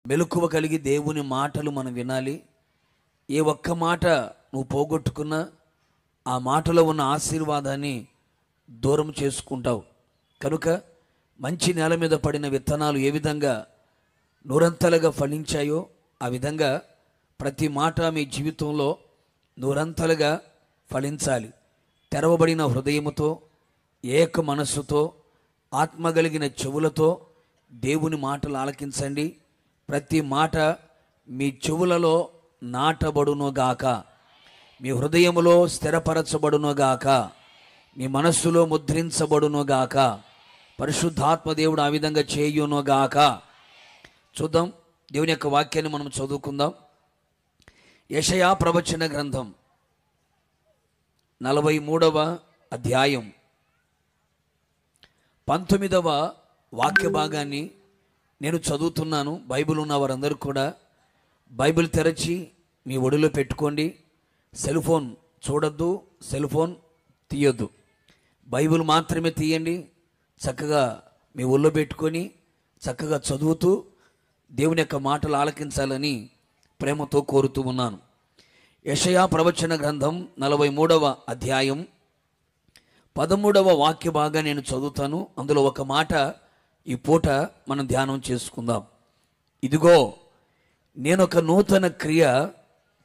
మెలకువ కలిగి దేవుని మాటలు మనం వినాలి. ఏ ఒక్క మాట నువ్వు పోగొట్టుకున్నా ఆ మాటలో ఉన్న ఆశీర్వాదాన్ని దూరం చేసుకుంటావు. కనుక మంచి నేల మీద పడిన విత్తనాలు ఏ విధంగా నూరంతలుగా ఫలించాయో ఆ విధంగా ప్రతి మాట మీ జీవితంలో నూరంతలుగా ఫలించాలి. తెరవబడిన హృదయముతో, ఏక మనస్సుతో, ఆత్మ కలిగిన చెవులతో దేవుని మాటలు ఆలకించండి. ప్రతి మాట మీ చెవులలో నాటబడునుగాక, మీ హృదయములో స్థిరపరచబడునుగాక, మీ మనస్సులో ముద్రించబడునుగాక. పరిశుద్ధాత్మ దేవుడు ఆ విధంగా చేయునుగాక. చూద్దాం, దేవుని యొక్క వాక్యాన్ని మనం చదువుకుందాం. యెషయా ప్రవచన గ్రంథం 43వ అధ్యాయం 19వ వాక్య భాగాన్ని నేను చదువుతున్నాను. బైబిల్ ఉన్న వారందరూ కూడా బైబిల్ తెరచి మీ ఒడిలో పెట్టుకోండి. సెల్ ఫోన్ చూడొద్దు, సెల్ ఫోన్ తీయొద్దు, బైబిల్ మాత్రమే తీయండి. చక్కగా మీ ఒళ్ళో పెట్టుకొని చక్కగా చదువుతూ దేవుని యొక్క మాటలు ఆలకించాలని ప్రేమతో కోరుతూ ఉన్నాను. యెషయా ప్రవచన గ్రంథం 43వ అధ్యాయం 13వ వాక్య భాగా నేను చదువుతాను. అందులో ఒక మాట ఈ పూట మనం ధ్యానం చేసుకుందాం. ఇదిగో నేను ఒక నూతన క్రియ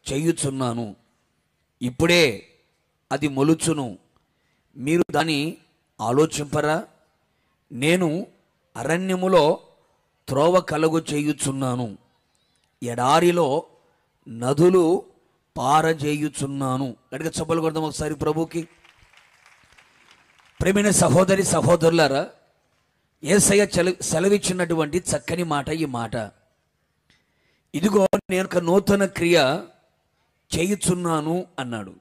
చేయుచున్నాను, ఇప్పుడే అది మొలుచును, మీరు దాన్ని ఆలోచింపరా? నేను అరణ్యములో త్రోవ కలుగు చేయుచున్నాను, ఎడారిలో నదులు పారజేయుచున్నాను. గట్టిగా చప్పలు కొడదాం ఒకసారి ప్రభుకి. ప్రేమైన సహోదరి సహోదరులారా, యేసయ్య సెలవిచ్చినటువంటి చక్కని మాట ఈ మాట. ఇదిగో నేను ఒక నూతన క్రియ చేయుచున్నాను అన్నాడు.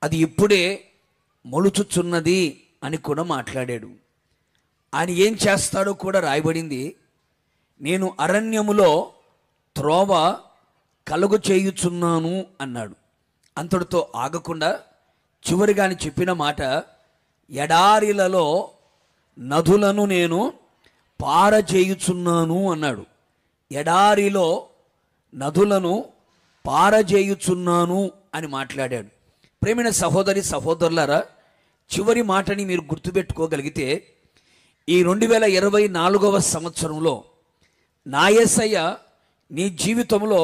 అది ఇప్పుడే మొలుచుచున్నది అని కూడా మాట్లాడాడు. ఆయన ఏం చేస్తాడో కూడా రాయబడింది. నేను అరణ్యములో త్రోవ కలుగు చేయుచున్నాను అన్నాడు. అంతటితో ఆగకుండా చివరిగా ఆయన చెప్పిన మాట, ఎడారిలలో నదులను నేను పారజేయుచున్నాను అన్నాడు. ఎడారిలో నదులను పారజేయుచున్నాను అని మాట్లాడాడు. ప్రేమైన సహోదరి సహోదరులారా, చివరి మాటని మీరు గుర్తుపెట్టుకోగలిగితే ఈ 2024వ సంవత్సరంలో నా యేసయ్య నీ జీవితంలో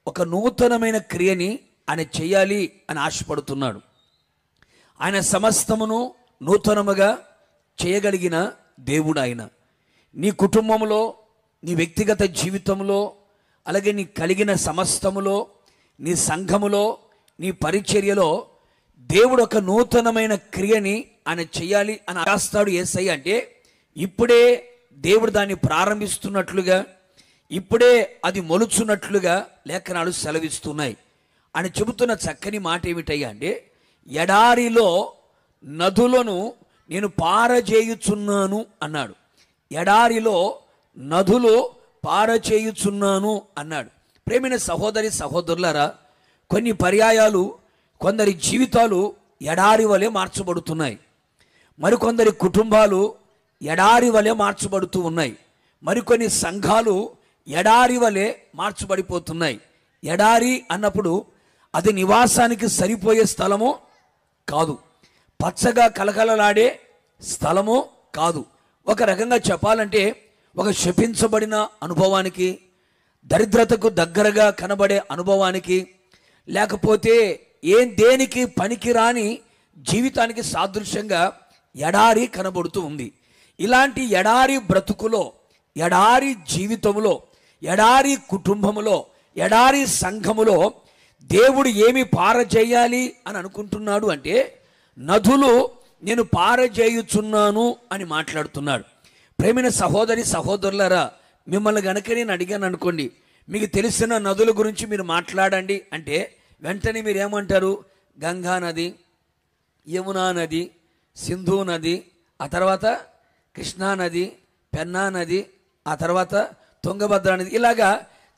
ఒక నూతనమైన క్రియని ఆయన చేయాలి అని ఆశపడుతున్నాడు. ఆయన సమస్తమును నూతనముగా చేయగలిగిన దేవుడు ఆయన. నీ కుటుంబంలో, నీ వ్యక్తిగత జీవితంలో, అలాగే నీ కలిగిన సమస్తములో, నీ సంఘములో, నీ పరిచర్యలో దేవుడు ఒక నూతనమైన క్రియని ఆయన చేయాలి అని ఆశిస్తాడు యేసయ్య. అంటే ఇప్పుడే దేవుడు దాన్ని ప్రారంభిస్తున్నట్లుగా, ఇప్పుడే అది మొలుచున్నట్లుగా లేఖనాలు సెలవిస్తున్నాయి. అని చెబుతున్న చక్కని మాట ఏమిటయ్యా అంటే, ఎడారిలో నదులను నేను పారజేయుచున్నాను అన్నాడు. ఎడారిలో నదులు పారచేయుచున్నాను అన్నాడు. ప్రేమైన సహోదరి సహోదరులారా, కొన్ని పర్యాయాలు కొందరి జీవితాలు ఎడారి వలె మార్చబడుతున్నాయి. మరికొందరి కుటుంబాలు ఎడారి వలె మార్చబడుతూ ఉన్నాయి. మరికొన్ని సంఘాలు ఎడారి వలె మార్చబడిపోతున్నాయి. ఎడారి అన్నప్పుడు అది నివాసానికి సరిపోయే స్థలము కాదు, పచ్చగా కలకలలాడే స్థలము కాదు. ఒక రకంగా చెప్పాలంటే ఒక శపించబడిన అనుభవానికి, దరిద్రతకు దగ్గరగా కనబడే అనుభవానికి, లేకపోతే దేనికి పనికిరాని జీవితానికి సాదృశ్యంగా ఎడారి కనబడుతూ ఉంది. ఇలాంటి ఎడారి బ్రతుకులో, ఎడారి జీవితంలో, ఎడారి కుటుంబములో, ఎడారి సంఘములో దేవుడు ఏమి పారజేయాలి అని అనుకుంటున్నాడు అంటే, నదులు నేను పారజేయుచున్నాను అని మాట్లాడుతున్నాడు. ప్రేమైన సహోదరి సహోదరులారా, మిమ్మల్ని గనక నేను అడిగాను అనుకోండి, మీకు తెలిసిన నదుల గురించి మీరు మాట్లాడండి అంటే వెంటనే మీరు ఏమంటారు? గంగా నది, యమునా నది, సింధు నది, ఆ తర్వాత కృష్ణా నది, పెన్నా నది, ఆ తర్వాత తుంగభద్ర నది, ఇలాగా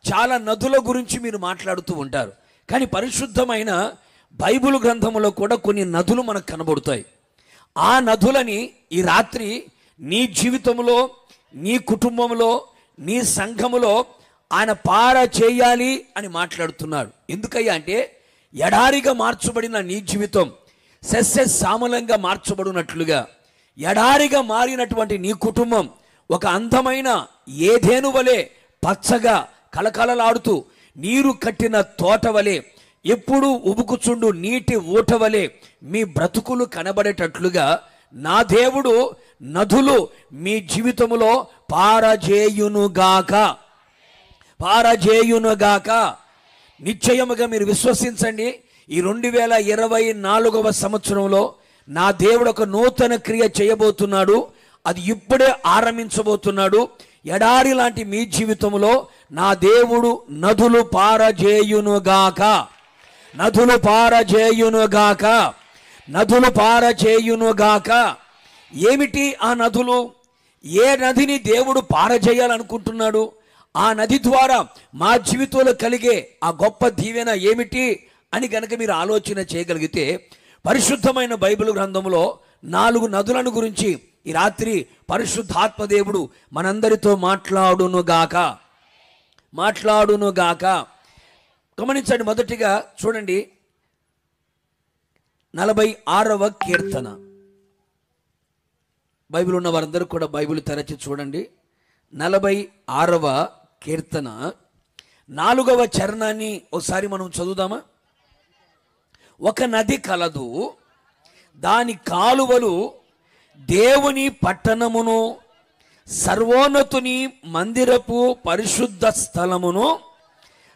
చాలా నదుల గురించి మీరు మాట్లాడుతూ ఉంటారు. కానీ పరిశుద్ధమైన బైబిల్ గ్రంథంలో కూడా కొన్ని నదులు మనకు కనబడుతాయి. ఆ నదులని ఈ రాత్రి నీ జీవితంలో, నీ కుటుంబంలో, నీ సంఘములో ఆయన పార చేయాలి అని మాట్లాడుతున్నాడు. ఎందుకయ్యా అంటే ఎడారిగా మార్చబడిన నీ జీవితం సస్యశ్యామలంగా మార్చబడినట్లుగా ఎడారిగా మారినటువంటి నీ కుటుంబం ఒక అందమైన ఏదెను వలె పచ్చగా కలకలలాడుతూ నీరు కట్టిన తోట వలె ఎప్పుడు ఉబుకుచుండు నీటి ఊట వలె మీ బ్రతుకులు కనబడేటట్లుగా నా దేవుడు నదులు మీ జీవితములో పారజేయునుగాక. నిశ్చయముగా మీరు విశ్వసించండి. ఈ 2024వ సంవత్సరంలో నా దేవుడు ఒక నూతన క్రియ చేయబోతున్నాడు. అది ఇప్పుడే ఆరంభించబోతున్నాడు. ఎడారి లాంటి మీ జీవితంలో నా దేవుడు నదులు పారజేయునుగాక. ఏమిటి ఆ నదులు? ఏ నదిని దేవుడు పారజేయాలనుకుంటున్నాడు? ఆ నది ద్వారా మా జీవితంలో కలిగే ఆ గొప్ప దీవెన ఏమిటి అని కనుక మీరు ఆలోచన చేయగలిగితే పరిశుద్ధమైన బైబిల్ గ్రంథంలో 4 నదులను గురించి ఈ రాత్రి పరిశుద్ధాత్మ దేవుడు మనందరితో మాట్లాడునుగాక. గమనించండి. మొదటిగా చూడండి 46వ కీర్తన. బైబిల్ ఉన్న వారందరూ కూడా బైబిల్ తెరచి చూడండి. 46వ కీర్తన 4వ చరణాన్ని ఒకసారి మనం చదువుదామా? ఒక నది కలదు, దాని కాలువలు దేవుని పట్టణమును సర్వోన్నతుని మందిరపు పరిశుద్ధ స్థలమును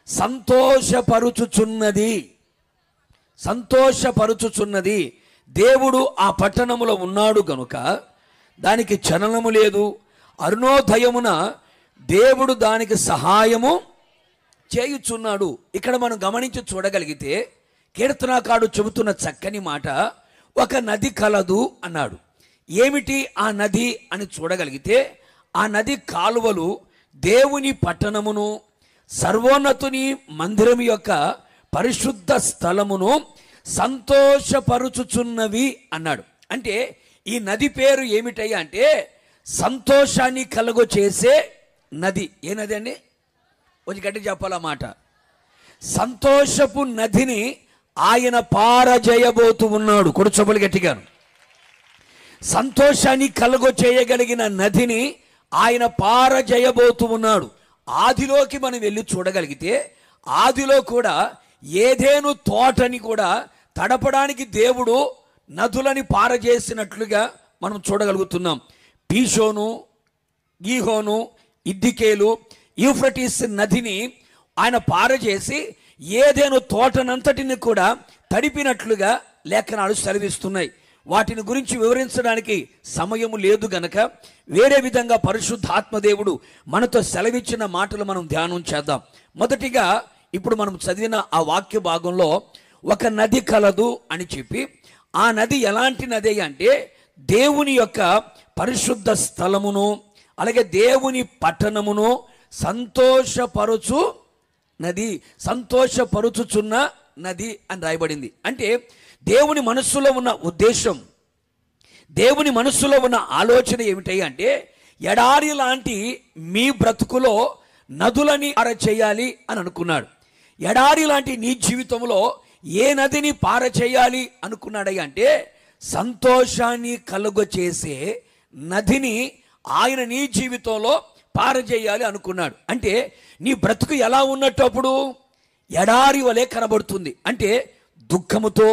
సంతోషపరుచుచున్నది. దేవుడు ఆ పట్టణములో ఉన్నాడు గనుక దానికి చలనము లేదు. అరుణోదయమున దేవుడు దానికి సహాయము చేయుచున్నాడు. ఇక్కడ మనం గమనించి చూడగలిగితే కీర్తనాకారుడు చెబుతున్న చక్కని మాట, ఒక నది కలదు అన్నాడు. ఏమిటి ఆ నది అని చూడగలిగితే ఆ నది కాలువలు దేవుని పట్టణమును సర్వోన్నతుని మందిరం యొక్క పరిశుద్ధ స్థలమును సంతోషపరుచుచున్నవి అన్నాడు. అంటే ఈ నది పేరు ఏమిటయ్యా అంటే సంతోషాన్ని కలుగ చేసే నది. ఏ నది అండి? కొంచెం గట్టి చెప్పాలన్నమాట. సంతోషపు నదిని ఆయన పారజేయబోతూ ఉన్నాడు. కొడుచొబలు గట్టిగాను. సంతోషాన్ని కలుగ చేయగలిగిన నదిని ఆయన పారజేయబోతూ ఉన్నాడు. ఆదిలోకి మనం వెళ్ళి చూడగలిగితే ఆదిలో కూడా ఏదేను తోటని కూడా తడపడానికి దేవుడు నదులని పారజేసినట్లుగా మనం చూడగలుగుతున్నాం. పీషోను, గీహోను, ఇద్దికేలు, యూఫ్రటీస్ నదిని ఆయన పారజేసి ఏదేను తోటనంతటిని కూడా తడిపినట్లుగా లేఖనాలు సెలవిస్తున్నాయి. వాటిని గురించి వివరించడానికి సమయము లేదు గనక వేరే విధంగా పరిశుద్ధాత్మదేవుడు మనతో సెలవిచ్చిన మాటలు మనం ధ్యానం చేద్దాం. మొదటిగా ఇప్పుడు మనం చదివిన ఆ వాక్య భాగంలో ఒక నది కలదు అని చెప్పి, ఆ నది ఎలాంటి నది అంటే దేవుని యొక్క పరిశుద్ధ స్థలమును అలాగే దేవుని పట్టణమును సంతోషపరుచుచున్న నది అని రాయబడింది. అంటే దేవుని మనస్సులో ఉన్న ఉద్దేశం, దేవుని మనస్సులో ఉన్న ఆలోచన ఏమిటి అంటే ఎడారి లాంటి మీ బ్రతుకులో నదులని పారచేయాలి అని అనుకున్నాడు. ఎడారి లాంటి నీ జీవితంలో ఏ నదిని పారచేయాలి అనుకున్నాడయ్యా అంటే సంతోషాన్ని కలుగ చేసే నదిని ఆయన నీ జీవితంలో పారజేయాలి అనుకున్నాడు. అంటే నీ బ్రతుకు ఎలా ఉన్నప్పుడు ఎడారి వలె కనబడుతుంది. అంటే దుఃఖముతో,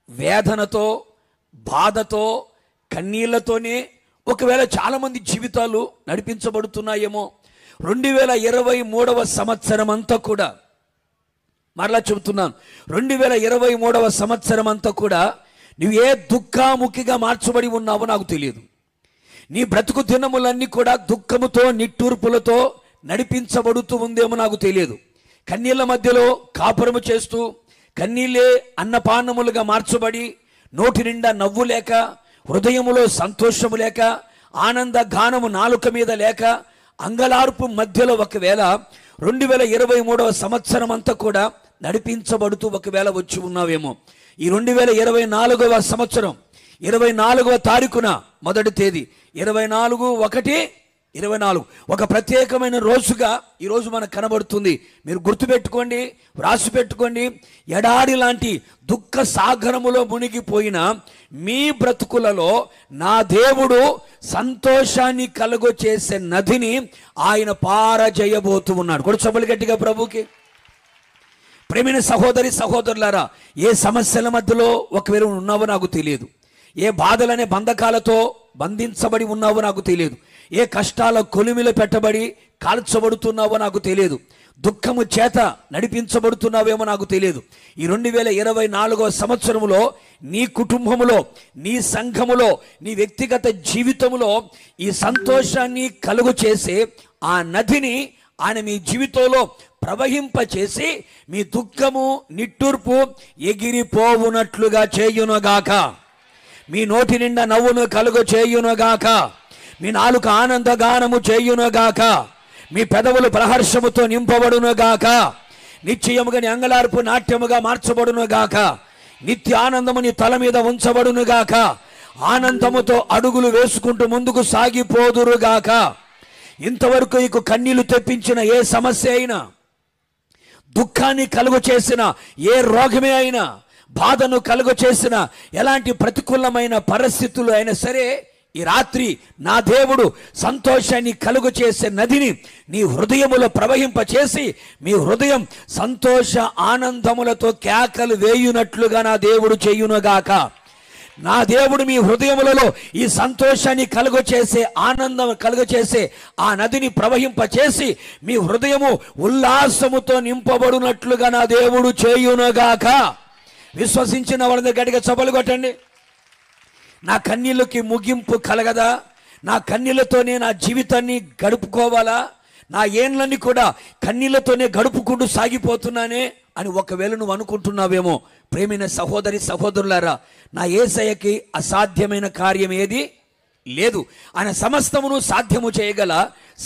వేదనతో, బాధతో, కన్నీళ్లతోనే ఒకవేళ చాలామంది జీవితాలు నడిపించబడుతున్నాయేమో. 2023వ సంవత్సరం అంతా కూడా, మరలా చెబుతున్నాను, 2023వ సంవత్సరం అంతా కూడా నువ్వు ఏ దుఃఖాముఖిగా మార్చబడి ఉన్నావో నాకు తెలియదు. నీ బ్రతుకు దినములన్నీ కూడా దుఃఖముతో, నిట్టూర్పులతో నడిపించబడుతూ ఉందేమో నాకు తెలియదు. కన్నీళ్ళ మధ్యలో కాపురము చేస్తూ కన్నీళ్ళే అన్నపానములుగా మార్చబడి నోటి నిండా నవ్వు లేక, హృదయములో సంతోషము లేక, ఆనంద గానము నాలుక మీద లేక, అంగలార్పు మధ్యలో ఒకవేళ 2023వ సంవత్సరం అంతా కూడా నడిపించబడుతూ ఒకవేళ వచ్చి ఉన్నావేమో. ఈ 2024వ సంవత్సరం 24వ తారీఖున మొదటి తేదీ 24/1 24 ఒక ప్రత్యేకమైన రోజుగా ఈరోజు మనకు కనబడుతుంది. మీరు గుర్తుపెట్టుకోండి, వ్రాసి పెట్టుకోండి. ఎడారి లాంటి దుఃఖ సాగరములో మునిగిపోయిన మీ బ్రతుకులలో నా దేవుడు సంతోషాన్ని కలుగ చేసే నదిని ఆయన పారజేయబోతూ ఉన్నాడు. కూడా చెప్పలు గట్టిగా ప్రభుకి. ప్రేమైన సహోదరి సహోదరులారా, ఏ సమస్యల మధ్యలో ఒకవేళ ఉన్నావో నాకు తెలియదు, ఏ బాధలనే బంధకాలతో బంధించబడి ఉన్నావో నాకు తెలియదు, ఏ కష్టాల కొలిమిలో పెట్టబడి కాల్చబడుతున్నావో నాకు తెలియదు, దుఃఖము చేత నడిపించబడుతున్నావేమో నాకు తెలియదు. ఈ 2024 సంవత్సరములో నీ కుటుంబములో, నీ సంఘములో, నీ వ్యక్తిగత జీవితంలో ఈ సంతోషాన్ని కలుగు చేసే ఆ నదిని ఆయన మీ జీవితంలో ప్రవహింపచేసి మీ దుఃఖము నిట్టూర్పు ఎగిరిపోవునట్లుగా చేయునుగాక. మీ నోటి నిండా నవ్వును కలుగు చేయునుగాక. మీ నాలుక ఆనందగానము చేయునుగాక. మీ పెదవులు ప్రహర్షముతో నింపబడునుగాక. నిశ్చయముగా నీ అంగలార్పు నాట్యముగా మార్చబడునుగాక. నిత్య ఆనందము నీ తల మీద ఉంచబడునుగాక. ఆనందముతో అడుగులు వేసుకుంటూ ముందుకు సాగిపోదురుగాక. ఇంతవరకు నీకు కన్నీళ్లు తెప్పించిన ఏ సమస్య అయినా, దుఃఖాన్ని కలుగు చేసిన ఏ రోగమే అయినా, బాధను కలుగు చేసిన ఎలాంటి ప్రతికూలమైన పరిస్థితులు అయినా సరే, ఈ రాత్రి నా దేవుడు సంతోషాన్ని కలుగు చేసే నదిని నీ హృదయములో ప్రవహింపచేసి మీ హృదయం సంతోష ఆనందములతో కేకలు వేయునట్లుగా నా దేవుడు చేయునుగాక. నా దేవుడు మీ హృదయములలో ఈ సంతోషాన్ని కలుగ చేసే, ఆనందం కలుగ చేసే ఆ నదిని ప్రవహింపచేసి మీ హృదయము ఉల్లాసముతో నింపబడినట్లుగా నా దేవుడు చేయునుగాక. విశ్వసించిన వాళ్ళని గట్టిగా చప్పలు కొట్టండి. నా కన్నీళ్ళకి ముగింపు కలగదా? నా కన్నీళ్లతోనే నా జీవితాన్ని గడుపుకోవాలా? నా ఏండ్లన్నీ కూడా కన్నీళ్లతోనే గడుపుకుంటూ సాగిపోతున్నానే అని ఒకవేళ నువ్వు అనుకుంటున్నావేమో. ప్రేమైన సహోదరి సహోదరులారా, నా యేసయ్యకి అసాధ్యమైన కార్యం ఏది లేదు. ఆయన సమస్తమును సాధ్యము చేయగల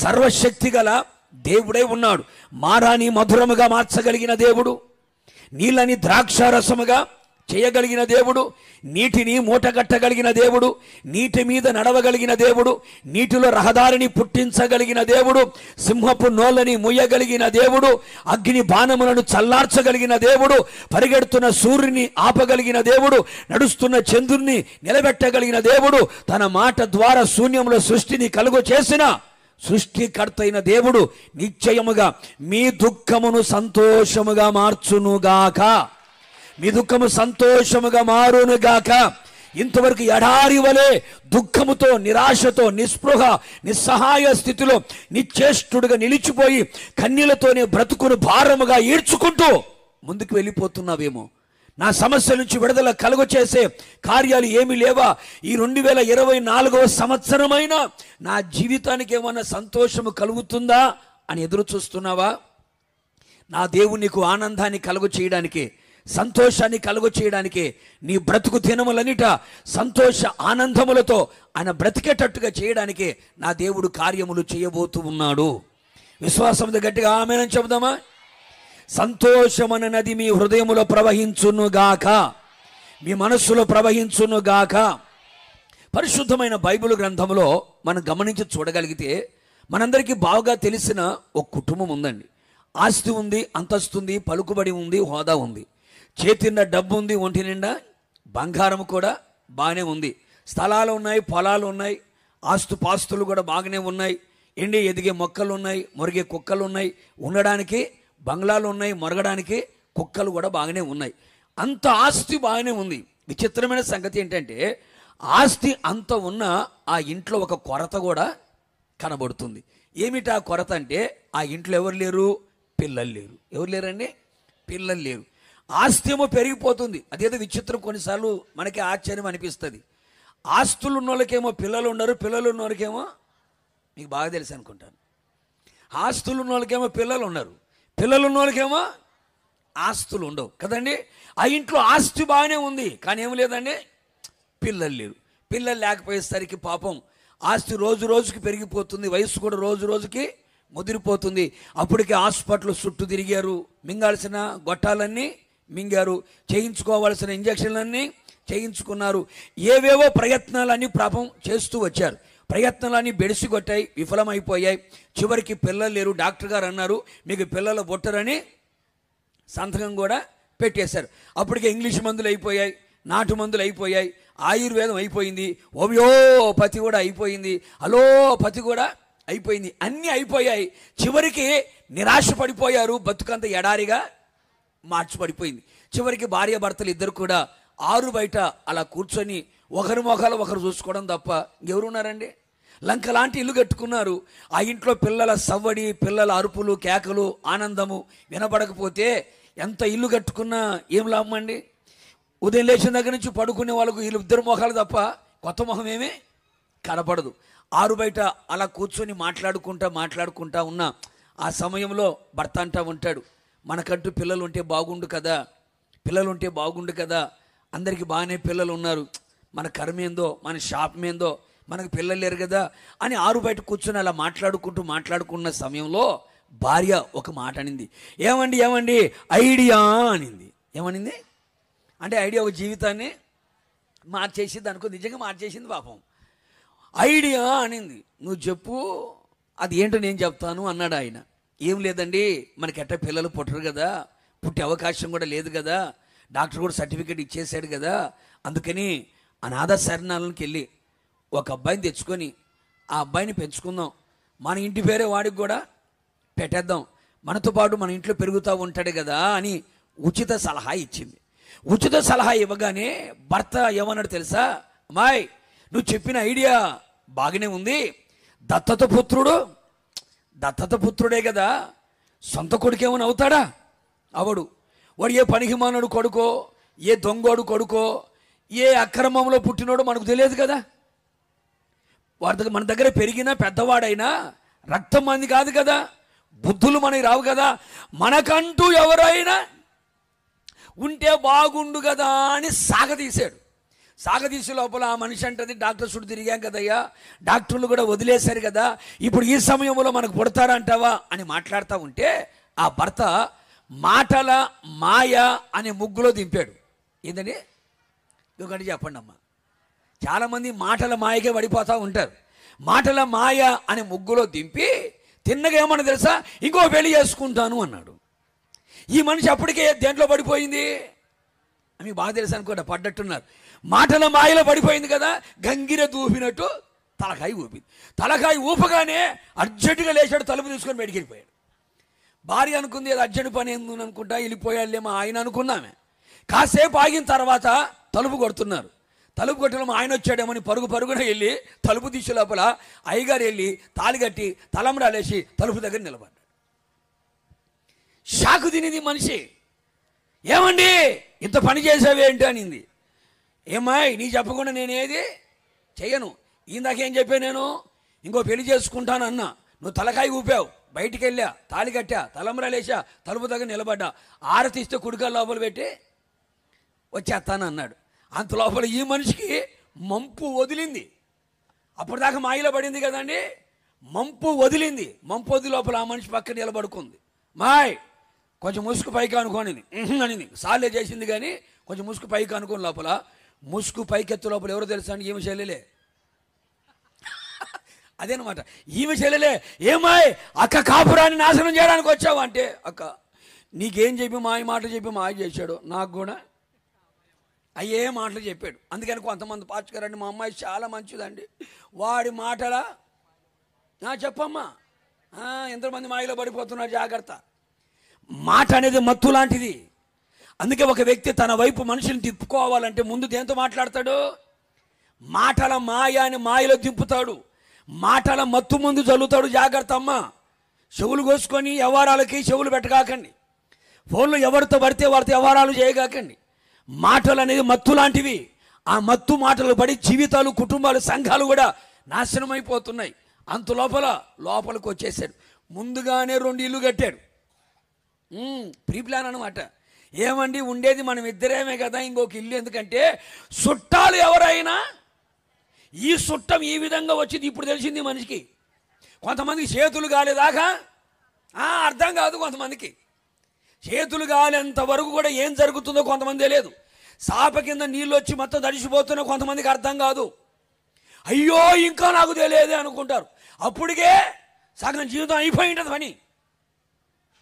సర్వశక్తి గల దేవుడై ఉన్నాడు. మారాని మధురముగా మార్చగలిగిన దేవుడు, నీళ్ళని ద్రాక్షారసముగా చేయగలిగిన దేవుడు, నీటిని మూటగట్టగలిగిన దేవుడు, నీటి మీద నడవగలిగిన దేవుడు, నీటిలో రహదారిని పుట్టించగలిగిన దేవుడు, సింహపు నోళ్ళని ముయ్యగలిగిన దేవుడు, అగ్ని బాణములను చల్లార్చగలిగిన దేవుడు, పరిగెడుతున్న సూర్యుని ఆపగలిగిన దేవుడు, నడుస్తున్న చంద్రుని నిలబెట్టగలిగిన దేవుడు, తన మాట ద్వారా శూన్యంలో సృష్టిని కలుగు చేసిన సృష్టికర్త అయిన దేవుడు నిశ్చయముగా మీ దుఃఖమును సంతోషముగా మార్చునుగాక. మీ దుఃఖము సంతోషముగా మారునుగాక. ఇంతవరకు ఎడారి వలె దుఃఖముతో, నిరాశతో, నిస్పృహ, నిస్సహాయ స్థితిలో నిశ్చేష్టుడుగా నిలిచిపోయి కన్నీళ్లతోనే బ్రతుకును భారముగా ఈడ్చుకుంటూ ముందుకు వెళ్ళిపోతున్నావేమో. నా సమస్య నుంచి విడుదల కలుగ చేసే కార్యాలు ఏమీ లేవా? ఈ 2024 సంవత్సరమైనా నా జీవితానికి ఏమన్నా సంతోషము కలుగుతుందా అని ఎదురు చూస్తున్నావా? నా దేవుడు నీకు ఆనందాన్ని కలుగ చేయడానికి, సంతోషాన్ని కలుగ చేయడానికి, నీ బ్రతుకు దినములన్నిట సంతోష ఆనందములతో ఆయన బ్రతికేటట్టుగా చేయడానికి నా దేవుడు కార్యములు చేయబోతూ ఉన్నాడు. విశ్వాసంతో గట్టిగా ఆమేన్ చెబుదామా? సంతోషమన నది మీ హృదయములో ప్రవహించునుగాక, మీ మనస్సులో ప్రవహించునుగాక. పరిశుద్ధమైన బైబిల్ గ్రంథంలో మనం గమనించి చూడగలిగితే మనందరికీ బాగా తెలిసిన ఒక కుటుంబం ఉందండి. ఆస్తి ఉంది, అంతస్తు ఉంది, పలుకుబడి ఉంది, హోదా ఉంది, చేతి నిండా డబ్బు ఉంది, ఒంటి నిండా బంగారం కూడా బాగానే ఉంది, స్థలాలు ఉన్నాయి, పొలాలు ఉన్నాయి, ఆస్తుపాస్తులు కూడా బాగానే ఉన్నాయి, ఎండి ఎదిగే మొక్కలు ఉన్నాయి, మొరిగే కుక్కలు ఉన్నాయి, ఉండడానికి బంగ్లాలు ఉన్నాయి, మొరగడానికి కుక్కలు కూడా బాగానే ఉన్నాయి. అంత ఆస్తి బాగానే ఉంది. విచిత్రమైన సంగతి ఏంటంటే ఆస్తి అంత ఉన్న ఆ ఇంట్లో ఒక కొరత కూడా కనబడుతుంది. ఏమిటా కొరత అంటే ఆ ఇంట్లో ఎవరు లేరు? పిల్లలు లేరు. ఎవరు లేరండి? పిల్లలు లేరు. ఆస్తి ఏమో పెరిగిపోతుంది. అదేదో విచిత్రం, కొన్నిసార్లు మనకి ఆశ్చర్యం అనిపిస్తుంది. ఆస్తులు ఉన్న వాళ్ళకేమో పిల్లలు ఉండరు, పిల్లలు ఉన్న వాళ్ళకేమో, మీకు బాగా తెలుసు అనుకుంటాను, ఆస్తులు ఉన్న వాళ్ళకేమో పిల్లలు ఉన్నారు, పిల్లలు ఉన్న వాళ్ళకేమో ఆస్తులు ఉండవు కదండి. ఆ ఇంట్లో ఆస్తి బాగానే ఉంది, కానీ ఏమి లేదండి, పిల్లలు లేరు. పిల్లలు లేకపోయేసరికి పాపం ఆస్తి రోజు రోజుకి పెరిగిపోతుంది, వయసు కూడా రోజు రోజుకి ముదిరిపోతుంది. అప్పటికే హాస్పిటల్ చుట్టూ తిరిగారు, మింగాల్సిన గొట్టాలన్నీ మింగారు, చేయించుకోవాల్సిన ఇంజక్షన్లన్నీ చేయించుకున్నారు, ఏవేవో ప్రయత్నాలన్నీ పాపం చేస్తూ వచ్చారు. ప్రయత్నాలన్నీ బెడిసి కొట్టాయి, విఫలమైపోయాయి. చివరికి పిల్లలు లేరు. డాక్టర్ గారు అన్నారు మీకు పిల్లలు పుట్టరని సంతకం కూడా పెట్టేశారు. అప్పటికే ఇంగ్లీష్ మందులు అయిపోయాయి, నాటు మందులు అయిపోయాయి, ఆయుర్వేదం అయిపోయింది, హోమియోపతి కూడా అయిపోయింది, అలోపతి కూడా అయిపోయింది, అన్నీ అయిపోయాయి. చివరికి నిరాశ పడిపోయారు. బతుకంత ఎడారిగా మార్చిపడిపోయింది. చివరికి భార్య భర్తలు ఇద్దరు కూడా ఆరు బయట అలా కూర్చొని ఒకరి మొఖాలు ఒకరు చూసుకోవడం తప్ప ఎవరున్నారండి? లంక లాంటి ఇల్లు కట్టుకున్నారు. ఆ ఇంట్లో పిల్లల సవ్వడి, పిల్లల అరుపులు, కేకలు, ఆనందము వినపడకపోతే ఎంత ఇల్లు కట్టుకున్నా ఏం లాభం అండి? ఉదయం లేచిన దగ్గర నుంచి పడుకునే వాళ్ళకు వీళ్ళు ఇద్దరు మొఖాలు తప్ప కొత్త మొహం ఏమీ కనపడదు. ఆరు బయట అలా కూర్చొని మాట్లాడుకుంటా ఉన్న ఆ సమయంలో భర్త అంటా ఉంటాడు, మనకంటూ పిల్లలు ఉంటే బాగుండు కదా, అందరికీ బాగానే పిల్లలు ఉన్నారు, మన కర్మేందో, మన శాపమేందో, మనకు పిల్లలు లేరు కదా అని ఆరు బయట కూర్చొని అలా మాట్లాడుకున్న సమయంలో భార్య ఒక మాట అనింది. ఏమండి ఐడియా అనింది. ఏమనింది అంటే ఐడియా ఒక జీవితాన్ని మార్చేసింది అనుకో, నిజంగా మార్చేసింది పాపం. ఐడియా అనింది. నువ్వు చెప్పు, అది ఏంటో నేను చెప్తాను అన్నాడు ఆయన. ఏం లేదండి, మనకి ఎట్ట పిల్లలు పుట్టరు కదా, పుట్టే అవకాశం కూడా లేదు కదా, డాక్టర్ కూడా సర్టిఫికేట్ ఇచ్చేసాడు కదా, అందుకని అనాథ శరణాలకి వెళ్ళి ఒక అబ్బాయిని తెచ్చుకొని ఆ అబ్బాయిని పెంచుకుందాం, మన ఇంటి పేరే వాడికి కూడా పెట్టేద్దాం, మనతో పాటు మన ఇంట్లో పెరుగుతూ ఉంటాడు కదా అని ఉచిత సలహా ఇచ్చింది. ఉచిత సలహా ఇవ్వగానే భర్త ఏమన్నాడు తెలుసా? అమ్మాయి, నువ్వు చెప్పిన ఐడియా బాగానే ఉంది, దత్తత పుత్రుడే కదా, సొంత కొడుకేమని అవుతాడా? అవడు. వాడు ఏ పనికిమానుడు కొడుకో, ఏ దొంగోడు కొడుకో, ఏ అక్రమంలో పుట్టినోడు మనకు తెలియదు కదా. వాడి మన దగ్గర పెరిగిన పెద్దవాడైనా రక్తం మంది కాదు కదా, బుద్ధులు మనకి రావు కదా, మనకంటూ ఎవరైనా ఉంటే బాగుండు కదా అని సాగదీసే లోపల ఆ మనిషి అంటది, డాక్టర్ చుట్టూ తిరిగాం కదయ్యా, డాక్టర్లు కూడా వదిలేశారు కదా, ఇప్పుడు ఈ సమయంలో మనకు పుడతారంటావా అని మాట్లాడుతూ ఉంటే ఆ భర్త మాటల మాయ అనే ముగ్గులో దింపాడు. ఏంటండి ఇంకొకటి చెప్పండి అమ్మా. చాలామంది మాటల మాయకే పడిపోతూ ఉంటారు. మాటల మాయ అనే ముగ్గులో దింపి తిన్నగా ఏమన్నా తెలుసా, ఇంకో పెళ్లి చేసుకుంటాను అన్నాడు. ఈ మనిషి అప్పటికే దేంట్లో పడిపోయింది, మీకు బాగా తెలుసు అనుకోండి, పడ్డట్టున్నారు. మాటల మాయలో పడిపోయింది కదా, గంగిర దూపినట్టు తలకాయ ఊపగానే అర్జెంటుగా లేచాడు, తలుపు తీసుకొని బయటికి వెళ్ళిపోయాడు. భార్య అనుకుంది అది అర్జెంట్ పని ఏంది అనుకుంటా వెళ్ళిపోయాళ్ళేమో ఆయన అనుకున్నామే. కాసేపు ఆగిన తర్వాత తలుపు కొడుతున్నారు. తలుపు కొట్టడం ఆయన వచ్చాడేమని పరుగున వెళ్ళి తలుపు తీసే లోపల అయ్యగారు వెళ్ళి తాళి కట్టి తలంబ్రాలేసి తలుపు దగ్గర నిలబడ్డాడు. షాకు తినింది మనిషి. ఏమండి ఇంత పని చేసావేంటి అనింది. ఏమాయ్ నీ చెప్పకుండా నేనేది చెయ్యను, ఇందాకేం చెప్పా, నేను ఇంకో పెళ్లి చేసుకుంటాను అన్నా, నువ్వు తలకాయ ఊపావు, బయటికి వెళ్ళా, తాళి కట్టా, తలంబ్రాలేసా, తలుపు దగ్గర నిలబడ్డా, ఆరతిస్తే కుడికాలు లోపల పెట్టి వచ్చేస్తాను అన్నాడు. అంత లోపల ఈ మనిషికి మంపు వదిలింది. అప్పటిదాకా మాయలో పడింది కదండి, మంపు వదిలింది. మంపు వదిలి లోపల ఆ మనిషి పక్కన నిలబడుకుంది. మాయ్ కొంచెం ముసుగు పైకి అనుకోనింది అనింది. సార్లే చేసింది కానీ కొంచెం ముసుగు పైకి అనుకోని లోపల ముసుగు పైకెత్తు లోపల ఎవరో తెలుసా అండి, ఈమె చెల్లెలే. అదేనమాట, ఈమె చెల్లెలే. ఏమాయ్ అక్క కాపురాన్ని నాశనం చేయడానికి వచ్చావు అంటే, అక్క నీకేం చెప్పి మాయ మాటలు చెప్పి మాయ చేశాడు, నాకు కూడా అయ్యే మాటలు చెప్పాడు. అందుకని కొంతమంది పాచుకారండి, మా అమ్మాయి చాలా మంచిదండి, వాడి మాటలా చెప్పమ్మా, ఎంతమంది మాయలో పడిపోతున్నారు, జాగ్రత్త. మాట అనేది మత్తు లాంటిది. అందుకే ఒక వ్యక్తి తన వైపు మనిషిని తిప్పుకోవాలంటే ముందు దేంతో మాట్లాడతాడు? మాటల మాయ అని మాయలో దింపుతాడు, మాటల మత్తు ముందు చల్లుతాడు. జాగ్రత్త అమ్మ, చెవులు కోసుకొని వ్యవహారాలకి చెవులు పెట్టగాకండి, ఫోన్లో ఎవరితో పడితే వారితో వ్యవహారాలు చేయగాకండి. మాటలు అనేది మత్తు లాంటివి. ఆ మత్తు మాటలు పడి జీవితాలు, కుటుంబాలు, సంఘాలు కూడా నాశనం అయిపోతున్నాయి. అంత లోపలికి వచ్చేసాడు. ముందుగానే 2 ఇల్లు కట్టాడు. ప్రీ ప్లాన్ అనమాట. ఏమండి ఉండేది మనం ఇద్దరేమే కదా, ఇంకొక ఇల్లు ఎందుకంటే చుట్టాలు ఎవరైనా, ఈ చుట్టం ఈ విధంగా వచ్చింది ఇప్పుడు తెలిసింది మనిషికి. కొంతమందికి చేతులు కాలేదాకా అర్థం కాదు, కొంతమందికి చేతులు కాలేంత వరకు కూడా ఏం జరుగుతుందో కొంతమంది తెలియదు. సాప కింద నీళ్ళు వచ్చి మొత్తం తడిసిపోతున్నా కొంతమందికి అర్థం కాదు. అయ్యో ఇంకా నాకు తెలియదే అనుకుంటారు. అప్పటికే సగం జీవితం అయిపోయి ఉంటుంది పని.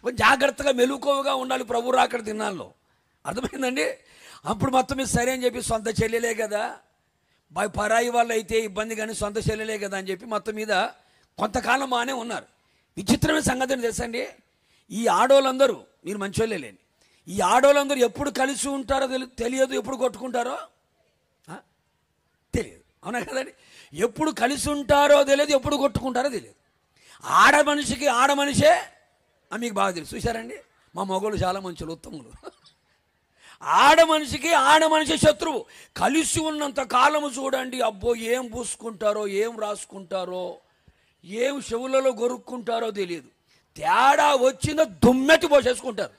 కొంచెం జాగ్రత్తగా మెలుకోవగా ఉండాలి ప్రభు రాకడ దినాల్లో. అర్థమైందండి? అప్పుడు మొత్తం మీద సరే అని చెప్పి సొంత చెల్లెలే కదా, పరాయి వాళ్ళు అయితే ఇబ్బంది, కానీ సొంత చెల్లెలే కదా అని చెప్పి మొత్తం మీద కొంతకాలం బాగానే ఉన్నారు. విచిత్రమైన సంగతి తెలుసండి, ఈ ఆడోళ్ళందరూ, మీరు మంచోళ్ళే లేండి, ఈ ఆడోళ్ళందరూ ఎప్పుడు కలిసి ఉంటారో తెలియదు, ఎప్పుడు కొట్టుకుంటారో తెలియదు. అవునా కదండి? ఎప్పుడు కలిసి ఉంటారో తెలియదు, ఎప్పుడు కొట్టుకుంటారో తెలియదు. ఆడ మనిషే మీకు బాగా తెలుసు. చూశారండి, మా మగోళ్ళు చాలా మంచులు, ఉత్తములు. ఆడ మనిషి శత్రువు. కలిసి ఉన్నంత కాలము చూడండి, అబ్బో ఏం పూసుకుంటారో, ఏం రాసుకుంటారో, ఏం చెవులలో గొరుక్కుంటారో తెలియదు. తేడా వచ్చిందో దుమ్మెత్తి పోసేసుకుంటారు.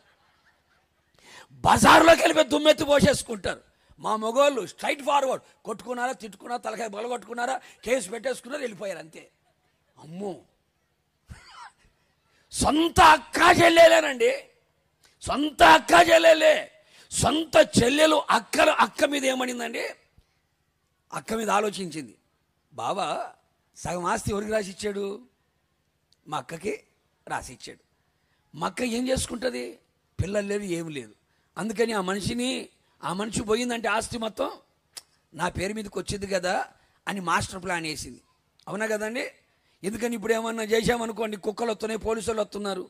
బజార్లోకి వెళ్ళిపోయి దుమ్మెత్తి పోసేసుకుంటారు. మా మగవాళ్ళు స్ట్రైట్ ఫార్వర్డ్, కొట్టుకున్నారా, తిట్టుకున్నారా, తలకాయ బలగొట్టుకున్నారా, కేసు పెట్టేసుకున్నారా, వెళ్ళిపోయారు అంతే. అమ్మో, సొంత అక్క చెల్లెలేనండి, సొంత అక్క చెల్లెలే. సొంత చెల్లెలు అక్క మీద ఏమనిందండి? అక్క మీద ఆలోచించింది. బావా సగం ఆస్తి ఎవరికి రాసిచ్చాడు? మా అక్కకి రాసిచ్చాడు. మా అక్క ఏం చేసుకుంటుంది? పిల్లలు లేదు, ఏమి లేదు. అందుకని ఆ మనిషి పోయిందంటే ఆస్తి మొత్తం నా పేరు మీదకి వచ్చింది కదా అని మాస్టర్ ప్లాన్ వేసింది. అవునా కదండి? ఎందుకని ఇప్పుడు ఏమన్నా చేసామనుకోండి, కుక్కలు వస్తున్నాయి, పోలీసులు వస్తున్నారు,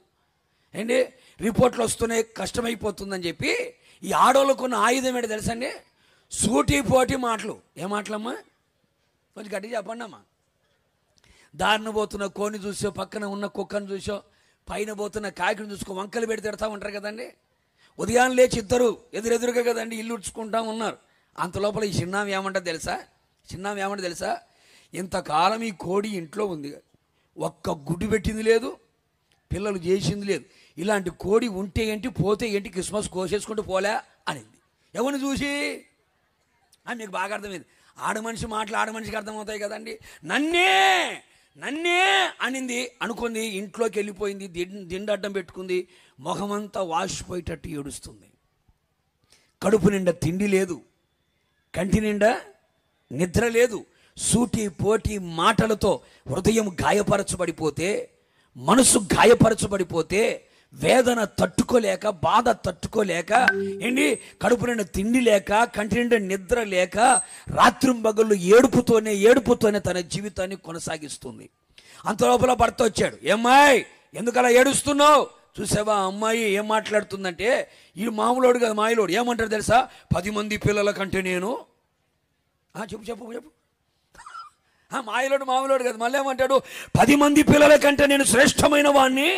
ఏంటి రిపోర్ట్లు వస్తున్నాయి, కష్టమైపోతుందని చెప్పి ఈ ఆడోళ్ళకు ఉన్న ఆయుధం ఏంటో తెలుసండి? సూటి పోటీ మాటలు. ఏ మాటలమ్మా? కొంచెం గట్టిగా చెప్పండి అమ్మా. దారిన పోతున్న కోని చూసో, పక్కన ఉన్న కుక్కను చూసో, పైన పోతున్న కాకిని చూసుకో, వంకలు పెట్టి తిడతా ఉంటారు కదండి. ఉదయాన్ని లేచి ఇద్దరు ఎదురెదురుగా కదండి ఇల్లు ఉడ్చుకుంటా ఉన్నారు. అంత లోపల ఈ చిన్నాం ఏమంటో తెలుసా? ఇంతకాలం ఈ కోడి ఇంట్లో ఉంది, ఒక్క గుడ్డు పెట్టింది లేదు, పిల్లలు చేసింది లేదు. ఇలాంటి కోడి ఉంటే ఏంటి, పోతే ఏంటి, క్రిస్మస్ కోసేసుకుంటూ పోలే అనింది. ఎవరిని చూసి? మీకు బాగా అర్థమైంది. ఆడ మనిషికి అర్థమవుతాయి కదండి. నన్నే అనింది అనుకుంది. ఇంట్లోకి వెళ్ళిపోయింది, దిండడ్డం పెట్టుకుంది, మొహమంతా వాసిపోయేటట్టు ఏడుస్తుంది. కడుపు నిండా తిండి లేదు, కంటి నిండా నిద్ర లేదు. సూటి పోటీ మాటలతో హృదయం గాయపరచబడిపోతే, మనసు గాయపరచబడిపోతే, వేదన తట్టుకోలేక, బాధ తట్టుకోలేక, ఏంటి కడుపు నిండా తిండి లేక, కంటి నిండా నిద్ర లేక, రాత్రింబగళ్ళు ఏడుపుతోనే తన జీవితాన్ని కొనసాగిస్తుంది. అంత లోపల భర్త వచ్చాడు. ఏమ్మాయి ఎందుకు అలా ఏడుస్తున్నావు? చూసావా అమ్మాయి ఏం మాట్లాడుతుందంటే, ఈ మామూలోడు కదా, మాయలోడు ఏమంటాడు తెలుసా? 10 మంది పిల్లల కంటే నేను చెప్పు మామూలోడు కదా, మళ్ళీ ఏమంటాడు? 10 మంది పిల్లల కంటే నేను శ్రేష్టమైన వాణ్ణి.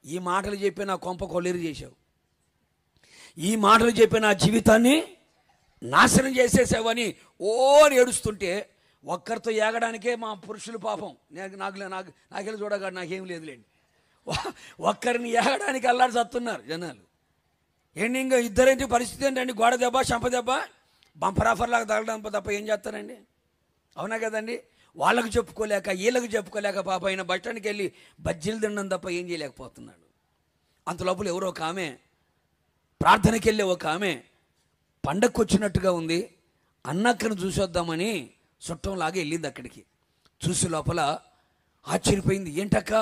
ఈ మాటలు చెప్పి నా కొంప కొల్లేరు చేశావు, ఈ మాటలు చెప్పి నా జీవితాన్ని నాశనం చేసేసావని అని ఏడుస్తుంటే, ఒక్కరితో ఏగడానికే మా పురుషులు పాపం, నాకెళ్ళి చూడగా నాకేం లేదులేండి, ఒక్కరిని ఏగడానికి అల్లాడి చస్తున్నారు జనాలు. ఏంటి ఇంకా ఇద్దరేంటి పరిస్థితి ఏంటండి? గోడ దెబ్బ, చంప దెబ్బ, బంపరాఫర్లాగా తగలడం తప్ప ఏం చేస్తారండి? అవునా కదండి? వాళ్ళకు చెప్పుకోలేక, వీళ్ళకి చెప్పుకోలేక పాప ఆయన బస్టాండ్కి వెళ్ళి బజ్జీలు తినడం తప్ప ఏం చేయలేకపోతున్నాడు. అంత లోపల ఎవరో ఒక ఆమె, ప్రార్థనకి వెళ్ళే ఒక ఆమె, పండగకు వచ్చినట్టుగా ఉంది, అన్నక్కను చూసొద్దామని చుట్టంలాగా వెళ్ళింది. అక్కడికి చూసి లోపల ఆశ్చర్యపోయింది. ఏంటక్క,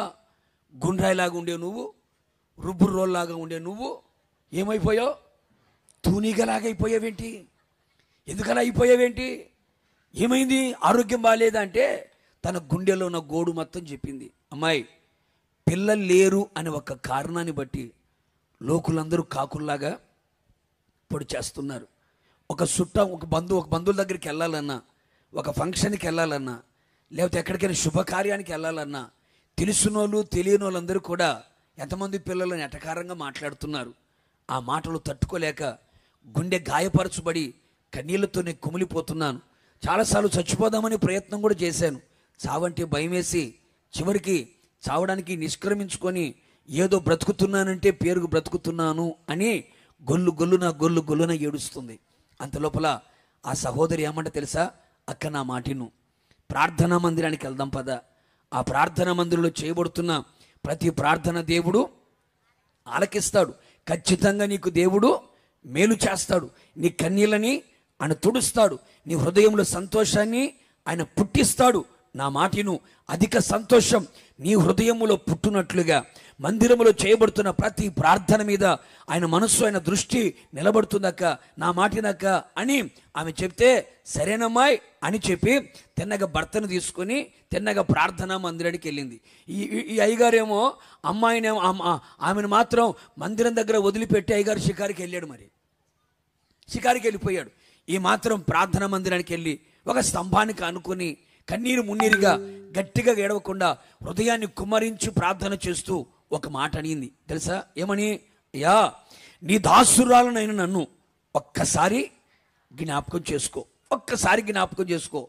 గుండ్రాయిలాగా ఉండే నువ్వు, రుబ్బు రోల్లాగా ఉండే నువ్వు ఏమైపోయావు? తూనీగలాగా అయిపోయావేంటి? ఎందుకలా అయిపోయావేంటి? ఏమైంది? ఆరోగ్యం బాగాలేదా అంటే తన గుండెలో ఉన్న గోడు మొత్తం చెప్పింది. అమ్మాయి, పిల్లలు లేరు అనే ఒక కారణాన్ని బట్టి లోకులందరూ కాకుల్లాగా పొడి చేస్తున్నారు. ఒక బంధువుల దగ్గరికి వెళ్ళాలన్నా, ఒక ఫంక్షన్కి వెళ్ళాలన్నా, లేకపోతే ఎక్కడికైనా శుభకార్యానికి వెళ్ళాలన్నా, తెలిసినోళ్ళు తెలియని వాళ్ళందరూ కూడా ఎంతమంది పిల్లలను ఎటకారంగా మాట్లాడుతున్నారు. ఆ మాటలు తట్టుకోలేక గుండె గాయపరచబడి కన్నీళ్లతోనే కుమిలిపోతున్నాను. చాలాసార్లు చచ్చిపోదామని ప్రయత్నం కూడా చేశాను. చావంటే భయం వేసి చివరికి చావడానికి నిష్క్రమించుకొని ఏదో బ్రతుకుతున్నానంటే పేరుకు బ్రతుకుతున్నాను అని గొల్లున ఏడుస్తుంది. అంతలోపల ఆ సహోదరి ఏమంటే తెలుసా? అక్క నా మాటిను, ప్రార్థనా మందిరానికి వెళ్దాం పద. ఆ ప్రార్థనా మందిరంలో చేయబడుతున్న ప్రతి ప్రార్థన దేవుడు ఆలకిస్తాడు. ఖచ్చితంగా నీకు దేవుడు మేలు చేస్తాడు. నీ కన్నీళ్ళని ఆయన తుడుస్తాడు, నీ హృదయంలో సంతోషాన్ని ఆయన పుట్టిస్తాడు. నా మాటను, అధిక సంతోషం నీ హృదయములో పుట్టునట్లుగా మందిరములో చేయబడుతున్న ప్రతి ప్రార్థన మీద ఆయన మనస్సు, ఆయన దృష్టి నిలబడుతుందక్క, నా మాటినక్క అని ఆమె చెప్తే, సరేనమ్మాయి అని చెప్పి తిన్నగా భర్తను తీసుకొని తిన్నగా ప్రార్థనా మందిరానికి వెళ్ళింది. ఈ అయ్యగారేమో అమ్మాయినేమో ఆమెను మాత్రం మందిరం దగ్గర వదిలిపెట్టి అయ్యగారు షికారికి వెళ్ళాడు. మరి షికారికి వెళ్ళిపోయాడు. ఈ మాత్రం ప్రార్థనా మందిరానికి వెళ్ళి ఒక స్తంభానికి అనుకుని కన్నీరు మున్నీరుగా గట్టిగా ఏడవకుండా హృదయాన్ని కుమ్మరించి ప్రార్థన చేస్తూ ఒక మాట అనింది. తెలుసా ఏమని? అయ్యా, నీ దాసురాలనైనా నన్ను ఒక్కసారి జ్ఞాపకం చేసుకో, ఒక్కసారి జ్ఞాపకం చేసుకో.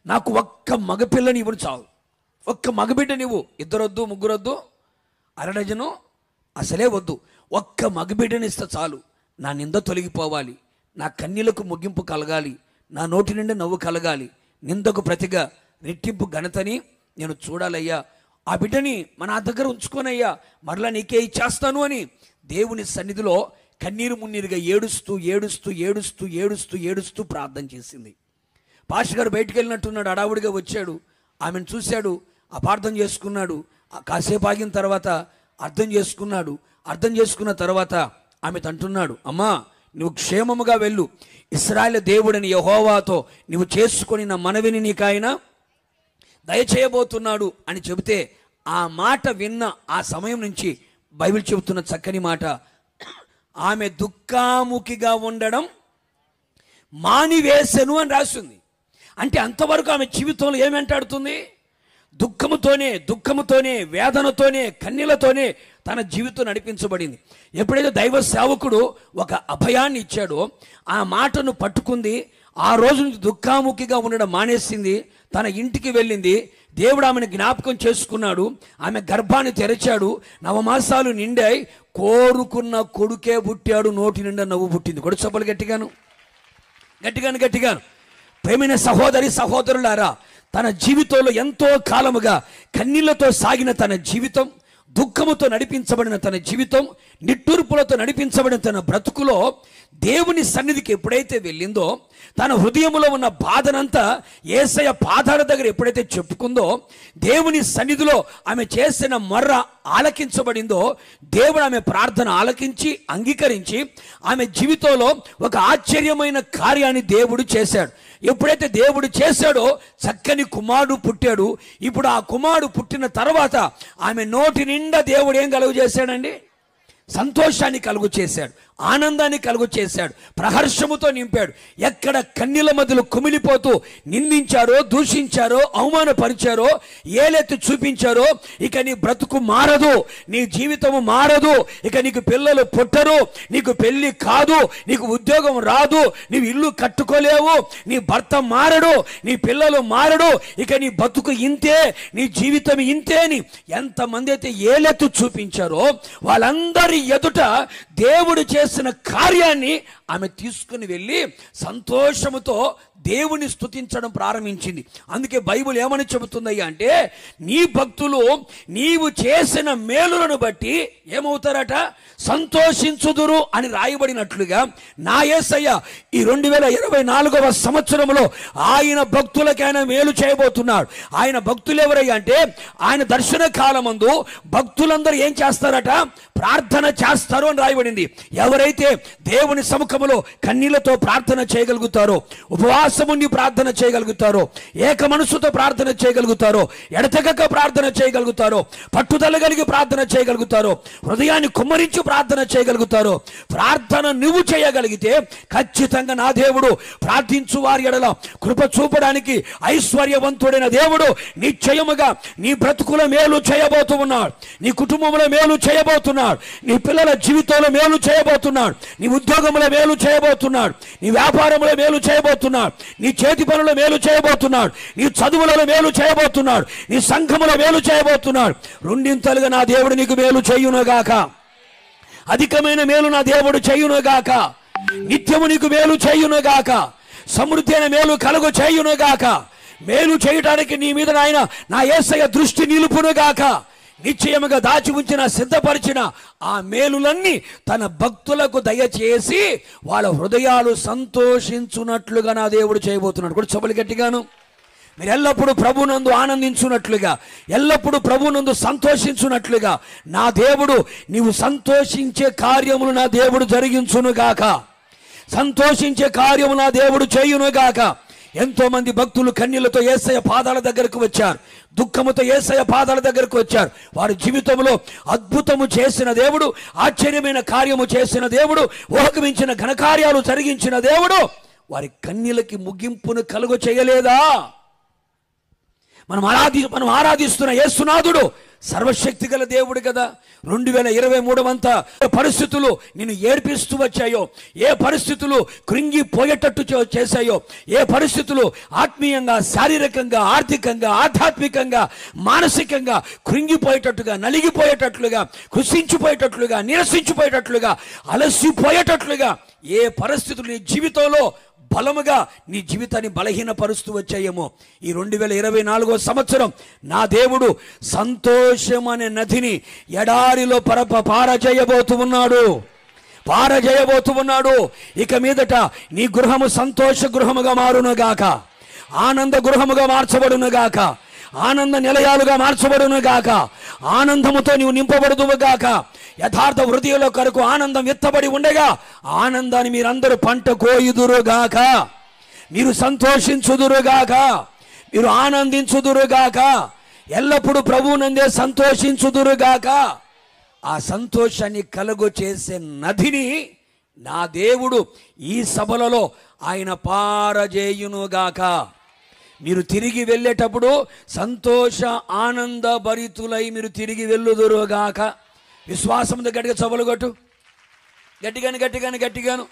నాకు ఒక్క మగపిల్లని ఇవ్వను చాలు, ఒక్క మగబిడ్డ నీవు, ఇద్దరొద్దు ముగ్గురొద్దు అరడజను అసలే వద్దు, ఒక్క మగబిడ్డని ఇస్తే చాలు. నా నింద తొలగిపోవాలి, నా కన్నీలకు ముగింపు కలగాలి, నా నోటి నుండి నవ్వు కలగాలి, నిందకు ప్రతిగా రెట్టింపు ఘనతని నేను చూడాలయ్యా. ఆ బిడ్డని మన దగ్గర ఉంచుకోనయ్యా, మరలా నీకే ఇచ్చేస్తాను అని దేవుని సన్నిధిలో కన్నీరు మున్నీరుగా ఏడుస్తూ ఏడుస్తూ ఏడుస్తూ ఏడుస్తూ ఏడుస్తూ ప్రార్థన చేసింది. పాస్టర్ గారు బయటికి వెళ్ళినట్టున్నాడు, అడావుడిగా వచ్చాడు, ఆమెను చూశాడు, అపార్థం చేసుకున్నాడు. కాసేపు ఆగిన తర్వాత అర్థం చేసుకున్నాడు. అర్థం చేసుకున్న తర్వాత ఆమె అంటున్నాడు, అమ్మా నువ్వు క్షేమముగా వెళ్ళు, ఇశ్రాయేలు దేవుడని యెహోవాతో నువ్వు చేసుకొని నా మనవిని నీకు ఆయన దయచేయబోతున్నాడు అని చెబితే, ఆ మాట విన్న ఆ సమయం నుంచి బైబిల్ చెబుతున్న చక్కని మాట, ఆమె దుఃఖాముఖిగా ఉండడం మానివేసెను అని రాస్తుంది. అంటే అంతవరకు ఆమె జీవితంలో ఏమి వెంటాడుతుంది? దుఃఖముతోనే వేదనతోనే కన్నీళ్లతోనే తన జీవితం నడిపించబడింది. ఎప్పుడైతే దైవ సేవకుడు ఒక అభయాన్ని ఇచ్చాడో ఆ మాటను పట్టుకుంది. ఆ రోజు నుంచి దుఃఖాముఖిగా ఉండడం మానేసింది. తన ఇంటికి వెళ్ళింది. దేవుడు ఆమెను జ్ఞాపకం చేసుకున్నాడు. ఆమె గర్భాన్ని తెరిచాడు. 9 మాసాలు నిండాయి. కోరుకున్న కొడుకే పుట్టాడు. నోటి నిండా నవ్వు పుట్టింది. కొడు చప్పలు గట్టిగాను. ప్రేమైన సహోదరి సహోదరులారా, తన జీవితంలో ఎంతో కాలముగా కన్నీళ్లతో సాగిన తన జీవితం, దుఃఖముతో నడిపించబడిన తన జీవితం, నిట్టూర్పులతో నడిపించబడిన తన బ్రతుకులో దేవుని సన్నిధికి ఎప్పుడైతే వెళ్ళిందో, తన హృదయంలో ఉన్న బాధనంతా యేసయ్య పాదాల దగ్గర ఎప్పుడైతే చెప్పుకుందో, దేవుని సన్నిధిలో ఆమె చేసిన మొర్ర ఆలకించబడిందో, దేవుడు ఆమె ప్రార్థన ఆలకించి అంగీకరించి ఆమె జీవితంలో ఒక ఆశ్చర్యమైన కార్యాన్ని దేవుడు చేశాడు. ఎప్పుడైతే దేవుడు చేశాడో చక్కని కుమారుడు పుట్టాడు. ఇప్పుడు ఆ కుమారుడు పుట్టిన తర్వాత ఆమె నోటి నిండా దేవుడు ఏం కలుగు చేశాడండి? సంతోషాన్ని కలుగు చేశాడు, ఆనందాన్ని కలుగు చేశాడు, ప్రహర్షముతో నింపాడు. ఎక్కడ కన్నీల మధ్యలో కుమిలిపోతూ నిందించారో, దూషించారో, అవమానపరిచారో, ఏలెత్తి చూపించారో, ఇక నీ బ్రతుకు మారదు, నీ జీవితము మారదు, ఇక నీకు పిల్లలు పుట్టరు, నీకు పెళ్లి కాదు, నీకు ఉద్యోగం రాదు, నీవు ఇల్లు కట్టుకోలేవు, నీ భర్త మారడు, నీ పిల్లలు మారడు, ఇక నీ బతుకు ఇంతే, నీ జీవితం ఇంతే అని ఎంతమంది అయితే ఏలెత్తి చూపించారో వాళ్ళందరి ఎదుట దేవుడు చేసిన కార్యాన్ని ఆమె తీసుకుని వెళ్ళి సంతోషముతో దేవుని స్తుతించడం ప్రారంభించింది. అందుకే బైబిల్ ఏమని చెబుతుందయ్యా అంటే, నీ భక్తులు నీవు చేసిన మేలులను బట్టి ఏమవుతారట? సంతోషించుదురు అని రాయబడినట్లుగా నా యేసయ్య ఈ 2024వ సంవత్సరంలో ఆయన భక్తులకైనా మేలు చేయబోతున్నాడు. ఆయన భక్తులు ఎవరయ్యా అంటే, ఆయన దర్శన కాలమందు భక్తులందరూ ఏం చేస్తారట? ప్రార్థన చేస్తారు అని రాయబడింది. ఎవరైతే దేవుని సముఖములో కన్నీళ్లతో ప్రార్థన చేయగలుగుతారో, ఉపవాసముండి ప్రార్థన చేయగలుగుతారో, ఏక మనసుతో ప్రార్థన చేయగలుగుతారో, ఎడతెగక ప్రార్థన చేయగలుగుతారో, పట్టుదల కలిగి ప్రార్థన చేయగలుగుతారో, హృదయాన్ని కుమ్మరించి ప్రార్థన చేయగలుగుతారో, ప్రార్థన నువ్వు చేయగలిగితే ఖచ్చితంగా నా దేవుడు ప్రార్థించు వారి ఎడల కృప చూపడానికి ఐశ్వర్యవంతుడైన దేవుడు నిశ్చయముగా నీ బ్రతుకుల మేలు చేయబోతూ ఉన్నాడు, నీ కుటుంబంలో మేలు చేయబోతున్నాడు, నీ పిల్లల జీవితంలో మేలు చేయబోతున్నాడు, నీ ఉద్యోగంలో మేలు చేయబోతున్నాడు, నీ వ్యాపారంలో మేలు చేయబోతున్నాడు, నీ చేతి పనుల మేలు చేయబోతున్నాడు, నీ చదువులలో మేలు చేయబోతున్నాడు, నీ సంఘములో మేలు చేయబోతున్నాడు. రెండింతలుగా నా దేవుడు నీకు మేలు చేయునుగాక. అధికమైన మేలు నా దేవుడు చేయునుగాక. నిత్యము నీకు మేలు చేయునుగాక. సమృద్ధి అయిన మేలు కలుగు చేయునుగాక. మేలు చేయటానికి నీ మీద నాయన నా యేసయ్య దృష్టి నిలుపునుగాక. నిశ్చయముగా దాచి ఉంచిన సిద్ధపరిచిన ఆ మేలులన్నీ తన భక్తులకు దయచేసి వాళ్ళ హృదయాలు సంతోషించున్నట్లుగా నా దేవుడు చేయబోతున్నాడు. కూడా చెప్పలు గట్టిగాను. మీరు ఎల్లప్పుడూ ప్రభునందు ఆనందించున్నట్లుగా, ఎల్లప్పుడూ ప్రభునందు సంతోషించున్నట్లుగా నా దేవుడు, నీవు సంతోషించే కార్యములు నా దేవుడు జరిగించునుగాక, సంతోషించే కార్యము నా దేవుడు చేయునుగాక. ఎంతో మంది భక్తులు కన్నీళ్లతో యేసయ్య పాదాల దగ్గరకు వచ్చారు, దుఃఖముతో యేసయ్య పాదాల దగ్గరకు వచ్చారు. వారి జీవితంలో అద్భుతము చేసిన దేవుడు, ఆశ్చర్యమైన కార్యము చేసిన దేవుడు, ఊహకమించిన ఘనకార్యాలు జరిగించిన దేవుడు వారి కన్నీళ్ళకి ముగింపును కలుగ చేయలేదా? మనం ఆరాధిస్తున్న యేసునాథుడు సర్వశక్తి గల దేవుడు కదా. 2023 అంతా ఏ పరిస్థితులు నిన్ను ఏడ్పిస్తూ వచ్చాయో, ఏ పరిస్థితులు కృంగిపోయేటట్టు చేశాయో, ఏ పరిస్థితులు ఆత్మీయంగా, శారీరకంగా, ఆర్థికంగా, ఆధ్యాత్మికంగా, మానసికంగా కృంగిపోయేటట్టుగా, నలిగిపోయేటట్లుగా, కృషించిపోయేటట్లుగా, నిరసించిపోయేటట్లుగా, అలసిపోయేటట్లుగా ఏ పరిస్థితులు నీ జీవితంలో బలముగా నీ జీవితాన్ని బలహీనపరుస్తూ వచ్చాయేమో, ఈ 2024 సంవత్సరం నా దేవుడు సంతోషం అనే నదిని ఎడారిలో పారజేయబోతూ ఉన్నాడు. ఇక మీదట నీ గృహము సంతోష గృహముగా మారునుగాక, ఆనంద గృహముగా మార్చబడునుగాక, ఆనంద నిలయాలుగా మార్చబడునుగాక, ఆనందముతో నీవు నింపబడుదువుగాక. యథార్థ హృదయాల కొరకు ఆనందం ఎత్తబడి ఉండగా ఆనందాన్ని మీరందరూ పంట కోయుదురుగాక, మీరు సంతోషించుదురుగాక, మీరు ఆనందించుదురుగాక, ఎల్లప్పుడూ ప్రభువునందే సంతోషించుదురుగాక. ఆ సంతోషాన్ని కలుగు చేసే నదిని నా దేవుడు ఈ సభలలో ఆయన పారజేయునుగాక. మీరు తిరిగి వెళ్ళేటప్పుడు సంతోష ఆనంద భరితులై మీరు తిరిగి వెళ్ళుదురుగాక. విశ్వాసంతో గట్టిగా చబలు కొట్టు, గట్టిగాను.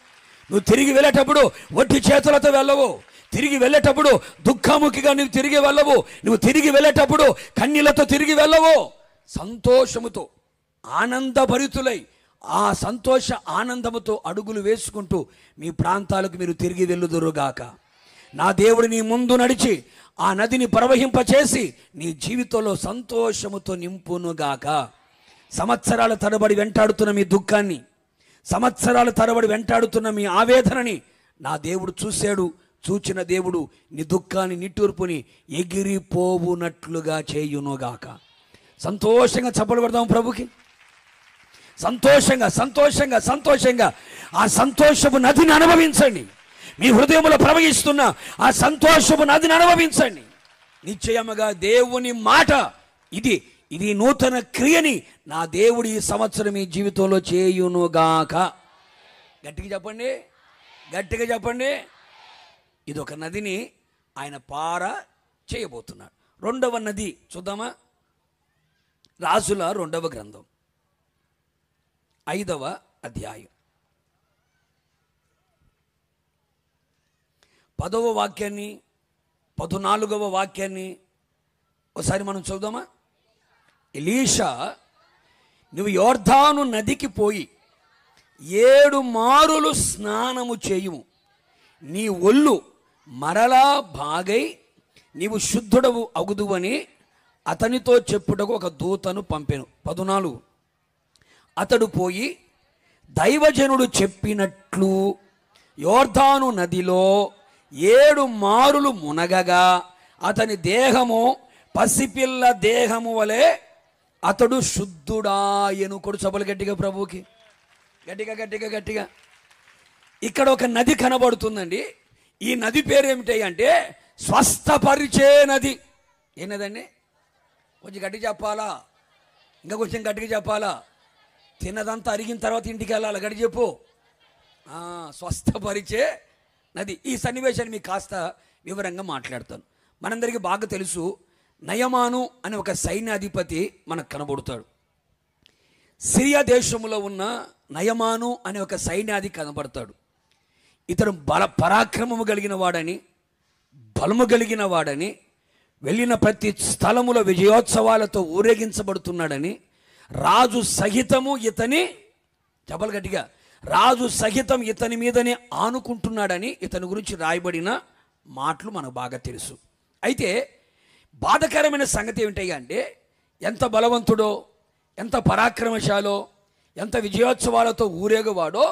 నువ్వు తిరిగి వెళ్ళేటప్పుడు ఒట్టి చేతులతో వెళ్ళవు, తిరిగి వెళ్ళేటప్పుడు దుఃఖముఖిగా నువ్వు తిరిగి వెళ్ళవు, నువ్వు తిరిగి వెళ్ళేటప్పుడు కన్నీళ్లతో తిరిగి వెళ్ళవు, సంతోషముతో ఆనందభరితులై ఆ సంతోష ఆనందముతో అడుగులు వేసుకుంటూ మీ ప్రాంతాలకు మీరు తిరిగి వెళ్ళుదురుగాక. నా దేవుడు నీ ముందు నడిచి ఆ నదిని ప్రవహింపచేసి నీ జీవితంలో సంతోషముతో నింపునుగాక. సంవత్సరాల తరబడి వెంటాడుతున్న మీ దుఃఖాన్ని, సంవత్సరాల తరబడి వెంటాడుతున్న మీ ఆవేదనని నా దేవుడు చూచిన దేవుడు నీ దుఃఖాన్ని, నిట్టూర్పుని ఎగిరిపోవునట్లుగా చేయునుగాక. సంతోషంగా చప్పలు కొడదాం ప్రభుకి. సంతోషంగా ఆ సంతోషపు నదిని అనుభవించండి. మీ హృదయంలో ప్రవహిస్తున్న ఆ సంతోషపు నదిని అనుభవించండి. నిశ్చయముగా దేవుని మాట ఇది నూతన క్రియని నా దేవుడు ఈ సంవత్సరం మీ జీవితంలో చేయునుగాక. గట్టిగా చెప్పండి. ఇది ఒక నదిని ఆయన పార చేయబోతున్నాడు. రెండవ నది చూద్దామా? రాజుల 2వ గ్రంథం 5వ అధ్యాయం 10వ వాక్యాన్ని 14వ వాక్యాన్ని ఒకసారి మనం చూద్దామా? ఎలీషా, నువ్వు యోర్దాను నదికి పోయి 7 మారులు స్నానము చేయుము, నీ ఒళ్ళు మరలా బాగై నీవు శుద్ధుడవు అగుదువని అతనితో చెప్పుటకు ఒక దూతను పంపెను. 14 అతడు పోయి దైవజనుడు చెప్పినట్లు యోర్దాను నదిలో 7 మారులు మునగగా అతని దేహము పసిపిల్ల దేహము వలె అతడు శుద్ధుడాయను. కొడు సభలు గట్టిగా ప్రభువుకి, గట్టిగా. ఇక్కడ ఒక నది కనబడుతుందండి. ఈ నది పేరు ఏమిటి అంటే స్వస్థపరిచే నది. ఏనదండి? కొంచెం గట్టిగా చెప్పాలా, ఇంకా కొంచెం గట్టిగా చెప్పాలా? తిన్నదంతా అరిగిన తర్వాత ఇంటికి వెళ్ళాలి. గట్టి చెప్పు. స్వస్థపరిచే నది. ఈ సన్నివేశాన్ని మీకు కాస్త వివరంగా మాట్లాడతాను. మనందరికీ బాగా తెలుసు, నయమాను అనే ఒక సైన్యాధిపతి మనకు కనబడతాడు. సిరియా దేశంలో ఉన్న నయమాను అనే ఒక సైన్యాధిపతి కనబడతాడు. ఇతడు పరాక్రమము కలిగిన వాడని, బలము కలిగిన వాడని, వెళ్ళిన ప్రతి స్థలములో విజయోత్సవాలతో ఊరేగించబడుతున్నాడని, రాజు సహితము ఇతని చెప్పలు గట్టిగా, రాజు సహితం ఇతని మీదనే ఆనుకుంటున్నాడని ఇతని గురించి రాయబడిన మాటలు మనకు బాగా తెలుసు. అయితే బాధకరమైన సంగతి ఏమిటి అంటే, ఎంత బలవంతుడో, ఎంత పరాక్రమశాలో, ఎంత విజయోత్సవాలతో ఊరేగవాడో,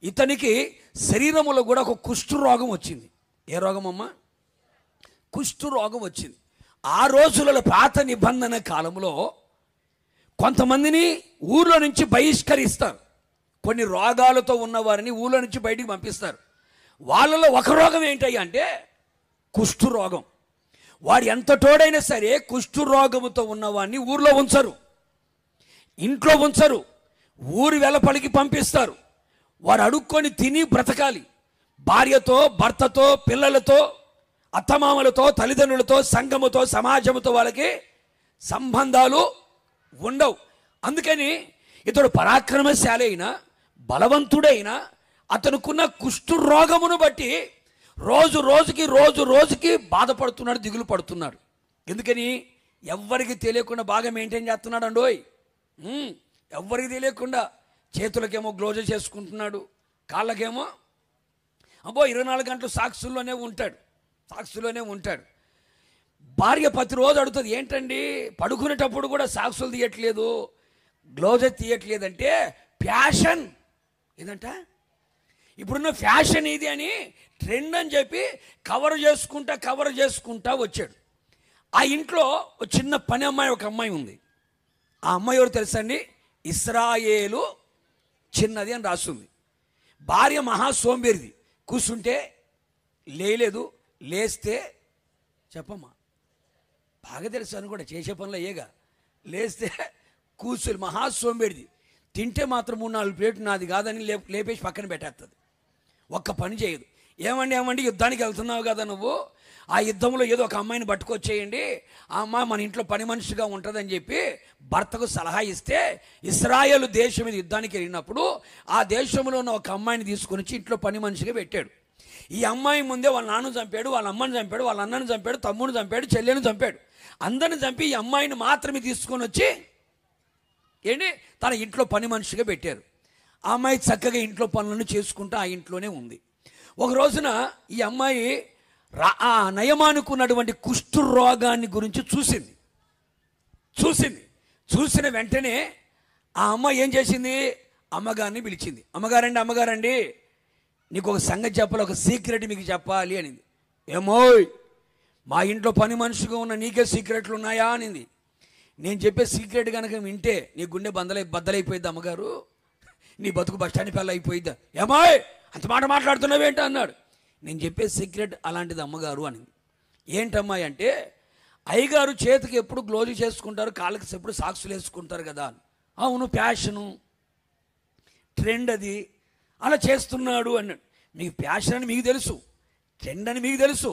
ఇతనికి శరీరములో కూడా ఒక కుష్ఠు రోగం వచ్చింది. ఏ రోగం అమ్మా? కుష్టు రోగం వచ్చింది. ఆ రోజులలో పాత నిబంధన కాలంలో కొంతమందిని ఊర్లో నుంచి బహిష్కరిస్తారు. కొన్ని రోగాలతో ఉన్నవారిని ఊళ్ళో నుంచి బయటికి పంపిస్తారు. వాళ్ళలో ఒక రోగం ఏంటయ్యా అంటే కుష్టు రోగం. వాడు ఎంత తోడైనా సరే కుష్టు రోగముతో ఉన్నవాడిని ఊర్లో ఉంచరు, ఇంట్లో ఉంచరు, ఊరి వెలపలికి పంపిస్తారు. వాడు అడుక్కొని తిని బ్రతకాలి. భార్యతో, భర్తతో, పిల్లలతో, అత్తమామలతో, తల్లిదండ్రులతో, సంఘముతో, సమాజముతో వాళ్ళకి సంబంధాలు ఉండవు. అందుకని ఇతడు పరాక్రమశాలి అయినా, బలవంతుడైనా అతనుకున్న కుష్టు రోగమును బట్టి రోజు రోజుకి బాధపడుతున్నాడు, దిగులు పడుతున్నాడు. ఎందుకని ఎవ్వరికి తెలియకుండా బాగా మెయింటైన్ చేస్తున్నాడు అండోయ్. ఎవ్వరికి తెలియకుండా చేతులకేమో గ్లోజెస్ చేసుకుంటున్నాడు, కాళ్ళకేమో అబ్బో 24 గంటలు సాక్షుల్లోనే ఉంటాడు. భార్య ప్రతిరోజు అడుగుతుంది, ఏంటండి పడుకునేటప్పుడు కూడా సాక్షులు తీయట్లేదు, గ్లోజెస్ తీయట్లేదంటే ఫ్యాషన్. ఏదంట ఇప్పుడున్న ఫ్యాషన్ ఇది అని ట్రెండ్ అని చెప్పి కవర్ చేసుకుంటా వచ్చాడు. ఆ ఇంట్లో ఒక చిన్న పని అమ్మాయి, ఒక అమ్మాయి ఉంది. ఆ అమ్మాయి ఎవరు తెలుసా అండి? ఇస్రాయేలు చిన్నది అని రాస్తుంది. భార్య మహా సోంబేరిది. కూర్చుంటే లేదు, లేస్తే చెప్పమ్మా బాగా తెలుసు అని కూడా చేసే పనులు ఏగా. లేస్తే కూర్చొని మహా సోంబేరిది. తింటే మాత్రం 3-4 ప్లేట్లు నాది కాదని లేపేసి పక్కన పెట్టేస్తుంది. ఒక్క పని చేయదు. ఏమండి యుద్ధానికి వెళ్తున్నావు కదా నువ్వు, ఆ యుద్ధంలో ఏదో ఒక అమ్మాయిని పట్టుకొచ్చేయండి, ఆ అమ్మాయి మన ఇంట్లో పని మనిషిగా ఉంటుందని చెప్పి భర్తకు సలహా ఇస్తే, ఇశ్రాయేలు దేశం మీద యుద్ధానికి వెళ్ళినప్పుడు ఆ దేశంలో ఉన్న ఒక అమ్మాయిని తీసుకొని వచ్చి ఇంట్లో పని మనిషిగా పెట్టాడు. ఈ అమ్మాయి ముందే వాళ్ళ నాన్నను చంపాడు, వాళ్ళ అమ్మని చంపాడు, వాళ్ళ అన్నను చంపాడు, తమ్ముని చంపాడు, చెల్లెని చంపాడు. అందరిని చంపి ఈ అమ్మాయిని మాత్రమే తీసుకొని వచ్చి తన ఇంట్లో పని మనిషిగా పెట్టారు. ఆ అమ్మాయి చక్కగా ఇంట్లో పనులను చేసుకుంటూ ఆ ఇంట్లోనే ఉంది. ఒక రోజున ఈ అమ్మాయి ఆ నయమానుకున్నటువంటి కుష్టు రోగాన్ని గురించి చూసిన వెంటనే ఆ అమ్మాయి ఏం చేసింది? అమ్మగారిని పిలిచింది. అమ్మగారండి నీకు ఒక సంగతి చెప్పాలి, ఒక సీక్రెట్ మీకు చెప్పాలి అనింది. ఏమోయ్ మా ఇంట్లో పని మనిషిగా ఉన్న నీకే సీక్రెట్లు ఉన్నాయా అనింది. నేను చెప్పే సీక్రెట్ కనుక వింటే నీ గుండె బద్దలైపోయిద్ది అమ్మగారు, నీ బతుకు బస్టాండ్ పిల్ల అయిపోయిద్దా. ఏమాయ్ అంత మాట మాట్లాడుతున్నావేంట అన్నాడు. నేను చెప్పే సీక్రెట్ అలాంటిది అమ్మగారు అనింది. ఏంటమ్మాయి అంటే, అయ్యగారు చేతికి ఎప్పుడు గ్లోజు చేసుకుంటారు, కాళ్ళకి ఎప్పుడు సాక్సులు వేసుకుంటారు కదా. అవును, ఫ్యాషను ట్రెండ్ అది, అలా చేస్తున్నాడు అన్నాడు. మీకు ఫ్యాషన్ అని మీకు తెలుసు, ట్రెండ్ అని మీకు తెలుసు,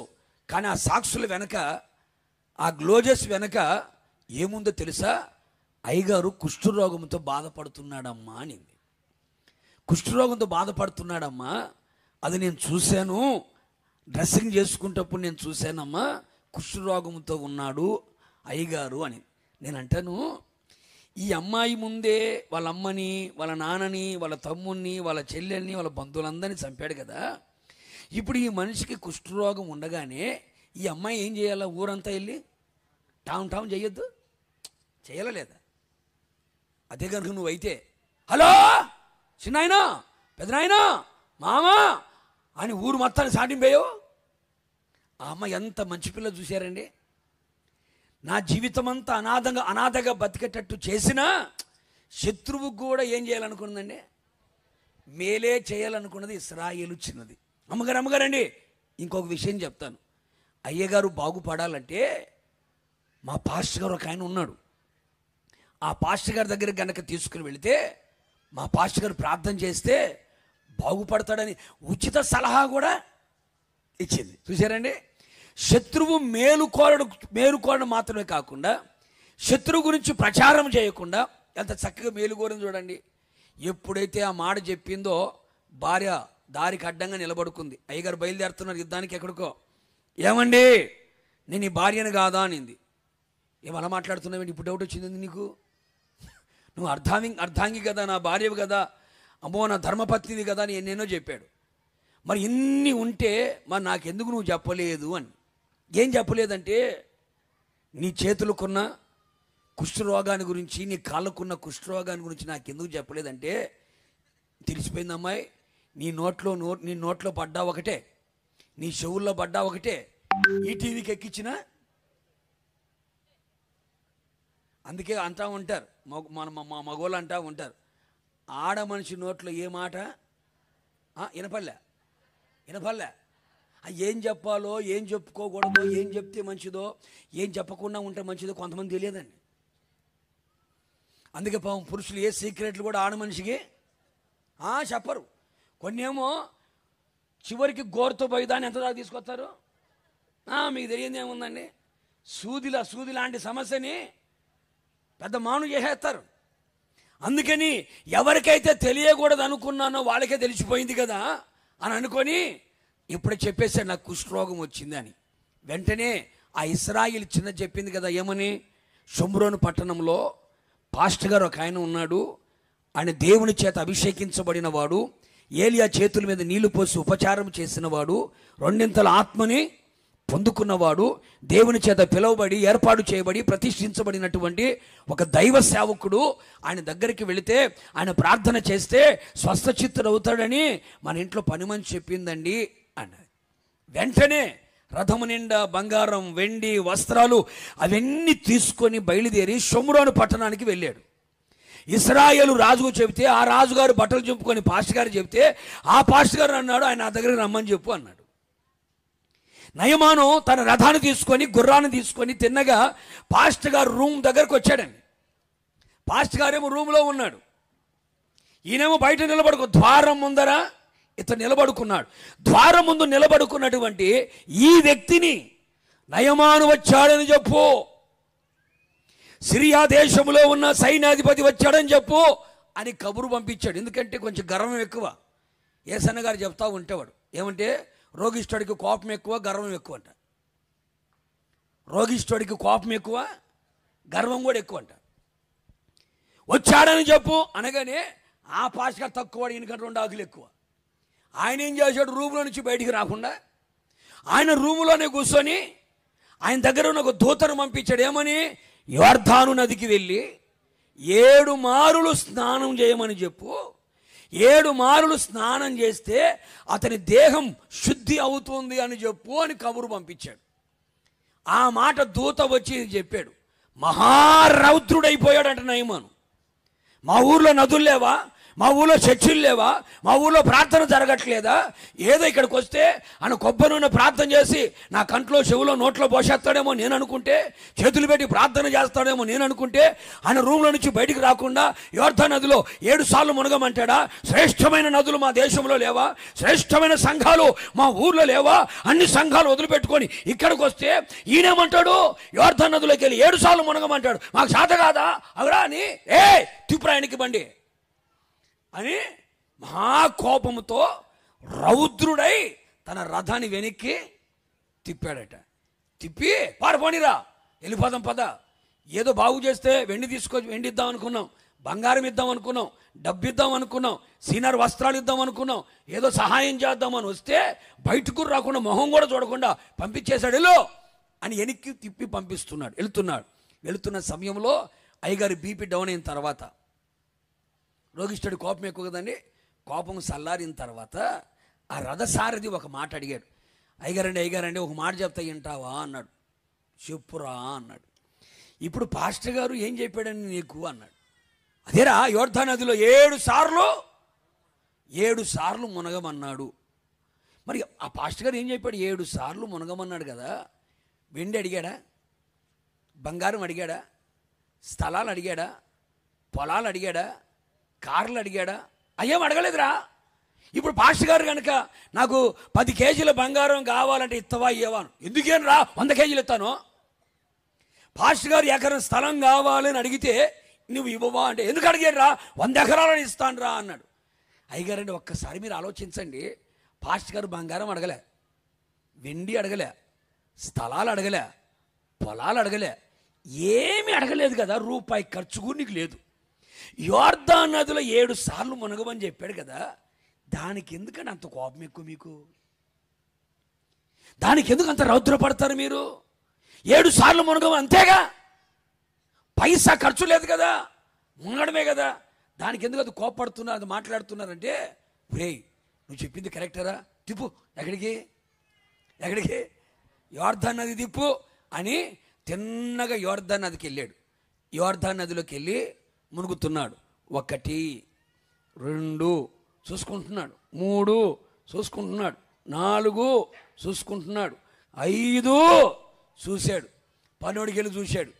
కానీ ఆ సాక్సుల వెనక, ఆ గ్లోజెస్ వెనక ఏముందో తెలుసా? అయ్యగారు కుష్ఠరోగంతో బాధపడుతున్నాడమ్మా అనింది. కుష్ఠరోగంతో బాధపడుతున్నాడమ్మా, అది నేను చూశాను, డ్రెస్సింగ్ చేసుకుంటప్పుడు నేను చూశానమ్మా, కుష్ఠరోగంతో ఉన్నాడు అయ్యగారు అని. నేను అంటాను, ఈ అమ్మాయి ముందే వాళ్ళ అమ్మని, వాళ్ళ నాన్నని, వాళ్ళ తమ్ముడిని, వాళ్ళ చెల్లెల్ని, వాళ్ళ బంధువులందరినీ చంపాడు కదా. ఇప్పుడు ఈ మనిషికి కుష్ఠరోగం ఉండగానే ఈ అమ్మాయి ఏం చేయాలా? ఊరంతా వెళ్ళి టామ్ చేయొద్దు, చేయాలా లేదా? అదే కనుక నువ్వైతే, హలో చిన్నాయనా, పెద్దనాయనా, మామా అని ఊరు మొత్తాన్ని సాటింపేయవు. ఆ అమ్మ ఎంత మంచి పిల్ల చూశారండి. నా జీవితం అంతా అనాథగా బతికేటట్టు చేసినా శత్రువుకు కూడా ఏం చేయాలనుకున్నదండి? మేలే చేయాలనుకున్నది ఇశ్రాయేలు చిన్నది. అమ్మగారండి, ఇంకొక విషయం చెప్తాను. అయ్యగారు బాగుపడాలంటే మా పాస్టర్ గారు ఒక ఆయన ఉన్నాడు. ఆ పాస్టర్ గారి దగ్గర కనుక తీసుకుని వెళితే, మా పాస్టర్ గారు ప్రార్థన చేస్తే బాగుపడతాడని ఉచిత సలహా కూడా ఇచ్చింది. చూసారండి, శత్రువు మేలు కోరడం మాత్రమే కాకుండా శత్రువు గురించి ప్రచారం చేయకుండా ఎంత చక్కగా మేలు కోరని చూడండి. ఎప్పుడైతే ఆ మాట చెప్పిందో భార్య దారికి అడ్డంగా నిలబడుకుంది. అయ్యగారు బయలుదేరుతున్నారు యుద్ధానికి ఎక్కడికో. ఏమండి నేను ఈ భార్యను కాదా అనింది. ఏమలా మాట్లాడుతున్నావు, ఇప్పుడు డౌట్ వచ్చింది నీకు? నువ్వు అర్ధాంగి కదా, నా భార్యవి కదా, అమ్మో నా ధర్మపత్నివి కదా అని ఎన్నెన్నో చెప్పాడు. మరి ఇన్ని ఉంటే మరి నాకెందుకు నువ్వు చెప్పలేదు అని. ఏం చెప్పలేదంటే, నీ చేతులకున్న కుష్ఠరోగాన్ని గురించి, నీ కాళ్ళకున్న కుష్ఠరోగాన్ని గురించి నాకెందుకు చెప్పలేదంటే, తెలిసిపోయింది అమ్మాయి, నీ నోట్లో పడ్డా ఒకటే, నీ చెవుల్లో పడ్డా ఒకటే, ఈ టీవీకి ఎక్కించిన. అందుకే అంటూ ఉంటారు, మా మగోళ్ళు అంటూ ఉంటారు, ఆడ మనిషి నోట్లో ఏ మాట వినపల్లే. ఏం చెప్పాలో, ఏం చెప్పుకోకూడదో, ఏం చెప్తే మంచిదో, ఏం చెప్పకుండా ఉంటే మంచిదో కొంతమంది తెలియదండి. అందుకే పాపం పురుషులు ఏ సీక్రెట్లు కూడా ఆడ మనిషికి చెప్పరు. కొన్ని ఏమో చివరికి గోరుతో పోయి దాన్ని ఎంత దాకా తీసుకొస్తారు. మీకు తెలియదు ఏముందండి, సూది లాంటి సమస్యని పెద్ద మాను చేసేస్తారు. అందుకని ఎవరికైతే తెలియకూడదు అనుకున్నానో వాళ్ళకే తెలిసిపోయింది కదా అని అనుకొని ఇప్పుడు చెప్పేసాడు నాకు కుష్ఠరోగం వచ్చింది అని. వెంటనే ఆ ఇశ్రాయేలు చిన్న చెప్పింది కదా ఏమని, షోమ్రోను పట్టణంలో పాస్టర్ గారు ఒక ఆయన ఉన్నాడు, ఆయన దేవుని చేత అభిషేకించబడిన వాడు, ఏలియా చేతుల మీద నీళ్లు పోసి ఉపచారం చేసిన వాడు, రెండింతల ఆత్మని పొందుకున్నవాడు, దేవుని చేత పిలువబడి ఏర్పాటు చేయబడి ప్రతిష్ఠించబడినటువంటి ఒక దైవ సేవకుడు. ఆయన దగ్గరికి వెళితే ఆయన ప్రార్థన చేస్తే స్వస్థచిత్తుడు అవుతాడని మన ఇంట్లో పని మనిషి చెప్పిందండి అన్నది. వెంటనే రథము నిండా బంగారం, వెండి, వస్త్రాలు అవన్నీ తీసుకొని బయలుదేరి షోమ్రోను పట్టణానికి వెళ్ళాడు. ఇశ్రాయేలు రాజుకు చెబితే ఆ రాజుగారు బట్టలు చింపుకొని పాస్టర్ గారు చెబితే ఆ పాస్టర్ గారు అన్నాడు, ఆయన నా దగ్గరికి రమ్మని చెప్పు అన్నాడు. నయమాను తన రథాన్ని తీసుకొని గుర్రాన్ని తీసుకొని తిన్నగా పాస్టర్ గారు రూమ్ దగ్గరకు వచ్చాడండి. పాస్టర్ గారేమో రూమ్లో ఉన్నాడు, ఈయనేమో బయట ద్వారం ముందర ఇతను నిలబడుకున్నాడు. ద్వారం ముందు నిలబడుకున్నటువంటి ఈ వ్యక్తిని నయమాను వచ్చాడని చెప్పు, సిరియా దేశంలో ఉన్న సైన్యాధిపతి వచ్చాడని చెప్పు అని కబురు పంపించాడు. ఎందుకంటే కొంచెం గర్వం ఎక్కువ. ఏసన్న గారు చెప్తా ఉంటేవాడు ఏమంటే, రోగిష్ఠుడికి కోపం ఎక్కువ, గర్వం ఎక్కువ అంట. రోగిష్ఠుడికి కోపం ఎక్కువ, గర్వం కూడా ఎక్కువ అంట. వచ్చాడని చెప్పు అనగానే ఆ పాస్టర్ తక్కువ, ఈయనకంటే 2 ఆకులు ఎక్కువ. ఆయన ఏం చేశాడు, రూమ్లో నుంచి బయటికి రాకుండా ఆయన రూములోనే కూర్చొని ఆయన దగ్గర ఉన్న ఒక దూతను పంపించాడు. ఏమని, యోర్దాను నదికి వెళ్ళి 7 మారులు స్నానం చేయమని చెప్పు. 7 మారులు స్నానం చేస్తే అతని దేహం శుద్ధి అవుతుంది అని చెప్పు అని కబురు పంపించాడు. ఆ మాట దూత వచ్చి చెప్పాడు. మహారౌద్రుడైపోయాడంట నయమాను. మా ఊర్లో నదులు లేవా, మా ఊళ్ళో చర్చిలు లేవా, మా ఊళ్ళో ప్రార్థన జరగట్లేదా, ఏదో ఇక్కడికి వస్తే ఆయన కొబ్బరి నూనె ప్రార్థన చేసి నా కంట్లో చెవులో నోట్లో పోసేస్తాడేమో నేను అనుకుంటే, చేతులు పెట్టి ప్రార్థన చేస్తాడేమో నేను అనుకుంటే, ఆయన రూమ్లో నుంచి బయటికి రాకుండా యోర్దాను నదిలో 7 సార్లు మునగమంటాడా? శ్రేష్టమైన నదులు మా దేశంలో లేవా? శ్రేష్టమైన సంఘాలు మా ఊర్లో లేవా? అన్ని సంఘాలు వదిలిపెట్టుకొని ఇక్కడికి వస్తే ఈయనేమంటాడు, యోర్దాను నదిలోకి వెళ్ళి 7 సార్లు మునగమంటాడు. మాకు శాత కాదా అవరా అని తిప్పురాయనికి బండి అని మహాకోపముతో రౌద్రుడై తన రథాన్ని వెనక్కి తిప్పాడట. తిప్పి పారిపోనిరా, వెళ్ళిపోదాం పద. ఏదో బాగు చేస్తే వెండి ఇద్దాం అనుకున్నాం, బంగారం ఇద్దాం అనుకున్నాం, డబ్బు ఇద్దాం అనుకున్నాం, సీనియర్ వస్త్రాలు ఇద్దాం అనుకున్నాం, ఏదో సహాయం చేద్దామని వస్తే బయటకు రాకుండా మొహం కూడా చూడకుండా పంపించేశాడు. వెళ్ళు అని వెనక్కి తిప్పి పంపిస్తున్నాడు. వెళుతున్న సమయంలో అయ్యగారి బీపీ డౌన్ అయిన తర్వాత, రోగిష్ఠుడి కోపం ఎక్కువ కదండి, కోపం చల్లారిన తర్వాత ఆ రథసారథి ఒక మాట అడిగాడు. అయ్యగారండి ఒక మాట చెప్తా వింటావా అన్నాడు. చెప్పురా అన్నాడు. ఇప్పుడు పాస్టర్ గారు ఏం చెప్పాడని నీకు అన్నాడు. అదేరా యోర్దాను నదిలో 7 సార్లు మునగమన్నాడు. మరి ఆ పాస్టర్ గారు ఏం చెప్పాడు? 7 సార్లు మునగమన్నాడు కదా, వెండి అడిగాడా, బంగారం అడిగాడా, స్థలాలు అడిగాడా, పొలాలు అడిగాడా, కార్లు అడిగాడా? అయ్యేం అడగలేదురా. ఇప్పుడు పాస్టర్ గారు కనుక నాకు 10 కేజీల బంగారం కావాలంటే ఇస్తావా ఇవ్వను. ఎందుకేం రా 100 కేజీలు ఇస్తాను. పాస్టర్ గారు ఎకరం స్థలం కావాలని అడిగితే నువ్వు ఇవ్వవా అంటే ఎందుకు అడిగాను రా, 100 ఎకరాలను ఇస్తాను రా అన్నాడు. అయ్యగారండి ఒక్కసారి మీరు ఆలోచించండి, పాస్టర్ గారు బంగారం అడగలే, వెండి అడగలే, స్థలాలు అడగలే, పొలాలు అడగలే, ఏమీ అడగలేదు కదా, రూపాయి ఖర్చు కూడా నీకు లేదు. యోర్దాను నదిలో 7 సార్లు మునగమని చెప్పాడు కదా, దానికి ఎందుకని అంత కోపం ఎక్కువ మీకు? దానికి ఎందుకు అంత రౌద్రపడతారు మీరు? 7 సార్లు మునగం అంతేగా, పైసా ఖర్చు లేదు కదా, మునగడమే కదా, దానికి ఎందుకు అది కోపడుతున్నారు, అది మాట్లాడుతున్నారంటే, నువ్వు చెప్పింది కరెక్టరా, తిప్పు. ఎక్కడికి యోర్దాన్ నది దిప్పు అని తిన్నగా యోర్దాన్ నదికి వెళ్ళాడు. యోర్దాన్ నదిలోకి వెళ్ళి మునుగుతున్నాడు. 1 2 చూసుకుంటున్నాడు, 3 చూసుకుంటున్నాడు, 4 చూసుకుంటున్నాడు, 5 చూశాడు. పనోడికి వెళ్ళి చూశాడు.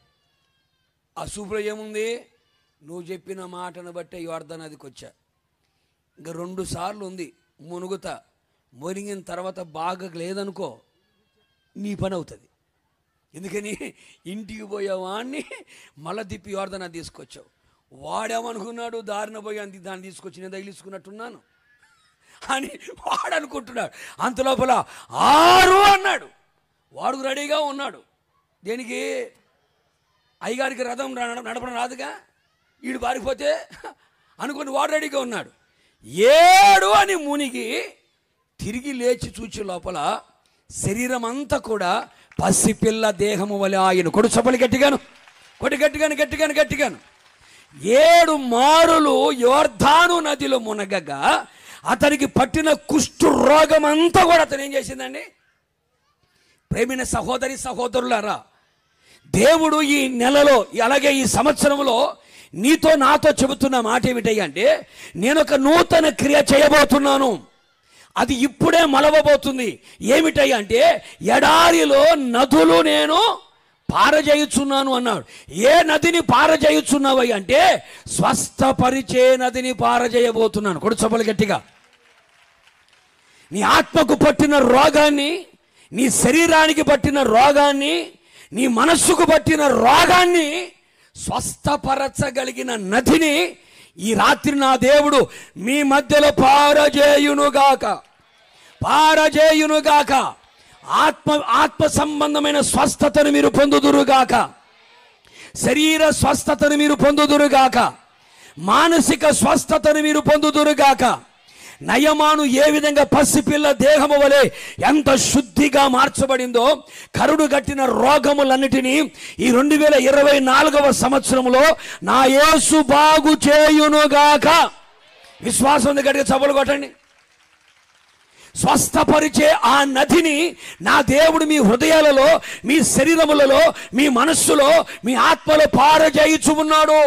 ఆ చూపులో ఏముంది? నువ్వు చెప్పిన మాటను బట్టే యోర్దాన్ నదికి వచ్చా, ఇంకా 2 సార్లు ఉంది మునుగుతా, మునిగిన తర్వాత బాగా లేదనుకో నీ పని అవుతుంది. ఎందుకని ఇంటికి పోయేవాడిని మళ్ళీ తిప్పి యోర్దాన్ నది తీసుకొచ్చావు. వాడేమనుకున్నాడు? దారిన పోయి దాన్ని తీసుకొచ్చి నేను తగిలించుకున్నట్టున్నాను అని వాడు అనుకుంటున్నాడు. అంతలోపల 6 అన్నాడు. వాడు రెడీగా ఉన్నాడు. దేనికి? అయ్యగారికి రథం నడపడం రాదుగా, వీడు పారిపోతే అనుకుని వాడు రెడీగా ఉన్నాడు. 7 అని మునిగి తిరిగి లేచి చూచే లోపల శరీరం అంతా కూడా పసిపిల్ల దేహము వలె ఆయన. కొడు చప్పలి గట్టిగాను, గట్టిగాను 7 మారులు యోర్దాను నదిలో మునగగా అతనికి పట్టిన కుష్టు రోగం అంతా కూడా అతను ఏం చేసిందండి? ప్రేమైన సహోదరి సహోదరులారా, దేవుడు ఈ నెలలో అలాగే ఈ సంవత్సరంలో నీతో నాతో చెబుతున్న మాట ఏమిటంటే, నేను ఒక నూతన క్రియ చేయబోతున్నాను. అది ఇప్పుడే మలవబోతుంది. ఏమిటంటే, ఎడారిలో నదులు నేను పారజేయుచున్నాను అన్నాడు. ఏ నదిని పారజేయుచున్నావై అంటే, స్వస్థపరిచే నదిని పారజేయబోతున్నాను. కొడు చప్పలు గట్టిగా. నీ ఆత్మకు పట్టిన రోగాన్ని, నీ శరీరానికి పట్టిన రోగాన్ని, నీ మనస్సుకు పట్టిన రోగాన్ని స్వస్థపరచగలిగిన నదిని ఈ రాత్రి నా దేవుడు మీ మధ్యలో పారజేయునుగాక. ఆత్మ సంబంధమైన స్వస్థతను మీరు పొందుదురుగాక, శరీర స్వస్థతను మీరు పొందుదురుగాక, మానసిక స్వస్థతను మీరు పొందుదురుగాక. నయమాను ఏ విధంగా పసిపిల్ల దేహము వలె ఎంత శుద్ధిగా మార్చబడిందో, కరుడు గట్టిన రోగములన్నిటినీ ఈ 2024వ సంవత్సరంలో నా యేసు బాగు చేయునుగాక. విశ్వాసం ఉంది, గట్టిగా చప్పలు కొట్టండి. స్వస్థపరిచే ఆ నదిని నా దేవుడు మీ హృదయాలలో, మీ శరీరములలో, మీ మనస్సులో, మీ ఆత్మలో పారజేయుచు ఉన్నాడు.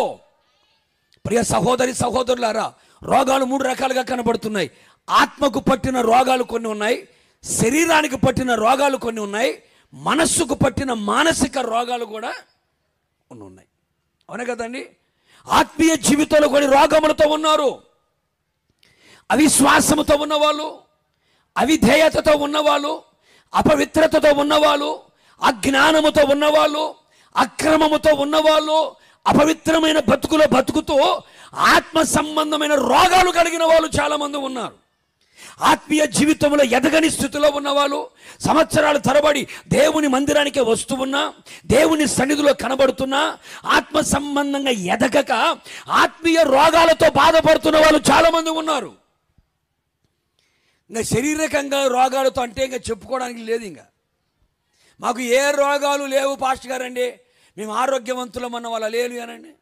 ప్రియ సహోదరి సహోదరులారా, రోగాలు 3 రకాలుగా కనబడుతున్నాయి. ఆత్మకు పట్టిన రోగాలు కొన్ని ఉన్నాయి, శరీరానికి పట్టిన రోగాలు కొన్ని ఉన్నాయి, మనస్సుకు పట్టిన మానసిక రోగాలు కూడా ఉన్నాయి. అవునా కదండి? ఆత్మీయ జీవితంలో కొన్ని రోగములతో ఉన్నారు. అవిశ్వాసముతో ఉన్నవాళ్ళు, అవిధేయతతో ఉన్నవాళ్ళు, అపవిత్రతతో ఉన్నవాళ్ళు, అజ్ఞానముతో ఉన్నవాళ్ళు, అక్రమముతో ఉన్నవాళ్ళు, అపవిత్రమైన బతుకులో బతుకుతూ ఆత్మ సంబంధమైన రోగాలు కలిగిన వాళ్ళు చాలా మంది ఉన్నారు. ఆత్మీయ జీవితంలో ఎదగని స్థితిలో ఉన్నవాళ్ళు, సంవత్సరాల తరబడి దేవుని మందిరానికి వస్తూ ఉన్నా, దేవుని సన్నిధిలో కనబడుతున్నా, ఆత్మ సంబంధంగా ఎదగక ఆత్మీయ రోగాలతో బాధపడుతున్న వాళ్ళు చాలా మంది ఉన్నారు. ఇంకా శారీరకంగా రోగాలతో అంటే ఇంకా చెప్పుకోవడానికి లేదు. ఇంకా మాకు ఏ రోగాలు లేవు పాస్టర్ గారండి, మేము ఆరోగ్యవంతులం అన్న వాళ్ళ లేదు అనండి.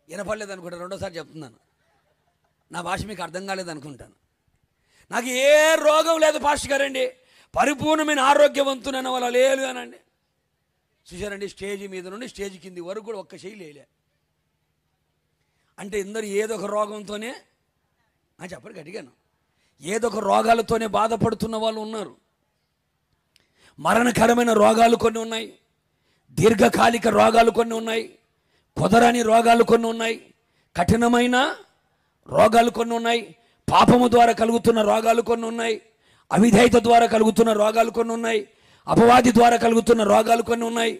వినపడలేదు అనుకుంటాను, రెండోసారి చెప్తున్నాను, నా భాష మీకు అర్థం కాలేదు అనుకుంటాను. నాకు ఏ రోగం లేదు పాస్టర్ గారండి, పరిపూర్ణమైన ఆరోగ్యవంతునన్న వాళ్ళ లేదు అనండి. చూసారండి, స్టేజ్ మీద నుండి స్టేజ్ కింది వరకు కూడా ఒక్క చెయ్యి లేలే. అంటే ఇందరూ ఏదో ఒక రోగంతోనే చెప్పరు గట్టిగాను, ఏదో ఒక రోగాలతోనే బాధపడుతున్న వాళ్ళు ఉన్నారు. మరణకరమైన రోగాలు కొన్ని ఉన్నాయి, దీర్ఘకాలిక రోగాలు కొన్ని ఉన్నాయి, కుదరని రోగాలు కొన్ని ఉన్నాయి, కఠినమైన రోగాలు కొన్ని ఉన్నాయి, పాపము ద్వారా కలుగుతున్న రోగాలు కొన్ని ఉన్నాయి, అవిధేయత ద్వారా కలుగుతున్న రోగాలు కొన్ని ఉన్నాయి, అపవాది ద్వారా కలుగుతున్న రోగాలు కొన్ని ఉన్నాయి,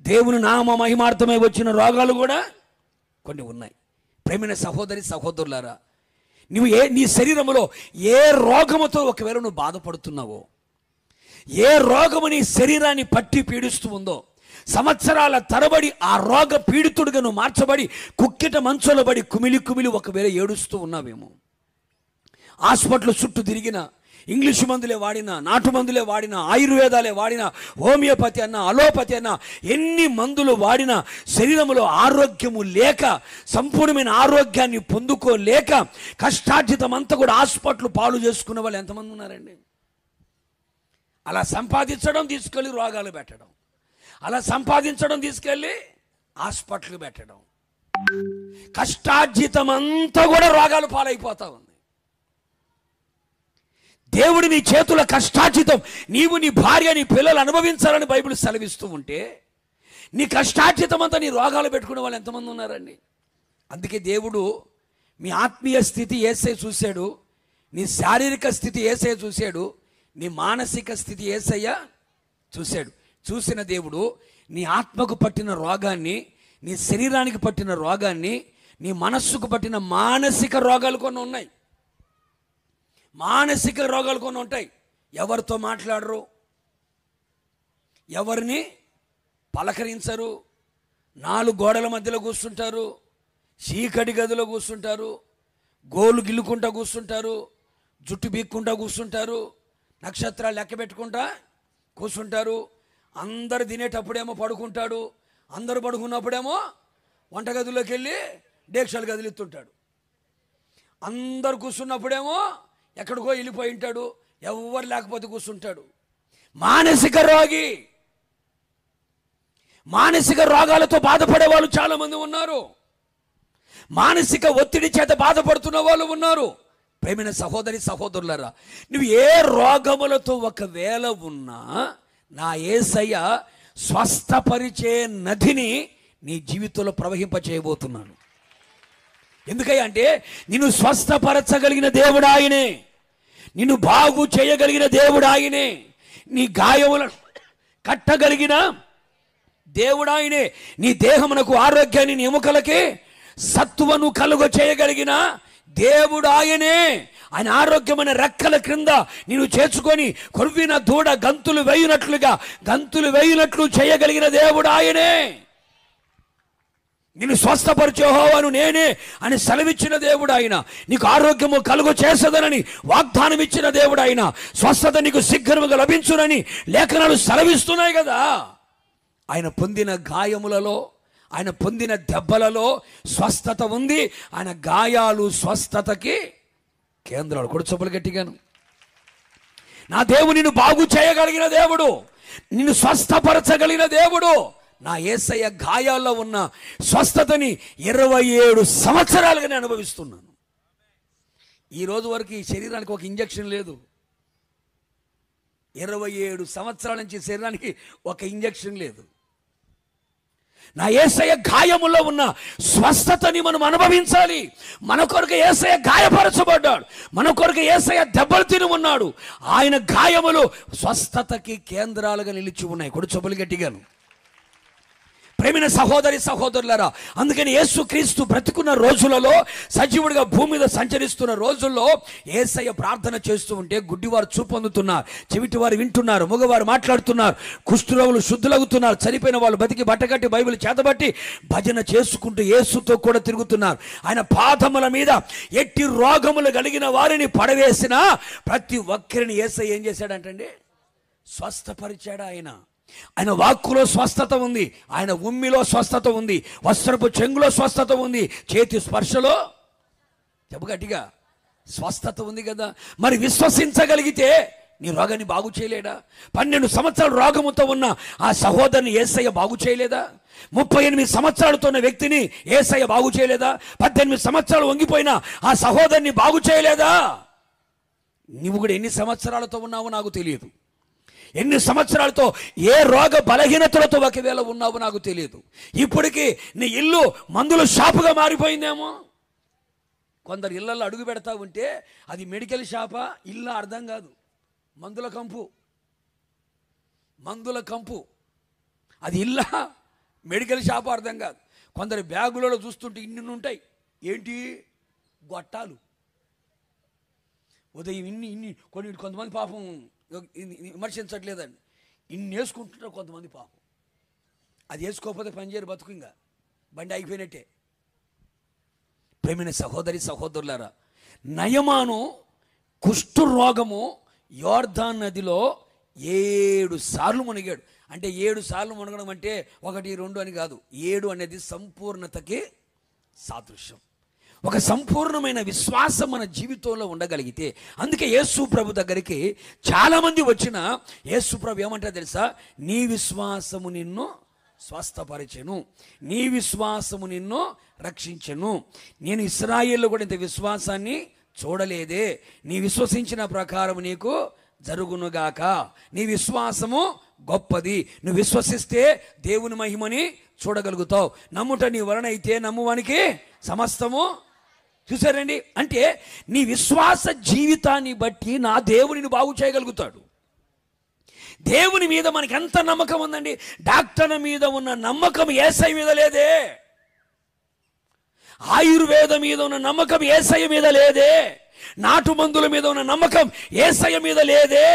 దేవుని నామ మహిమార్థమై వచ్చిన రోగాలు కూడా కొన్ని ఉన్నాయి. ప్రేమైన సహోదరి సహోదరులారా, నువ్వు నీ శరీరంలో ఏ రోగముతో ఒకవేళ నువ్వు బాధపడుతున్నావో, ఏ రోగము నీ శరీరాన్ని పట్టి పీడిస్తూ ఉందో, సంవత్సరాల తరబడి ఆ రోగ పీడితుడిగా నువ్వు మార్చబడి కుక్కిట మంచులో పడి కుమిలి కుమిలి ఒకవేళ ఏడుస్తూ ఉన్నావేమో, హాస్పిటల్ చుట్టూ తిరిగిన ఇంగ్లీషు మందులే వాడినా, నాటు మందులే వాడినా, ఆయుర్వేదాలే వాడినా, హోమియోపతి అన్నా, అలోపతి అన్నా, ఎన్ని మందులు వాడినా శరీరంలో ఆరోగ్యము లేక, సంపూర్ణమైన ఆరోగ్యాన్ని పొందుకోలేక కష్టార్జితం అంతా కూడా హాస్పిటల్ పాలు చేసుకున్న వాళ్ళు ఎంతమంది ఉన్నారండి? అలా సంపాదించడం తీసుకెళ్ళి రోగాలు పెట్టడం, అలా సంపాదించడం తీసుకెళ్ళి హాస్పిటల్ పెట్టడం, కష్టార్జితం అంతా కూడా రోగాలు పాలైపోతా ఉంది. దేవుడు నీ చేతుల కష్టార్జితం నీవు, నీ భార్య, నీ పిల్లలు అనుభవించాలని బైబిల్ సెలవిస్తూ ఉంటే నీ కష్టార్జితం అంతా నీ రోగాలు పెట్టుకునే వాళ్ళు ఎంతమంది ఉన్నారండి? అందుకే దేవుడు మీ ఆత్మీయ స్థితి యేసయ్య చూశాడు, నీ శారీరక స్థితి యేసయ్య చూశాడు, నీ మానసిక స్థితి యేసయ్య చూశాడు. చూసిన దేవుడు నీ ఆత్మకు పట్టిన రోగాన్ని, నీ శరీరానికి పట్టిన రోగాన్ని, నీ మనస్సుకు పట్టిన మానసిక రోగాలు కొన్ని ఉన్నాయి. మానసిక రోగాలు కొన్ని ఉంటాయి. ఎవరితో మాట్లాడరు, ఎవరిని పలకరించరు, 4 గోడల మధ్యలో కూర్చుంటారు, చీకటి గదిలో కూర్చుంటారు, గోలు గిల్లుకుంటా కూర్చుంటారు, జుట్టు బీక్కుంటా కూర్చుంటారు, నక్షత్రాలు లెక్క పెట్టుకుంటా కూర్చుంటారు. అందరు తినేటప్పుడేమో పడుకుంటాడు, అందరు పడుకున్నప్పుడేమో వంటగదిలోకి వెళ్ళి డేక్షలు కదిలిస్తుంటాడు. అందరు కూర్చున్నప్పుడేమో ఎక్కడికో వెళ్ళిపోయి ఉంటాడు, ఎవరు లేకపోతే కూర్చుంటాడు. మానసిక రోగి. మానసిక రోగాలతో బాధపడే వాళ్ళు చాలామంది ఉన్నారు. మానసిక ఒత్తిడి చేత బాధపడుతున్న వాళ్ళు ఉన్నారు. ప్రేమైన సహోదరి సహోదరులారా, నువ్వు ఏ రోగములతో ఒకవేళ ఉన్నా నా యేసయ్య స్వస్థపరిచే నదిని నీ జీవితంలో ప్రవహింపచేయబోతున్నాను. ఎందుకంటే నిన్ను స్వస్థపరచగలిగిన దేవుడు ఆయనే, నిన్ను బాగు చేయగలిగిన దేవుడు ఆయనే, నీ గాయములను కట్టగలిగిన దేవుడు ఆయనే, నీ దేహమునకు ఆరోగ్యాన్ని, నీ ఎముకలకి సత్తువను కలుగ చేయగలిగిన దేవుడు ఆయనే. ఆయన ఆరోగ్యమైన రెక్కల క్రింద నిన్ను చేర్చుకొని కొవ్విన దూడ గంతులు వేయునట్లు చేయగలిగిన దేవుడు ఆయనే. నిన్ను స్వస్థపరిచే యెహోవాను నేనే అని సెలవిచ్చిన దేవుడు ఆయన. నీకు ఆరోగ్యము కలుగు చేసదనని వాగ్దానం ఇచ్చిన దేవుడు ఆయన. స్వస్థత నీకు శీఘ్రముగా లభించునని లేఖనాలు సెలవిస్తున్నాయి కదా. ఆయన పొందిన గాయములలో, ఆయన పొందిన దెబ్బలలో స్వస్థత ఉంది. ఆయన గాయాలు స్వస్థతకి కేంద్రాలు. కూడా చెప్పులు గట్టిగాను. నా దేవుడు నిన్ను బాగు చేయగలిగిన దేవుడు, నిన్ను స్వస్థపరచగలిగిన దేవుడు. నా యేసయ్య గాయాల్లో ఉన్న స్వస్థతని 27 సంవత్సరాలుగా నేను అనుభవిస్తున్నాను. ఈ రోజు వరకు ఈ శరీరానికి ఒక ఇంజక్షన్ లేదు. 27 సంవత్సరాల నుంచి శరీరానికి ఒక ఇంజక్షన్ లేదు. నా యేసయ్య గాయములో ఉన్న స్వస్థతని మనం అనుభవించాలి. మన కొరకు యేసయ్య గాయపరచబడ్డాడు, మన కొరకు యేసయ్య దెబ్బలు తిని ఉన్నాడు. ఆయన గాయములు స్వస్థతకి కేంద్రాలుగా నిలిచి ఉన్నాయి. కొడు చెప్పులు గట్టిగాను. ప్రేమైన సహోదరి సహోదరులారా, అందుకని యేసుక్రీస్తు బ్రతికున్న రోజులలో, సజీవుడిగా భూమి మీద సంచరిస్తున్న రోజుల్లో యేసయ్య ప్రార్థన చేస్తూ ఉంటే గుడ్డివారు చూపు పొందుతున్నారు, చెవిటివారు వింటున్నారు, మగవారు మాట్లాడుతున్నారు, కుష్ఠరోగులు శుద్ధులవుతున్నారు, చనిపోయిన వాళ్ళు బతికి బట్టగట్టి బైబిల్ చేతబట్టి భజన చేసుకుంటూ యేసుతో కూడా తిరుగుతున్నారు. ఆయన పాదముల మీద ఎట్టి రోగములు కలిగిన వారిని పడవేసిన ప్రతి ఒక్కరిని యేసయ్య ఏం చేశాడంటండి? స్వస్థపరిచాడు. ఆయన వాక్కులో స్వస్థత ఉంది, ఆయన ఉమ్మిలో స్వస్థత ఉంది, వస్త్రపు చెంగులో స్వస్థత ఉంది, చేతి స్పర్శలో చెప్పు గట్టిగా స్వస్థత ఉంది కదా. మరి విశ్వసించగలిగితే నీ రోగాన్ని బాగు చేయలేడా? 12 సంవత్సరాలు రోగముతో ఉన్న ఆ సహోదరుని యేసయ్య బాగు చేయలేదా? 38 సంవత్సరాలతో ఉన్న వ్యక్తిని యేసయ్య బాగు చేయలేదా? 18 సంవత్సరాలు వంగిపోయిన ఆ సహోదరుని బాగు చేయలేదా? నువ్వు కూడా ఎన్ని సంవత్సరాలతో ఉన్నావో నాకు తెలియదు. ఎన్ని సంవత్సరాలతో ఏ రోగ బలహీనతలతో ఒకవేళ ఉన్నావో నాకు తెలియదు. ఇప్పటికీ నీ ఇల్లు మందుల షాపుగా మారిపోయిందేమో. కొందరు ఇళ్లలో అడుగు పెడతా ఉంటే అది మెడికల్ షాపా ఇల్లు అర్థం కాదు. మందుల కంపు అది ఇల్లా మెడికల్ షాపు అర్థం కాదు. కొందరు బ్యాగులలో చూస్తుంటే ఇన్ని ఉంటాయి. ఏంటి? గొట్టాలు. ఉదయం ఇన్ని కొంతమంది పాపం విమర్శించట్లేదండి, ఇన్ని వేసుకుంటుంటారు కొంతమంది పాపం. అది వేసుకోకపోతే పనిచేయరు, బతుకు ఇంకా బండి అయిపోయినట్టే. ప్రేమైన సహోదరి సహోదరులారా, నయమాను కుష్ఠు రోగము యోర్దాను నదిలో 7 సార్లు మునిగాడు. అంటే 7 సార్లు మునగడం అంటే 1, 2 అని కాదు. 7 అనేది సంపూర్ణతకి సాదృశ్యం. ఒక సంపూర్ణమైన విశ్వాసం మన జీవితంలో ఉండగలిగితే, అందుకే యేసు ప్రభు దగ్గరికి చాలామంది వచ్చిన యేసు ప్రభు ఏమంటారు తెలుసా? నీ విశ్వాసము నిన్ను స్వస్థపరిచెను, నీ విశ్వాసము నిన్ను రక్షించెను. నేను ఇశ్రాయేల్లో కూడా ఇంత విశ్వాసాన్ని చూడలేదే. నీ విశ్వసించిన ప్రకారం నీకు జరుగునుగాక. నీ విశ్వాసము గొప్పది. నువ్వు విశ్వసిస్తే దేవుని మహిమని చూడగలుగుతావు. నమ్ముట నీ వలన అయితే నమ్మువానికి సమస్తము. చూసారండి? అంటే నీ విశ్వాస జీవితాన్ని బట్టి నా దేవునిని బాగు చేయగలుగుతాడు. దేవుని మీద మనకి ఎంత నమ్మకం ఉందండి? డాక్టర్ మీద ఉన్న నమ్మకం యేసయ్య మీద లేదే. ఆయుర్వేదం మీద ఉన్న నమ్మకం యేసయ్య మీద లేదే. నాటు మందుల మీద ఉన్న నమ్మకం యేసయ్య మీద లేదే.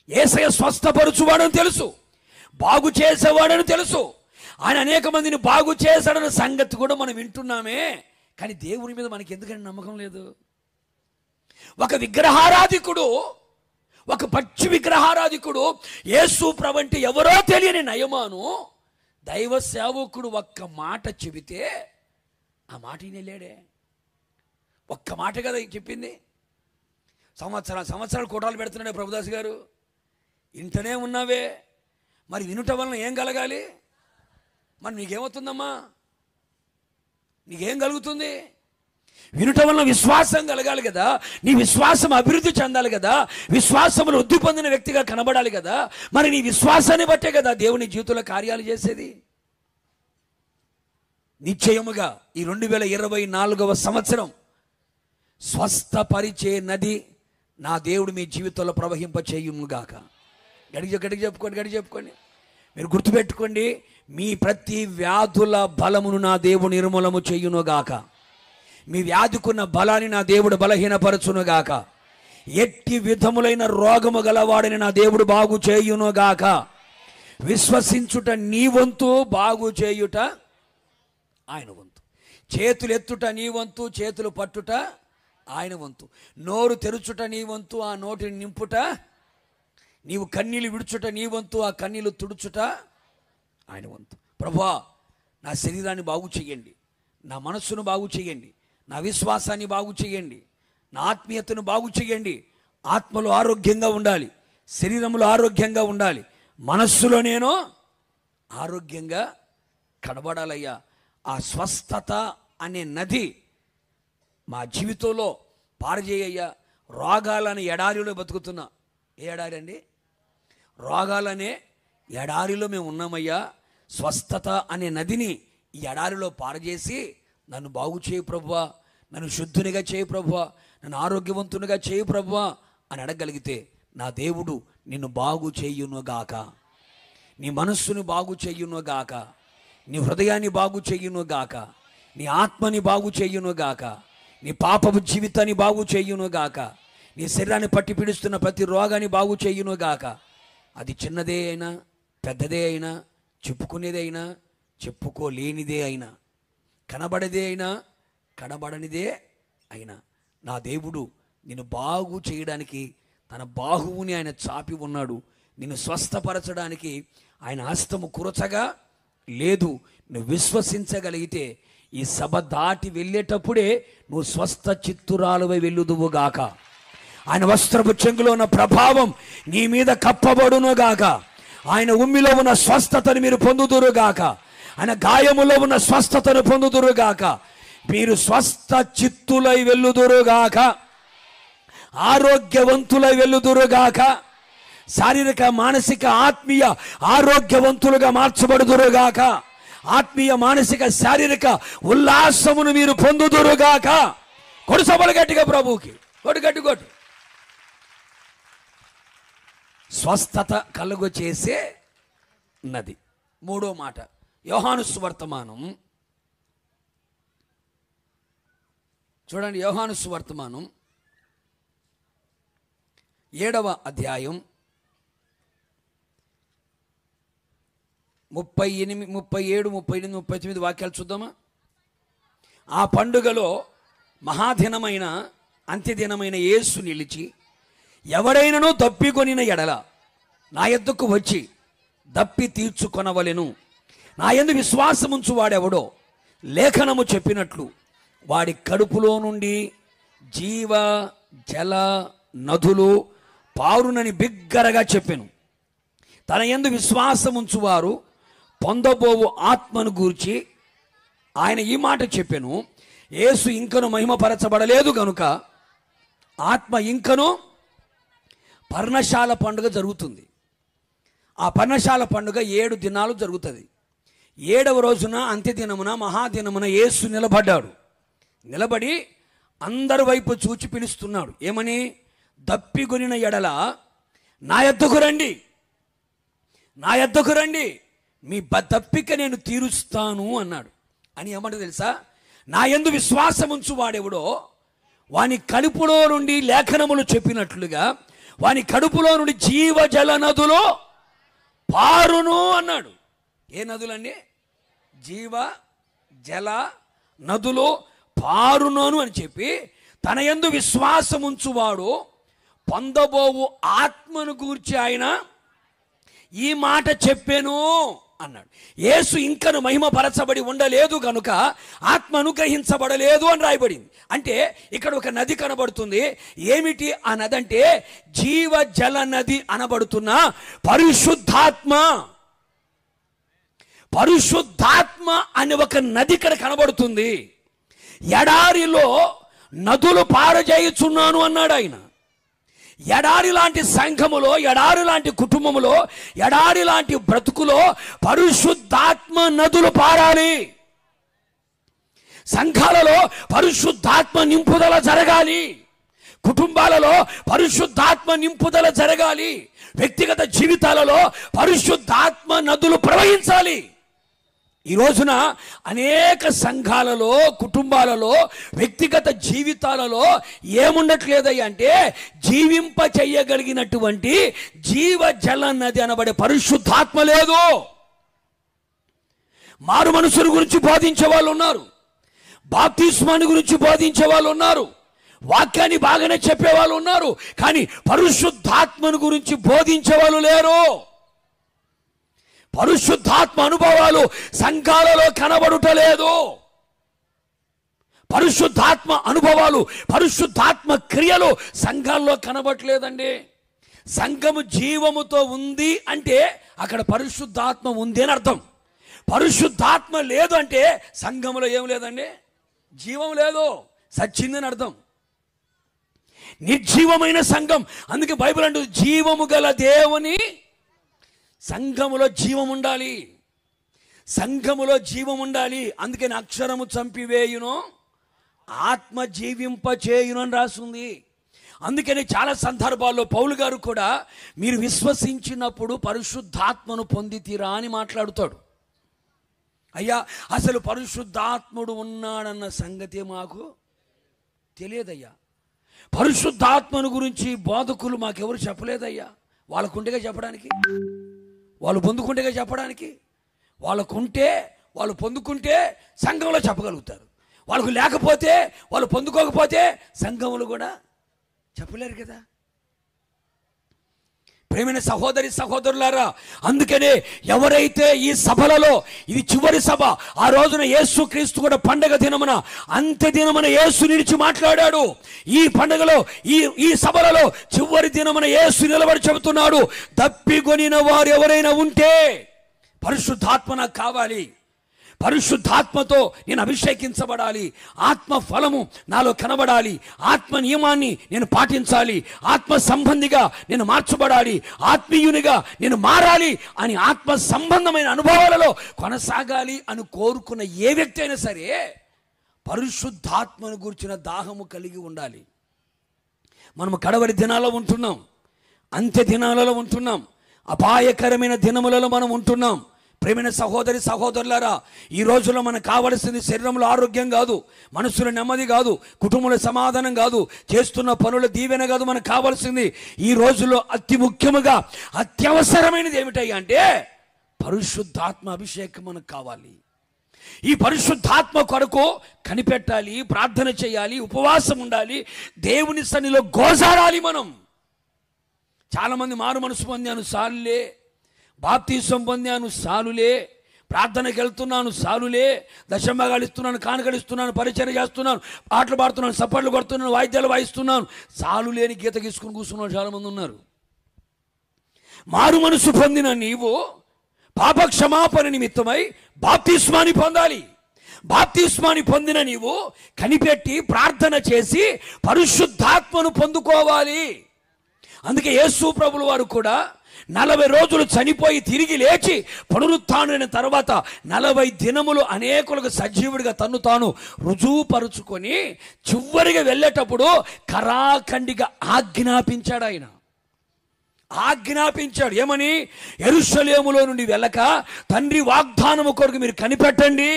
యేసయ్య స్వస్థపరచువాడని తెలుసు, బాగు చేసేవాడని తెలుసు. ఆయన అనేక మందిని బాగు చేశాడన్న సంగతి కూడా మనం వింటున్నామే. కానీ దేవుని మీద మనకి ఎందుకని నమ్మకం లేదు? ఒక విగ్రహారాధికుడు, ఒక పచ్చి విగ్రహారాధికుడు యేసు ప్రభు అంటే ఎవరో తెలియని నయమాను దైవ సేవకుడు ఒక్క మాట చెబితే ఆ మాట వినలేడే. ఒక్క మాట కదా చెప్పింది. సంవత్సరాలు కోటాలు పెడుతున్నాడే ప్రభుదాస్ గారు. ఇంటనే ఉన్నావే, మరి వినుట వలన ఏం కలగాలి? మరి నీకేమవుతుందమ్మా? నీకేం కలుగుతుంది? వినుట వలన విశ్వాసం కలగాలి కదా. నీ విశ్వాసం అభివృద్ధి చెందాలి కదా. విశ్వాసమును వృద్ధి పొందిన వ్యక్తిగా కనబడాలి కదా. మరి నీ విశ్వాసాన్ని బట్టే కదా దేవుని జీవితంలో కార్యాలు చేసేది. నిశ్చయముగా ఈ 2024వ సంవత్సరం స్వస్థపరిచే నది నా దేవుడు మీ జీవితంలో ప్రవహింప చేయునుగాక. గడికి చెప్పుకోండి. మీరు గుర్తుపెట్టుకోండి, మీ ప్రతి వ్యాధుల బలమును నా దేవుడు నిర్మూలము చేయునుగాక. మీ వ్యాధికున్న బలాన్ని నా దేవుడు బలహీనపరచునుగాక. ఎట్టి విధములైన రోగము గలవాడిని నా దేవుడు బాగు చేయునుగాక. విశ్వసించుట నీ వంతు, బాగు చేయుట ఆయన వంతు. చేతులు ఎత్తుట నీ వంతు, చేతులు పట్టుట ఆయన వంతు. నోరు తెరుచుట నీ వంతు, ఆ నోటిని నింపుట. నీవు కన్నీళ్ళు విడుచుట నీ వంతు, ఆ కన్నీళ్ళు తుడుచుట ఆయన వంతు. ప్రభువా, నా శరీరాన్ని బాగు చేయండి, నా మనస్సును బాగు చేయండి, నా విశ్వాసాన్ని బాగు చేయండి, నా ఆత్మీయతను బాగు చేయండి. ఆత్మలో ఆరోగ్యంగా ఉండాలి, శరీరంలో ఆరోగ్యంగా ఉండాలి, మనస్సులో నేను ఆరోగ్యంగా కనబడాలయ్యా. ఆ స్వస్థత అనే నది మా జీవితంలో పారజేయ్యా. రోగాలని ఎడారిలో బతుకుతున్నా. ఏ ఎడారి అండి? రోగాలనే ఎడారిలో మేము ఉన్నామయ్యా. స్వస్థత అనే నదిని ఈ ఎడారిలో పారజేసి నన్ను బాగు చేయి ప్రభువా, నన్ను శుద్ధునిగా చేయి ప్రభువా, నన్ను ఆరోగ్యవంతునిగా చేయి ప్రభువా అని అడగలిగితే నా దేవుడు నిన్ను బాగు చేయునుగాక. నీ మనస్సును బాగు చేయునుగాక, నీ హృదయాన్ని బాగు చేయునుగాక, నీ ఆత్మని బాగు చేయునుగాక, నీ పాపపు జీవితాన్ని బాగు చేయునుగాక, నీ శరీరాన్ని పట్టి పీడిస్తున్న ప్రతి రోగాన్ని బాగు చేయునుగాక. అది చిన్నదే అయినా, పెద్దదే అయినా, చెప్పుకునేదే అయినా, చెప్పుకోలేనిదే అయినా, కనబడేదే అయినా, కనబడనిదే అయినా, నా దేవుడు నిన్ను బాగు చేయడానికి తన బాహువుని ఆయన చాపి ఉన్నాడు. నిన్ను స్వస్థపరచడానికి ఆయన హస్తము కురచగా లేదు. నువ్వు విశ్వసించగలిగితే ఈ సభ దాటి వెళ్ళేటప్పుడే నువ్వు స్వస్థ చిత్తురాలువై వెళ్ళుదువుగాక. ఆయన వస్త్రపు చెంగులో ఉన్న ప్రభావం నీ మీద కప్పబడునుగాక. ఆయన ఉమ్మిలో ఉన్న స్వస్థతను మీరు పొందుదురుగాక. ఆయన గాయములో ఉన్న స్వస్థతను పొందుదురుగాక. మీరు స్వస్థ చిత్తులై వెళ్ళుదురుగాక, ఆరోగ్యవంతులై వెళ్ళుదురుగాక. శారీరక, మానసిక, ఆత్మీయ ఆరోగ్యవంతులుగా మార్చబడుదురుగాక. ఆత్మీయ, మానసిక, శారీరక ఉల్లాసమును మీరు పొందుదురుగాక. కొడు సభలు గట్టిగా ప్రభువుకి కొట్టు. స్వస్థత కలుగు చేసే నది. మూడో మాట, యోహాను సువర్తమానం చూడండి. యోహాను సువర్తమానం 7వ అధ్యాయం 38, 37, 38, 39 వాక్యాలు చూద్దామా? ఆ పండుగలో మహాదినమైన అంత్యదినమైన యేసు నిలిచి, ఎవడైనను దప్పికొనిన ఎడల నా యొద్దకు వచ్చి దప్పి తీర్చుకొనవలెను. నా యందు విశ్వాసముంచు వాడెవడో లేఖనము చెప్పినట్లు వాడి కడుపులో నుండి జీవ జల నదులు పారునని బిగ్గరగా చెప్పెను. తన యందు విశ్వాసముంచువారు పొందబోవు ఆత్మను గూర్చి ఆయన ఈ మాట చెప్పెను. యేసు ఇంకను మహిమపరచబడలేదు గనుక ఆత్మ ఇంకను పర్ణశాల పండుగ జరుగుతుంది. ఆ పర్ణశాల పండుగ 7 దినాలు జరుగుతుంది. 7వ రోజున అంత్యదినమున మహాదినమున యేసు నిలబడ్డాడు. నిలబడి అందరి వైపు చూచి పిలుస్తున్నాడు. ఏమని? దప్పిగొనిన ఎడల నా యొద్దకు రండి, నా యొద్దకు రండి, మీ దప్పిక నేను తీరుస్తాను అన్నాడు. అని ఏమంటే తెలుసా? నా యందు విశ్వాసముంచు వాడెవడో వాని కడుపులో నుండి లేఖనములు చెప్పినట్లుగా వాని కడుపులో నుండి జీవజల నదులు పారును అన్నాడు. ఏ నదులండి? జీవ జల నదులు పారును అని చెప్పి తన యందు విశ్వాసముంచువాడు పొందబోవు ఆత్మను గూర్చి ఆయన ఈ మాట చెప్పాను అన్నాడు. యేసు ఇంకను మహిమపరచబడి ఉండలేదు కనుక ఆత్మ అనుగ్రహించబడలేదు అని రాయబడింది. అంటే ఇక్కడ ఒక నది కనబడుతుంది. ఏమిటి ఆ నది అంటే జీవ జల నది అనబడుతున్న పరిశుద్ధాత్మ. పరిశుద్ధాత్మ అనే ఒక నది ఇక్కడ కనబడుతుంది. ఎడారిలో నదులు పారజేయుచున్నాను అన్నాడు ఆయన. ఎడారి లాంటి సంఘములో, ఎడారి లాంటి కుటుంబములో, ఎడారి లాంటి బ్రతుకులో పరిశుద్ధాత్మ నదులు పారాలి. సంఘాలలో పరిశుద్ధాత్మ నింపుదల జరగాలి. కుటుంబాలలో పరిశుద్ధాత్మ నింపుదల జరగాలి. వ్యక్తిగత జీవితాలలో పరిశుద్ధాత్మ నదులు ప్రవహించాలి. ఈ రోజున అనేక సంఘాలలో, కుటుంబాలలో, వ్యక్తిగత జీవితాలలో ఏముండట్లేదయ్యా అంటే జీవింప చెయ్యగలిగినటువంటి జీవ జల నది అనబడే పరిశుద్ధాత్మ లేదు. మారు మనసుల గురించి బోధించే వాళ్ళు ఉన్నారు, బాప్తిస్మాన్ని గురించి బోధించే వాళ్ళు ఉన్నారు, వాక్యాన్ని బాగానే చెప్పేవాళ్ళు ఉన్నారు, కానీ పరిశుద్ధాత్మను గురించి బోధించే వాళ్ళు లేరు. పరిశుద్ధాత్మ అనుభవాలు సంఘాలలో కనబడుటలేదు. పరిశుద్ధాత్మ అనుభవాలు, పరిశుద్ధాత్మ క్రియలు సంఘాల్లో కనబడట్లేదండి. సంఘము జీవముతో ఉంది అంటే అక్కడ పరిశుద్ధాత్మ ఉంది అని అర్థం. పరిశుద్ధాత్మ లేదు అంటే సంఘములో ఏం లేదండి, జీవం లేదు, సచ్చిందని అర్థం. నిర్జీవమైన సంఘం. అందుకే బైబిల్ అంటుంది జీవము గల దేవుని సంఘములో జీవం ఉండాలి. సంఘములో జీవం ఉండాలి. అందుకని అక్షరము చంపివేయును, ఆత్మ జీవింప చేయును అని రాస్తుంది. అందుకని చాలా సందర్భాల్లో పౌలు గారు కూడా మీరు విశ్వసించినప్పుడు పరిశుద్ధాత్మను పొందితీరా అని మాట్లాడుతాడు. అయ్యా అసలు పరిశుద్ధాత్ముడు ఉన్నాడన్న సంగతి మాకు తెలియదయ్యా. పరిశుద్ధాత్మను గురించి బోధకులు మాకెవరు చెప్పలేదయ్యా. వాళ్ళకుంటేగా చెప్పడానికి, వాళ్ళు పొందుకుంటేగా చెప్పడానికి. వాళ్ళకుంటే, వాళ్ళు పొందుకుంటే సంఘంలో చెప్పగలుగుతారు. వాళ్ళకు లేకపోతే, వాళ్ళు పొందుకోకపోతే సంఘములు కూడా చెప్పలేరు కదా. ప్రేమైన సహోదరి సహోదరులారా, అందుకనే ఎవరైతే ఈ సభలలో, ఇది చివరి సభ, ఆ రోజున యేసు క్రీస్తు కూడా పండగ దినమున, అంత్య దినమున యేసు నిలిచి మాట్లాడాడు. ఈ పండగలో, ఈ సభలలో చివరి దినమున యేసు నిలబడి చెబుతున్నాడు, దప్పికొనిన వారు ఎవరైనా ఉంటే పరిశుద్ధాత్మ నాకు కావాలి, పరిశుద్ధాత్మతో నేను అభిషేకించబడాలి, ఆత్మ ఫలము నాలో కనబడాలి, ఆత్మ నియమాన్ని నేను పాటించాలి, ఆత్మ సంబంధిగా నేను మార్చబడాలి, ఆత్మీయునిగా నేను మారాలి అని ఆత్మ సంబంధమైన అనుభవాలలో కొనసాగాలి అని కోరుకున్న ఏ వ్యక్తి అయినా సరే పరిశుద్ధాత్మను గురించిన దాహము కలిగి ఉండాలి. మనము కడవరి దినాల్లో ఉంటున్నాం, అంత్య దినాలలో ఉంటున్నాం, అపాయకరమైన దినములలో మనం ఉంటున్నాం. ప్రేమైన సహోదరి సహోదరులారా, ఈ రోజుల్లో మనకు కావలసింది శరీరంలో ఆరోగ్యం కాదు, మనసులో నెమ్మది కాదు, కుటుంబంలో సమాధానం కాదు, చేస్తున్న పనుల దీవెన కాదు. మనకు కావాల్సింది ఈ రోజుల్లో అతి ముఖ్యముగా అత్యవసరమైనది ఏమిటయ్యా అంటే పరిశుద్ధాత్మ అభిషేకం మనకు కావాలి. ఈ పరిశుద్ధాత్మ కొరకు కనిపెట్టాలి, ప్రార్థన చేయాలి, ఉపవాసం ఉండాలి, దేవుని సన్నిధిలో గోజారాలి. మనం చాలామంది మారు మనసు పొందాను సాలులే, బాప్తీసం పొందాను సాలులే, ప్రార్థనకి వెళ్తున్నాను సాలులే, దశంభాగాలు ఇస్తున్నాను, కానుకలు ఇస్తున్నాను, పరిచర్య చేస్తున్నాను, పాటలు పాడుతున్నాను, సప్పట్లు కొడుతున్నాను, వాయిద్యాలు వాయిస్తున్నాను, సాలు లేని గీత గీసుకుని కూర్చున్నాను చాలామంది ఉన్నారు. మారు మనసు పొందిన నీవు పాప క్షమాపణ నిమిత్తమై బాప్తిస్మాని పొందాలి. బాప్తిస్మాని పొందిన నీవు కనిపెట్టి ప్రార్థన చేసి పరిశుద్ధాత్మను పొందుకోవాలి. అందుకే యేసు ప్రభుల వారు కూడా 40 రోజులు చనిపోయి తిరిగి లేచి పునరుత్థానమైన తర్వాత 40 దినములు అనేకులకు సజీవుడిగా తన్ను తాను రుజువుపరుచుకొని చివరిగా వెళ్ళేటప్పుడు కరాఖండిగా ఆజ్ఞాపించాడు. ఆయన ఆజ్ఞాపించాడు ఏమని? యెరూషలేములో నుండి వెళ్ళక తండ్రి వాగ్దానము కొరకు మీరు కనిపెట్టండి,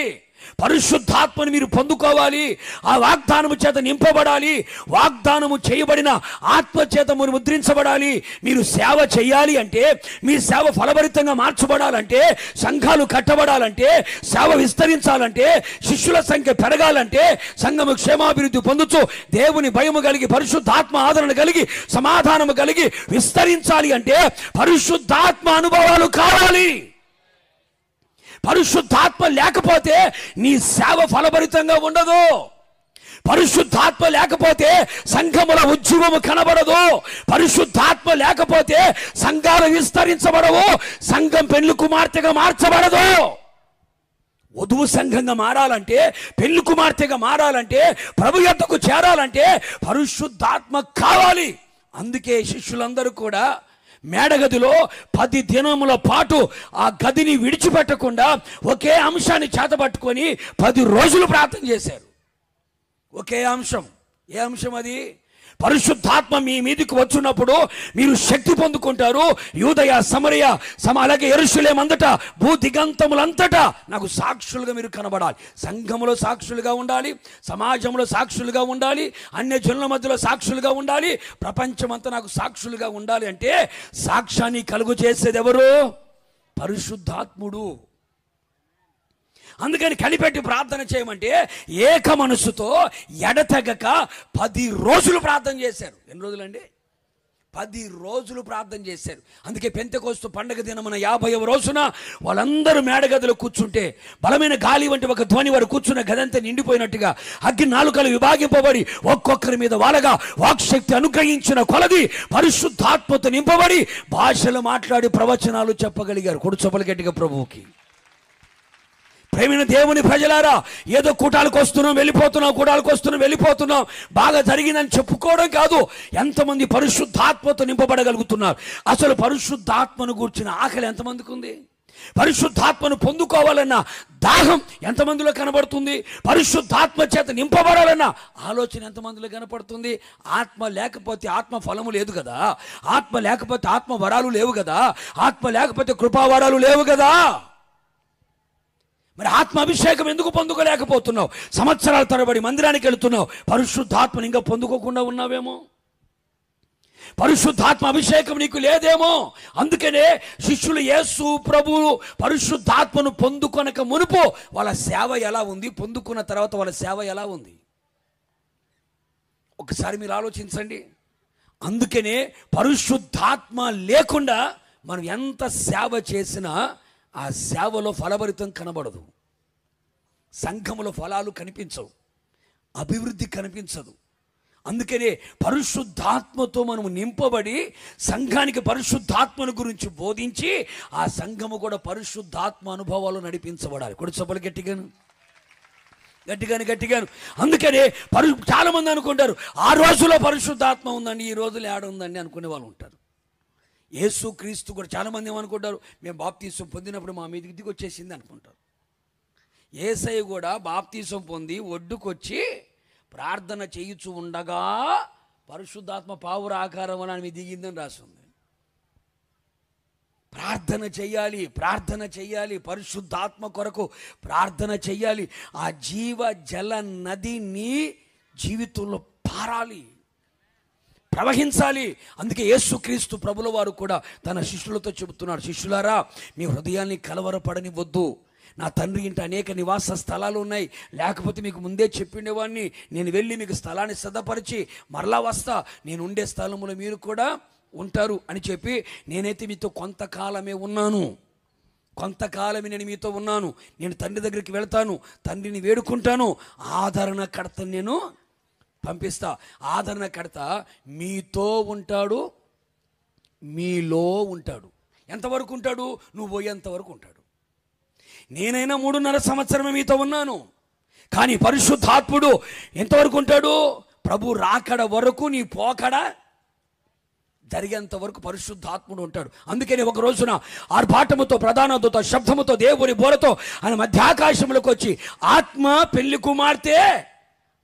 పరిశుద్ధాత్మను మీరు పొందుకోవాలి, ఆ వాగ్దానము చేత నింపబడాలి, వాగ్దానము చేయబడిన ఆత్మ చేత మీరు ముద్రించబడాలి. మీరు సేవ చేయాలి అంటే, మీ సేవ ఫలభరితంగా మార్చబడాలంటే, సంఘాలు కట్టబడాలంటే, సేవ విస్తరించాలంటే, శిష్యుల సంఖ్య పెరగాలంటే, సంఘము క్షేమాభివృద్ధి పొందుతూ దేవుని భయము కలిగి పరిశుద్ధాత్మ ఆదరణ కలిగి సమాధానము కలిగి విస్తరించాలి అంటే పరిశుద్ధాత్మ అనుభవాలు కావాలి. పరిశుద్ధాత్మ లేకపోతే నీ సేవ ఫలభరితంగా ఉండదు. పరిశుద్ధాత్మ లేకపోతే సంఘముల ఉద్యమము కనబడదు. పరిశుద్ధాత్మ లేకపోతే సంఘాలు విస్తరించబడవు. సంఘం పెళ్లి కుమార్తెగా మార్చబడదు. వధువు సంఘంగా మారాలంటే, పెళ్లి కుమార్తెగా మారాలంటే, ప్రభు యొద్దకు చేరాలంటే పరిశుద్ధాత్మ కావాలి. అందుకే శిష్యులందరూ కూడా మేడగదిలో 10 దినముల పాటు ఆ గదిని విడిచిపెట్టకుండా ఒకే అంశాన్ని చేతపట్టుకొని 10 రోజులు ప్రార్థన చేశారు. ఒకే అంశం. ఏ అంశం అది? పరిశుద్ధాత్మ మీ మీదకి వచ్చినప్పుడు మీరు శక్తి పొందుకుంటారు. యూదయ, సమరయ, అలాగే యెరూషలేము అంతటా, భూ దిగంతములంతటా నాకు సాక్షులుగా మీరు కనబడాలి. సంఘములో సాక్షులుగా ఉండాలి, సమాజంలో సాక్షులుగా ఉండాలి, అన్య జనుల మధ్యలో సాక్షులుగా ఉండాలి, ప్రపంచమంతా నాకు సాక్షులుగా ఉండాలి. అంటే సాక్ష్యాన్ని కలుగు చేసేది ఎవరు? పరిశుద్ధాత్ముడు. అందుకని కనిపెట్టి ప్రార్థన చేయమంటే ఏక మనసుతో ఎడతెగక 10 రోజులు ప్రార్థన చేశారు. ఎన్ని రోజులండి? 10 రోజులు ప్రార్థన చేశారు. అందుకే పెంతెకోస్తు పండగ దినమున 50వ రోజున వాళ్ళందరూ మేడగదిలో కూర్చుంటే బలమైన గాలి వంటి ఒక ధ్వని వారు కూర్చున్న గదంతా నిండిపోయినట్టుగా అగ్ని నాలుకలు విభాగింపబడి ఒక్కొక్కరి మీద వాళ్ళగా వాక్శక్తి అనుగ్రహించిన కొలది పరిశుద్ధాత్మతో నింపబడి భాషలు మాట్లాడి ప్రవచనాలు చెప్పగలిగారు. కొడుచొప్పలు గట్టిగా ప్రభువుకి. ప్రేమైన దేవుని ప్రజలారా, ఏదో కూటాలకు వస్తున్నాం వెళ్ళిపోతున్నాం, కూటాలకు వస్తున్నాం వెళ్ళిపోతున్నాం, బాగా జరిగిందని చెప్పుకోవడం కాదు. ఎంతమంది పరిశుద్ధాత్మతో నింపబడగలుగుతున్నారు? అసలు పరిశుద్ధాత్మను గూర్చిన ఆకలి ఎంతమందికి ఉంది? పరిశుద్ధాత్మను పొందుకోవాలన్న దాహం ఎంతమందిలో కనబడుతుంది? పరిశుద్ధాత్మ చేత నింపబడాలన్న ఆలోచన ఎంతమందిలో కనపడుతుంది? ఆత్మ లేకపోతే ఆత్మ ఫలము లేదు కదా, ఆత్మ లేకపోతే ఆత్మ వరాలు లేవు కదా, ఆత్మ లేకపోతే కృపావరాలు లేవు కదా. మరి ఆత్మ అభిషేకం ఎందుకు పొందుకోలేకపోతున్నావు? సంవత్సరాల తరబడి మందిరానికి వెళుతున్నావు, పరిశుద్ధాత్మని ఇంకా పొందుకోకుండా ఉన్నావేమో. పరిశుద్ధాత్మ అభిషేకం నీకు లేదేమో. అందుకనే శిష్యులు యేసు ప్రభువు పరిశుద్ధాత్మను పొందుకొనక మునుపు వాళ్ళ సేవ ఎలా ఉంది, పొందుకున్న తర్వాత వాళ్ళ సేవ ఎలా ఉంది ఒకసారి మీరు ఆలోచించండి. అందుకనే పరిశుద్ధాత్మ లేకుండా మనం ఎంత సేవ చేసినా ఆ సేవలో ఫలభరితం కనబడదు. సంఘములో ఫలాలు కనిపించవు, అభివృద్ధి కనిపించదు. అందుకనే పరిశుద్ధాత్మతో మనము నింపబడి సంఘానికి పరిశుద్ధాత్మను గురించి బోధించి ఆ సంఘము కూడా పరిశుద్ధాత్మ అనుభవాలు నడిపించబడాలి. కొడుచొప్పలు గట్టిగాను. అందుకనే చాలా మంది అనుకుంటారు, ఆ రోజులో పరిశుద్ధాత్మ ఉందండి, ఈ రోజులో ఏడ ఉందండి అనుకునే వాళ్ళు ఉంటారు. యేసు క్రీస్తు కూడా చాలామంది ఏమనుకుంటారు, మేము బాప్తీసం పొందినప్పుడు మా మీదకి దిగి వచ్చేసింది అనుకుంటారు. యేసయ్య కూడా బాప్తీసం పొంది ఒడ్డుకొచ్చి ప్రార్థన చేయుచు ఉండగా పరిశుద్ధాత్మ పావుర ఆకారం అని మీ దిగిందని రాస్తుంది. ప్రార్థన చెయ్యాలి, పరిశుద్ధాత్మ కొరకు ప్రార్థన చెయ్యాలి. ఆ జీవ జల నది నీ జీవితంలో పారాలి, ప్రవహించాలి. అందుకే యేసుక్రీస్తు ప్రభుల వారు కూడా తన శిష్యులతో చెబుతున్నాడు, శిష్యులారా మీ హృదయాన్ని కలవరపడనివద్దు, నా తండ్రి ఇంట అనేక నివాస స్థలాలు ఉన్నాయి, లేకపోతే మీకు ముందే చెప్పిండేవాడిని, నేను వెళ్ళి మీకు స్థలాన్ని సిద్ధపరిచి మరలా వస్తా, నేను ఉండే స్థలంలో మీరు కూడా ఉంటారు అని చెప్పి, నేనైతే మీతో కొంతకాలమే ఉన్నాను, కొంతకాలమే నేను మీతో ఉన్నాను, నేను తండ్రి దగ్గరికి వెళ్తాను, తండ్రిని వేడుకుంటాను, ఆదరణకర్తను నేను పంపిస్తా. ఆదరణకర్త మీతో ఉంటాడు, మీలో ఉంటాడు. ఎంతవరకు ఉంటాడు? నువ్వు పోయేంతవరకు ఉంటాడు. నేనైనా 3.5 సంవత్సరమే మీతో ఉన్నాను, కానీ పరిశుద్ధాత్ముడు ఎంతవరకు ఉంటాడు? ప్రభు రాకడ వరకు, నీ పోకడ జరిగేంత వరకు పరిశుద్ధాత్ముడు ఉంటాడు. అందుకని ఒక రోజున ఆర్భాటముతో, ప్రధాన దూత శబ్దముతో, దేవుని బోరతో ఆయన మధ్యాకాశంలోకి వచ్చి, ఆత్మ పెళ్లి కుమార్తె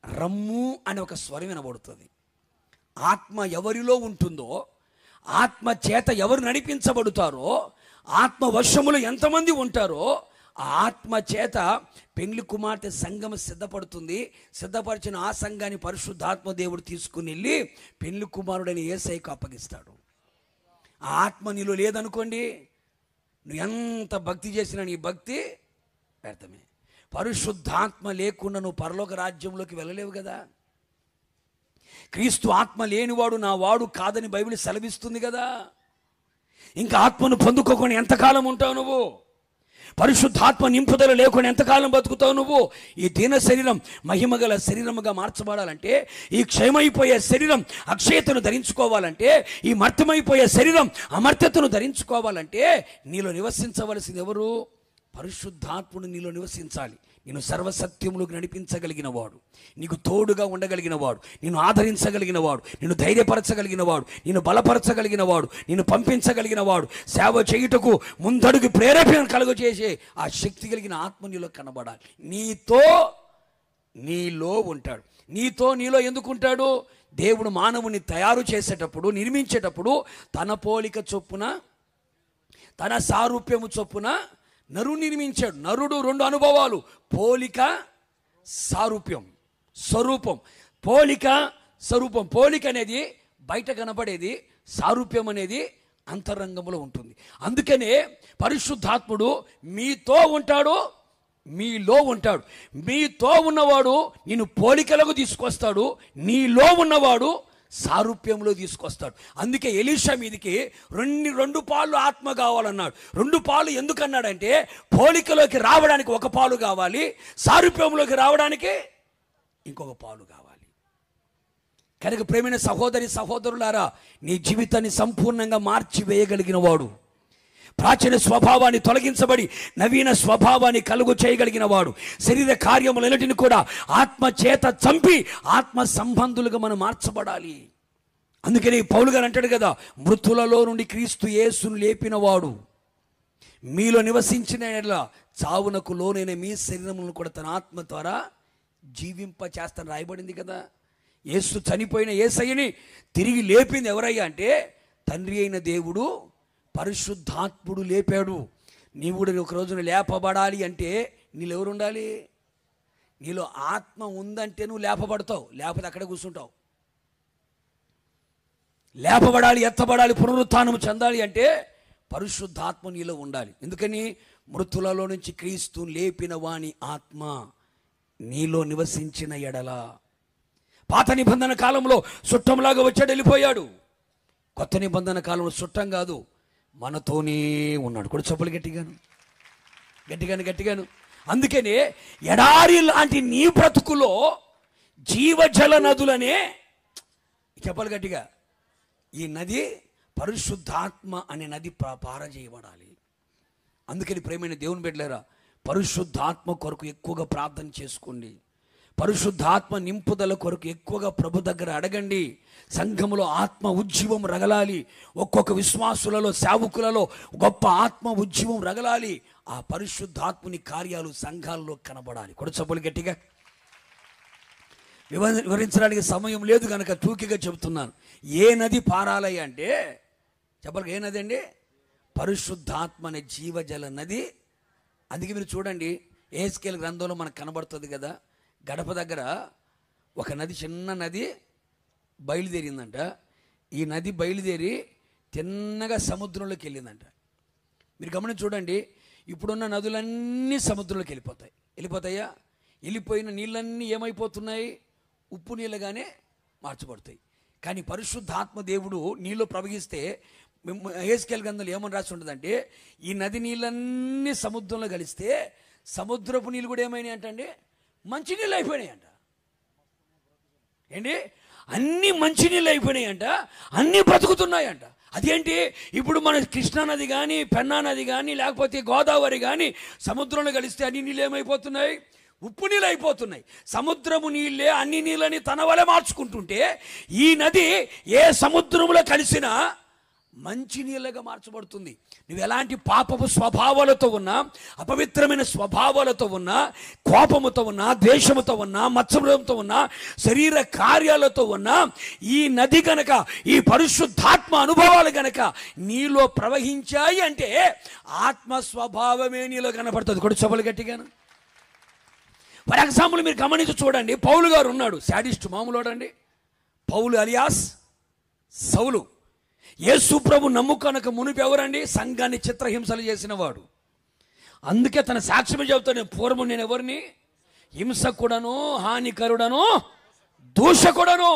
రమ్ము అనే ఒక స్వరం వినబడుతుంది. ఆత్మ ఎవరిలో ఉంటుందో, ఆత్మ చేత ఎవరు నడిపించబడతారో, ఆత్మ వశములు ఎంతమంది ఉంటారో, ఆ ఆత్మ చేత పెళ్లి కుమార్తె సంఘం సిద్ధపడుతుంది. సిద్ధపరిచిన ఆ సంఘాన్ని పరిశుద్ధాత్మ దేవుడు తీసుకుని వెళ్ళి పెళ్లి కుమారుడని యేసయ్యకు అప్పగిస్తాడు. ఆ ఆత్మ నీలో లేదనుకోండి, నువ్వు ఎంత భక్తి చేసినా నీ భక్తి వ్యర్థమే. పరిశుద్ధాత్మ లేకుండా నువ్వు పరలోక రాజ్యంలోకి వెళ్ళలేవు కదా. క్రీస్తు ఆత్మ లేనివాడు నా వాడు కాదని బైబిల్ సెలవిస్తుంది కదా. ఇంకా ఆత్మను పొందుకోకుండా ఎంతకాలం ఉంటావు నువ్వు? పరిశుద్ధాత్మ నింపుదల లేకుండా ఎంతకాలం బతుకుతావు నువ్వు? ఈ దీన శరీరం మహిమగల శరీరముగా మార్చబడాలంటే, ఈ క్షయమైపోయే శరీరం అక్షయతను ధరించుకోవాలంటే, ఈ మర్త్యమైపోయే శరీరం అమర్త్యతను ధరించుకోవాలంటే, నీలో నివసించవలసింది ఎవరు? పరిశుద్ధాత్ముడు నీలో నివసించాలి. నేను సర్వసత్యములకు నడిపించగలిగిన వాడు, నీకు తోడుగా ఉండగలిగిన వాడు, నిన్ను ఆదరించగలిగిన వాడు, నిన్ను ధైర్యపరచగలిగిన వాడు, నిన్ను బలపరచగలిగిన వాడు, నిన్ను పంపించగలిగిన వాడు, సేవ చేయుటకు ముందడుగు ప్రేరేపణ కలుగజేసే ఆ శక్తి కలిగిన ఆత్మ నీలో కనబడాలి. నీతో నీలో ఉంటాడు. నీలో ఎందుకు ఉంటాడు? దేవుడు మానవుని తయారు చేసేటప్పుడు, నిర్మించేటప్పుడు తన పోలిక చొప్పున, తన సారూప్యము చొప్పున నరుడు నిర్మించాడు. నరుడు 2 అనుభవాలు: పోలిక, సారూప్యం, స్వరూపం. పోలిక, స్వరూపం. పోలిక అనేది బయట కనబడేది, సారూప్యం అనేది అంతరంగంలో ఉంటుంది. అందుకనే పరిశుద్ధాత్ముడు మీతో ఉంటాడు, మీలో ఉంటాడు. మీతో ఉన్నవాడు నిన్ను పోలికలకు తీసుకొస్తాడు, నీలో ఉన్నవాడు సారూప్యంలో తీసుకొస్తాడు. అందుకే ఎలీషా మీదికి 2 పాలు ఆత్మ కావాలన్నాడు. 2 పాలు ఎందుకన్నాడంటే, పోలికలోకి రావడానికి 1 పాలు కావాలి, సారూప్యంలోకి రావడానికి ఇంకొక పాలు కావాలి. కనుక ప్రేమైన సహోదరి సహోదరులారా, నీ జీవితాన్ని సంపూర్ణంగా మార్చివేయగలిగిన వాడు, ప్రాచీన స్వభావాన్ని తొలగించబడి నవీన స్వభావాన్ని కలుగు చేయగలిగిన వాడు, శరీర కార్యములన్నిటిని కూడా ఆత్మ చేత చంపి ఆత్మ సంబంధులుగా మనం మార్చబడాలి. అందుకని పౌలు గారు అంటాడు కదా, మృతులలో నుండి క్రీస్తు యేసును లేపినవాడు మీలో నివసించిన ఎడల చావునకు లోనైన మీ శరీరములను కూడా తన ఆత్మ ద్వారా జీవింప చేస్తాను రాయబడింది కదా. యేసు చనిపోయిన యేసయ్యని తిరిగి లేపింది ఎవరయ్యా అంటే, తండ్రి అయిన దేవుడు పరిశుద్ధాత్ముడు లేపాడు. నీవు కూడా ఒక రోజున లేపబడాలి అంటే నీళ్ళు ఎవరు ఉండాలి? నీలో ఆత్మ ఉందంటే నువ్వు లేపబడతావు, లేకపోతే అక్కడే కూర్చుంటావు. లేపబడాలి, ఎత్తబడాలి, పునరుత్థానం చెందాలి అంటే పరిశుద్ధాత్మ నీలో ఉండాలి. ఎందుకని? మృతులలో నుంచి క్రీస్తు లేపిన వాని ఆత్మ నీలో నివసించిన ఎడల. పాత నిబంధన కాలంలో చుట్టంలాగా వచ్చాడు, వెళ్ళిపోయాడు. కొత్త నిబంధన కాలంలో చుట్టం కాదు, మనతోనే ఉన్నాడు. కూడా చెప్పులు గట్టిగాను. అందుకనే ఎడారి లాంటి నీ బ్రతుకులో జీవజల నదులనే, చెప్పాలి గట్టిగా, ఈ నది పరిశుద్ధాత్మ అనే నది పారజేయబడాలి. అందుకని ప్రేమైన దేవుని బిడ్డలారా, పరిశుద్ధాత్మ కొరకు ఎక్కువగా ప్రార్థన చేసుకోండి. పరిశుద్ధాత్మ నింపుదల కొరకు ఎక్కువగా ప్రభు దగ్గర అడగండి. సంఘములో ఆత్మ ఉజ్జీవం రగలాలి. ఒక్కొక్క విశ్వాసులలో, సేవకులలో గొప్ప ఆత్మ ఉజ్జీవం రగలాలి. ఆ పరిశుద్ధాత్ముని కార్యాలు సంఘాల్లో కనబడాలి. కూడా చెప్పులు గట్టిగా. వివరించడానికి సమయం లేదు కనుక టూకీగా చెబుతున్నాను. ఏ నది పారాలయ్య అంటే, చెప్పాలి, ఏ నది అండి? పరిశుద్ధాత్మ అనే జీవజల నది. అందుకే మీరు చూడండి, ఎహెజ్కేలు గ్రంథంలో మనకు కనబడుతుంది కదా, గడప దగ్గర ఒక నది, చిన్న నది బయలుదేరిందంట. ఈ నది బయలుదేరి తిన్నగా సముద్రంలోకి వెళ్ళిందంట. మీరు గమనించి చూడండి, ఇప్పుడున్న నదులన్నీ సముద్రంలోకి వెళ్ళిపోతాయా? వెళ్ళిపోయిన నీళ్ళన్నీ ఏమైపోతున్నాయి? ఉప్పు నీళ్ళగానే మార్చబడతాయి. కానీ పరిశుద్ధాత్మ దేవుడు నీళ్ళు ప్రవహిస్తే యెహెజ్కేలు గ్రంథంలో ఏమని రాసి ఉంటుందంటే, ఈ నది నీళ్ళన్నీ సముద్రంలో కలిస్తే సముద్రపు నీళ్ళు కూడా ఏమైనాయి అంటండి? మంచినీళ్ళు అయిపోయినాయి అంట. ఏంటి? అన్నీ మంచినీళ్ళు అయిపోయినాయి అంట, అన్నీ బ్రతుకుతున్నాయంట. అదేంటి? ఇప్పుడు మన కృష్ణా నది కానీ, పెన్నా నది కానీ, లేకపోతే గోదావరి కానీ సముద్రంలో కలిస్తే అన్ని నీళ్ళు ఏమైపోతున్నాయి? ఉప్పు నీళ్ళు అయిపోతున్నాయి. సముద్రము నీళ్ళే అన్ని నీళ్ళని తన వలె మార్చుకుంటుంటే, ఈ నది ఏ సముద్రంలో కలిసినా మంచి నీళ్ళగా మార్చబడుతుంది. నువ్వు ఎలాంటి పాపపు స్వభావాలతో ఉన్నా, అపవిత్రమైన స్వభావాలతో ఉన్నా, కోపముతో ఉన్నా, ద్వేషముతో ఉన్నా, మత్సరంతో ఉన్నా, శరీర కార్యాలతో ఉన్నా, ఈ నది గనక, ఈ పరిశుద్ధాత్మ అనుభవాలు గనక నీలో ప్రవహించాయి అంటే ఆత్మ స్వభావమే నీలో కనపడుతుంది. కొడు చెవులు గట్టిగాను. ఫర్ ఎగ్జాంపుల్ మీరు గమనించి చూడండి, పౌలు గారు ఉన్నాడు, శాడిస్ట్ మామూలు అండి. పౌలు అలియాస్ సౌలు యేసు ప్రభు నమ్ముకొనక మునుపు ఎవరండి? సంఘాన్ని చిత్రహింసలు చేసిన వాడు. అందుకే తన సాక్ష్యం చెబుతాడు, పూర్వం నేను ఎవరిని? హింసకుడను, హానికరుడను, దూషకుడను.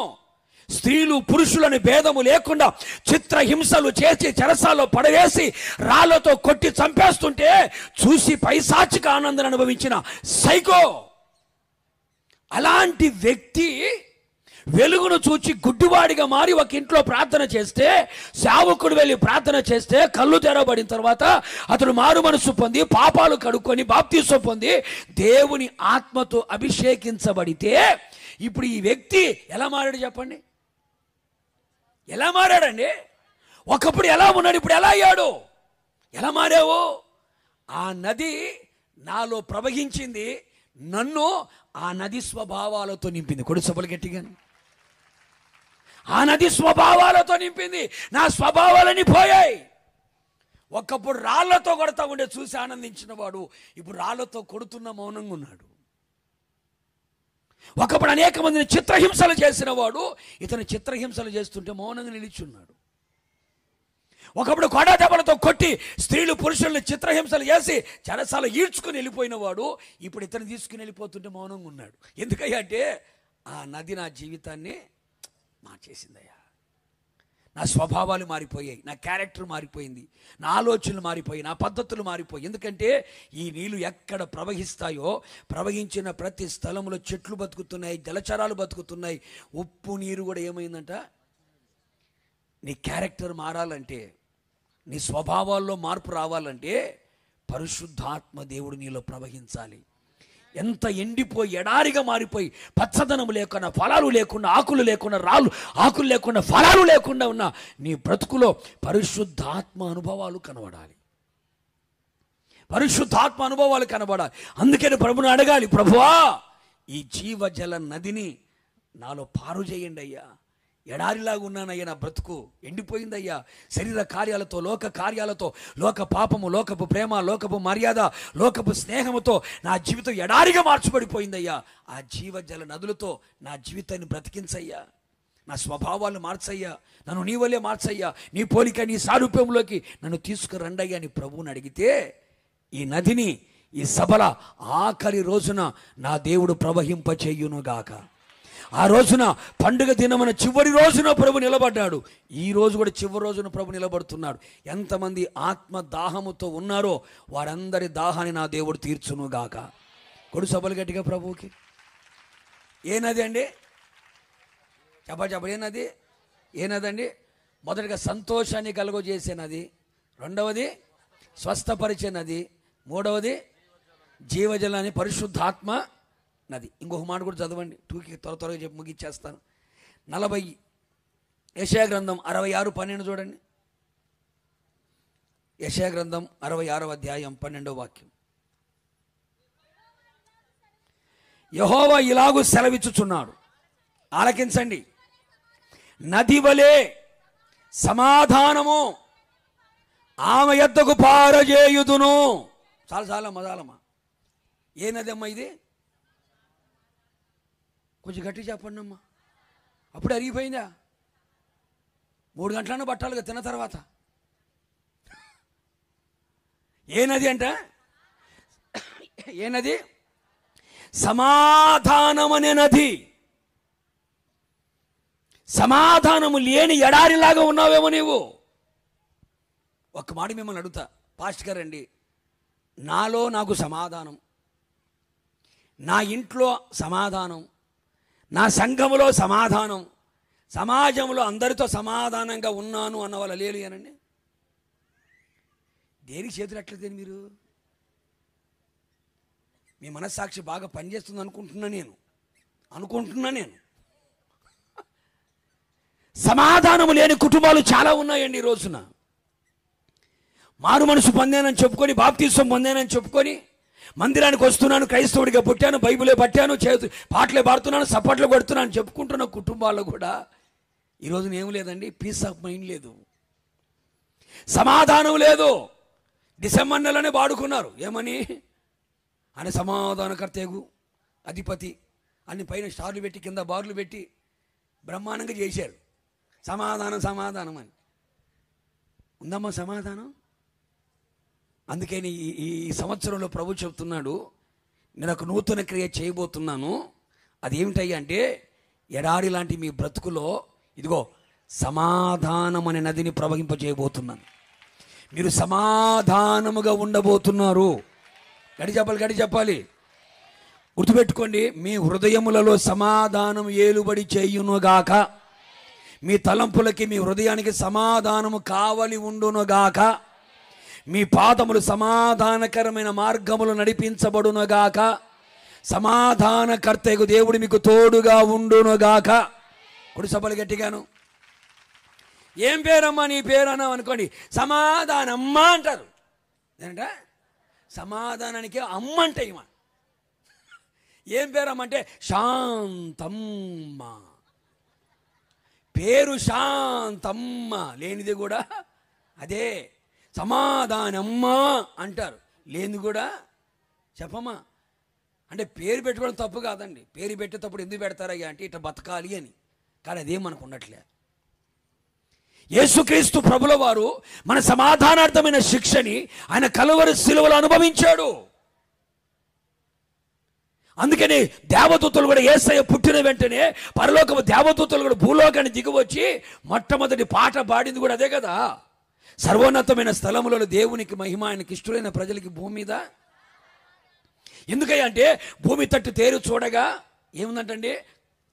స్త్రీలు పురుషులని భేదము లేకుండా చిత్రహింసలు చేసి చెరసాల్లో పడవేసి రాళ్లతో కొట్టి చంపేస్తుంటే చూసి పైశాచిక ఆనందాన్ని అనుభవించిన సైకో. అలాంటి వ్యక్తి వెలుగును చూచి గుడ్డివాడిగా మారి ఒక ఇంట్లో ప్రార్థన చేస్తే, సేవకుడు వెళ్ళి ప్రార్థన చేస్తే కళ్ళు తెరవబడిన తర్వాత అతడు మారు మనసు పొంది పాపాలు కడుక్కొని బాప్తీసం పొంది దేవుని ఆత్మతో అభిషేకించబడితే, ఇప్పుడు ఈ వ్యక్తి ఎలా మారాడు చెప్పండి? ఎలా మారాడండి? ఒకప్పుడు ఎలా ఉన్నాడు, ఇప్పుడు ఎలా అయ్యాడు? ఎలా మారావు? ఆ నది నాలో ప్రవహించింది, నన్ను ఆ నది స్వభావాలతో నింపింది. కొడు సభలు గట్టిగా. ఆ నది స్వభావాలతో నింపింది, నా స్వభావాలని పోయాయి. ఒకప్పుడు రాళ్లతో కొడతా ఉండే చూసి ఆనందించిన వాడు ఇప్పుడు రాళ్లతో కొడుతున్న మౌనంగా ఉన్నాడు. ఒకప్పుడు అనేక మందిని చిత్రహింసలు చేసిన వాడు ఇతను చిత్రహింసలు చేస్తుంటే మౌనంగా నిలిచున్నాడు. ఒకప్పుడు కొడదెబ్బలతో కొట్టి స్త్రీలు పురుషుల్ని చిత్రహింసలు చేసి చెరసాల ఈడ్చుకుని వెళ్ళిపోయిన వాడు ఇప్పుడు ఇతను తీసుకుని వెళ్ళిపోతుంటే మౌనంగా ఉన్నాడు. ఎందుకయ్యా అంటే ఆ నది నా జీవితాన్ని మార్చేసిందయ్యా. నా స్వభావాలు మారిపోయాయి, నా క్యారెక్టర్ మారిపోయింది, నా ఆలోచనలు మారిపోయాయి, నా పద్ధతులు మారిపోయాయి. ఎందుకంటే ఈ నీళ్లు ఎక్కడ ప్రవహిస్తాయో ప్రవహించిన ప్రతి స్థలంలో చెట్లు బతుకుతున్నాయి, జలచరాలు బతుకుతున్నాయి. ఉప్పు నీరు కూడా ఏమైందంట? నీ క్యారెక్టర్ మారాలంటే, నీ స్వభావాల్లో మార్పు రావాలంటే పరిశుద్ధాత్మ దేవుడు నీలో ప్రవహించాలి. ఎంత ఎండిపోయి ఎడారిగా మారిపోయి పచ్చదనం లేకుండా, ఫలాలు లేకుండా, ఆకులు లేకుండా, ఆకులు లేకుండా, ఫలాలు లేకుండా ఉన్న నీ బ్రతుకులో పరిశుద్ధాత్మ అనుభవాలు కనబడాలి. పరిశుద్ధాత్మ అనుభవాలు కనబడాలి. అందుకని ప్రభుని అడగాలి, ప్రభువా ఈ జీవజల నదిని నాలో పారు చేయండి అయ్యా. ఎడారిలాగా ఉన్నానయ్యా, నా బ్రతుకు ఎండిపోయిందయ్యా. శరీర కార్యాలతో, లోక కార్యాలతో, లోక పాపము, లోకపు ప్రేమ, లోకపు మర్యాద, లోకపు స్నేహముతో నా జీవితం ఎడారిగా మార్చబడిపోయిందయ్యా. ఆ జీవజల నదులతో నా జీవితాన్ని బ్రతికించయ్యా. నా స్వభావాలను మార్చయ్యా, నన్ను నీ వల్లే మార్చయ్యా, నీ పోలిక, నీ సారూప్యంలోకి నన్ను తీసుకురండయ్యా అని ప్రభువుని అడిగితే, ఈ నదిని ఈ సభల ఆఖరి రోజున నా దేవుడు ప్రవహింపచేయునుగాక. ఆ రోజున పండుగ దినమున చివరి రోజున ప్రభు నిలబడ్డాడు. ఈ రోజు కూడా చివరి రోజున ప్రభు నిలబడుతున్నాడు. ఎంతమంది ఆత్మ దాహముతో ఉన్నారో వారందరి దాహాన్ని నా దేవుడు తీర్చునుగాక. కొడు సభలు గట్టిగా ప్రభువుకి. ఏ నది అండి? చెప్ప ఏ నది అండి? మొదటిగా సంతోషాన్ని కలుగజేసే నది, రెండవది స్వస్థపరిచే నది, మూడవది జీవజలాన్ని పరిశుద్ధాత్మ నది. ఇంకొక మాట కూడా చదవండి, టూకి త్వరగా చెప్పి ముగిచ్చేస్తాను. 40 యెషయా గ్రంథం 66:12 చూడండి. యెషయా గ్రంథం 66వ అధ్యాయం 12వ వాక్యం. యెహోవా ఇలాగు సెలవిచ్చుచున్నాడు, ఆలకించండి. నది వలె సమాధానము ఆమె యొద్దకు పారజేయుదును. చాలా మదాలమ్మా. ఏ నది అమ్మా ఇది? కొంచెం గట్టి చెప్పండి అమ్మా. అప్పుడు అరిగిపోయిందా? 3 గంటలను పట్టాలిగా తిన్న తర్వాత. ఏ నది అంట? ఏ నది? సమాధానం అనే నది. సమాధానము లేని ఎడారిలాగా ఉన్నావేమో నీవు. ఒక్క మాట మిమ్మల్ని అడుగుతా, పాస్టర్ గారండి, నాలో నాకు సమాధానం, నా ఇంట్లో సమాధానం, నా సంఘములో సమాధానం, సమాజంలో అందరితో సమాధానంగా ఉన్నాను అన్న వాళ్ళు లేరు అనండి. దేనికి చేతులు ఎట్లయితే మీరు? మీ మనస్సాక్షి బాగా పనిచేస్తుంది అనుకుంటున్నా నేను. సమాధానము లేని కుటుంబాలు చాలా ఉన్నాయండి ఈ రోజున. మారు మనసు పొందానని చెప్పుకొని, బాప్తిసం పొందానని చెప్పుకొని, మందిరానికి వస్తున్నాను, క్రైస్తవుడిగా పుట్టాను, బైబిలే పట్టాను, పాటలే పాడుతున్నాను, సప్పట్లు కొడుతున్నాను చెప్పుకుంటున్న కుటుంబాల్లో కూడా ఈ రోజున ఏం లేదండి, పీస్ ఆఫ్ మైండ్ లేదు, సమాధానం లేదు. డిసెంబర్ నెలనే వాడుకున్నారు ఏమని? ఆయన సమాధానకర్తేగు అధిపతి అన్ని పైన స్టార్లు పెట్టి కింద బార్లు పెట్టి బ్రహ్మాండంగా చేశారు. సమాధానం అని ఉందమ్మా సమాధానం? అందుకని ఈ సంవత్సరంలో ప్రభు చెబుతున్నాడు, నేను ఒక నూతన క్రియ చేయబోతున్నాను. అదేమిటయ్యా అంటే, ఎడారి లాంటి మీ బ్రతుకులో ఇదిగో సమాధానం అనే నదిని ప్రవహింపజేయబోతున్నాను. మీరు సమాధానముగా ఉండబోతున్నారు. గడి చెప్పాలి. గుర్తుపెట్టుకోండి, మీ హృదయములలో సమాధానం ఏలుబడి చేయునుగాక. మీ తలంపులకి, మీ హృదయానికి సమాధానము కావలి ఉండునుగాక. మీ పాదములు సమాధానకరమైన మార్గములు నడిపించబడునుగాక. సమాధానకర్తకు దేవుడు మీకు తోడుగా ఉండునుగాక. కుడి సభలు గట్టిగాను. ఏం పేరమ్మా నీ పేరు అన్నావు అనుకోండి, సమాధానమ్మ అంటారు. ఏంట సమాధానానికి అమ్మ అంటే ఇమ. ఏం పేరమ్మంటే శాంతమ్మ. పేరు శాంతమ్మ, లేనిది కూడా అదే సమాధానమ్మ అంటారు, లేనిది కూడా చెప్పమ్మా. అంటే పేరు పెట్టుకోవడం తప్పు కాదండి. పేరు పెట్టేటప్పుడు ఎందుకు పెడతారయ్యా అంటే ఇట్లా బతకాలి అని. కానీ అదేం మనకు ఉండట్లే. యేసుక్రీస్తు ప్రభుల వారు మన సమాధానార్థమైన శిక్షని ఆయన కలువరి శిలువలో అనుభవించాడు. అందుకని దేవదూతలు కూడా యేసయ్య పుట్టిన వెంటనే పరలోకపు దేవదూతలు కూడా భూలోకాన్ని దిగివచ్చి మొట్టమొదటి పాట పాడింది కూడా అదే కదా. సర్వోన్నతమైన స్థలములలో దేవునికి మహిమ, ఆయనకి ఇష్టమైన ప్రజలకి భూమి మీద. ఎందుకయ్యా అంటే భూమి తట్టు తేరు చూడగా ఏముందంటండి,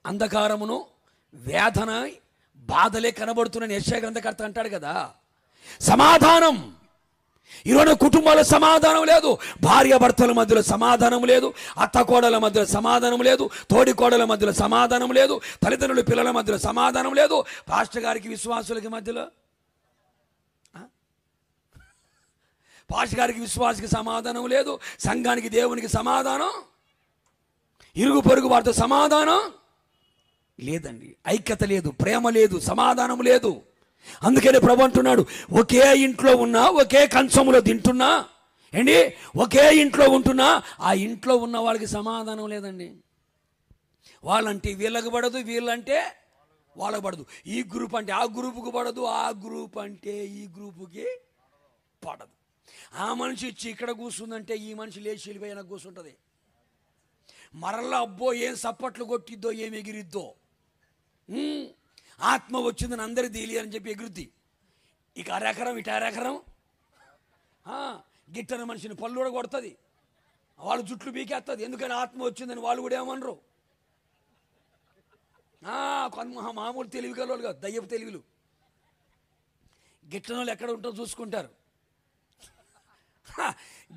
అంధకారమును వేదన బాధలే కనబడుతున్న యెషయా గ్రంథకర్త అంటాడు కదా. సమాధానం ఈరోజు కుటుంబాల సమాధానం లేదు, భార్యాభర్తల మధ్యలో సమాధానం లేదు, అత్తకోడల మధ్యలో సమాధానం లేదు, తోడి కోడల మధ్యలో సమాధానం లేదు, తల్లిదండ్రుల పిల్లల మధ్యలో సమాధానం లేదు, పాస్టర్ గారికి విశ్వాసులకి మధ్యలో, పాస్టర్ గారికి విశ్వాసకి సమాధానం లేదు, సంఘానికి దేవునికి సమాధానం, ఇరుగు పొరుగు వారితో సమాధానం లేదండి. ఐక్యత లేదు, ప్రేమ లేదు, సమాధానం లేదు. అందుకని ప్రభు అంటున్నాడు, ఒకే ఇంట్లో ఉన్నా, ఒకే కంచములో తింటున్నా ఏంటి, ఒకే ఇంట్లో ఉంటున్నా ఆ ఇంట్లో ఉన్న వాళ్ళకి సమాధానం లేదండి. వాళ్ళంటే వీళ్ళకి పడదు, వీళ్ళంటే వాళ్ళకి పడదు, ఈ గ్రూప్ అంటే ఆ గ్రూపుకి పడదు, ఆ గ్రూప్ అంటే ఈ గ్రూపుకి పడదు. ఆ మనిషి ఇచ్చి ఇక్కడ కూర్చుందంటే ఈ మనిషి లేచి వెళ్ళిపోయినా కూర్చుంటుంది. మరలా అబ్బో ఏం సప్పట్లు కొట్టిద్దో, ఏం ఎగిరిద్దో, ఆత్మ వచ్చిందని అందరికీ తెలియాలని చెప్పి ఎగురుద్ది. ఇక అరెకరం ఇటు అరెకరం గిట్టని మనిషిని పళ్ళు కూడా కొడుతుంది, వాళ్ళు జుట్లు బీకేస్తుంది. ఎందుకని ఆత్మ వచ్చిందని వాళ్ళు కూడా ఏమనరు. మామూలు తెలివి కలవాళ్ళు కాదు, దయ్యపు తెలివిలు. గిట్టని వాళ్ళు ఎక్కడ ఉంటారో చూసుకుంటారు,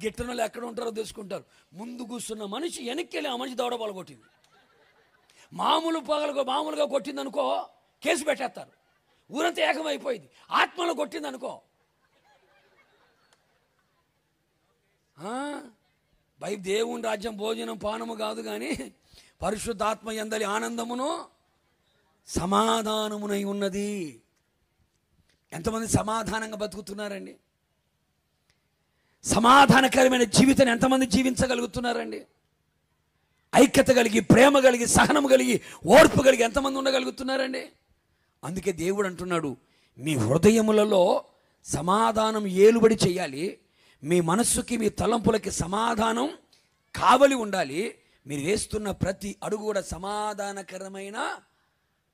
గిట్టని వాళ్ళు ఎక్కడ ఉంటారో చూసుకుంటారు. ముందు కూర్చున్న మనిషి వెనక్కి వెళ్ళి ఆ మనిషి దవడ పాలు కొట్టింది, మామూలుగా కొట్టింది అనుకో కేసు పెట్టేస్తారు, ఊరంతా ఏకమైపోయింది. ఆత్మలో కొట్టింది అనుకో, దేవుని రాజ్యం భోజనం పానము కాదు కానీ పరిశుద్ధాత్మ యందలి ఆనందమును సమాధానమునై ఉన్నది. ఎంతమంది సమాధానంగా బతుకుతున్నారండి? సమాధానకరమైన జీవితాన్ని ఎంతమంది జీవించగలుగుతున్నారండి? ఐక్యత కలిగి, ప్రేమ కలిగి, సహనం కలిగి, ఓర్పు కలిగి ఎంతమంది ఉండగలుగుతున్నారండి? అందుకే దేవుడు అంటున్నాడు, మీ హృదయములలో సమాధానం ఏలుబడి చేయాలి, మీ మనస్సుకి, మీ తలంపులకి సమాధానం కావలి ఉండాలి. మీరు వేస్తున్న ప్రతి అడుగు కూడా సమాధానకరమైన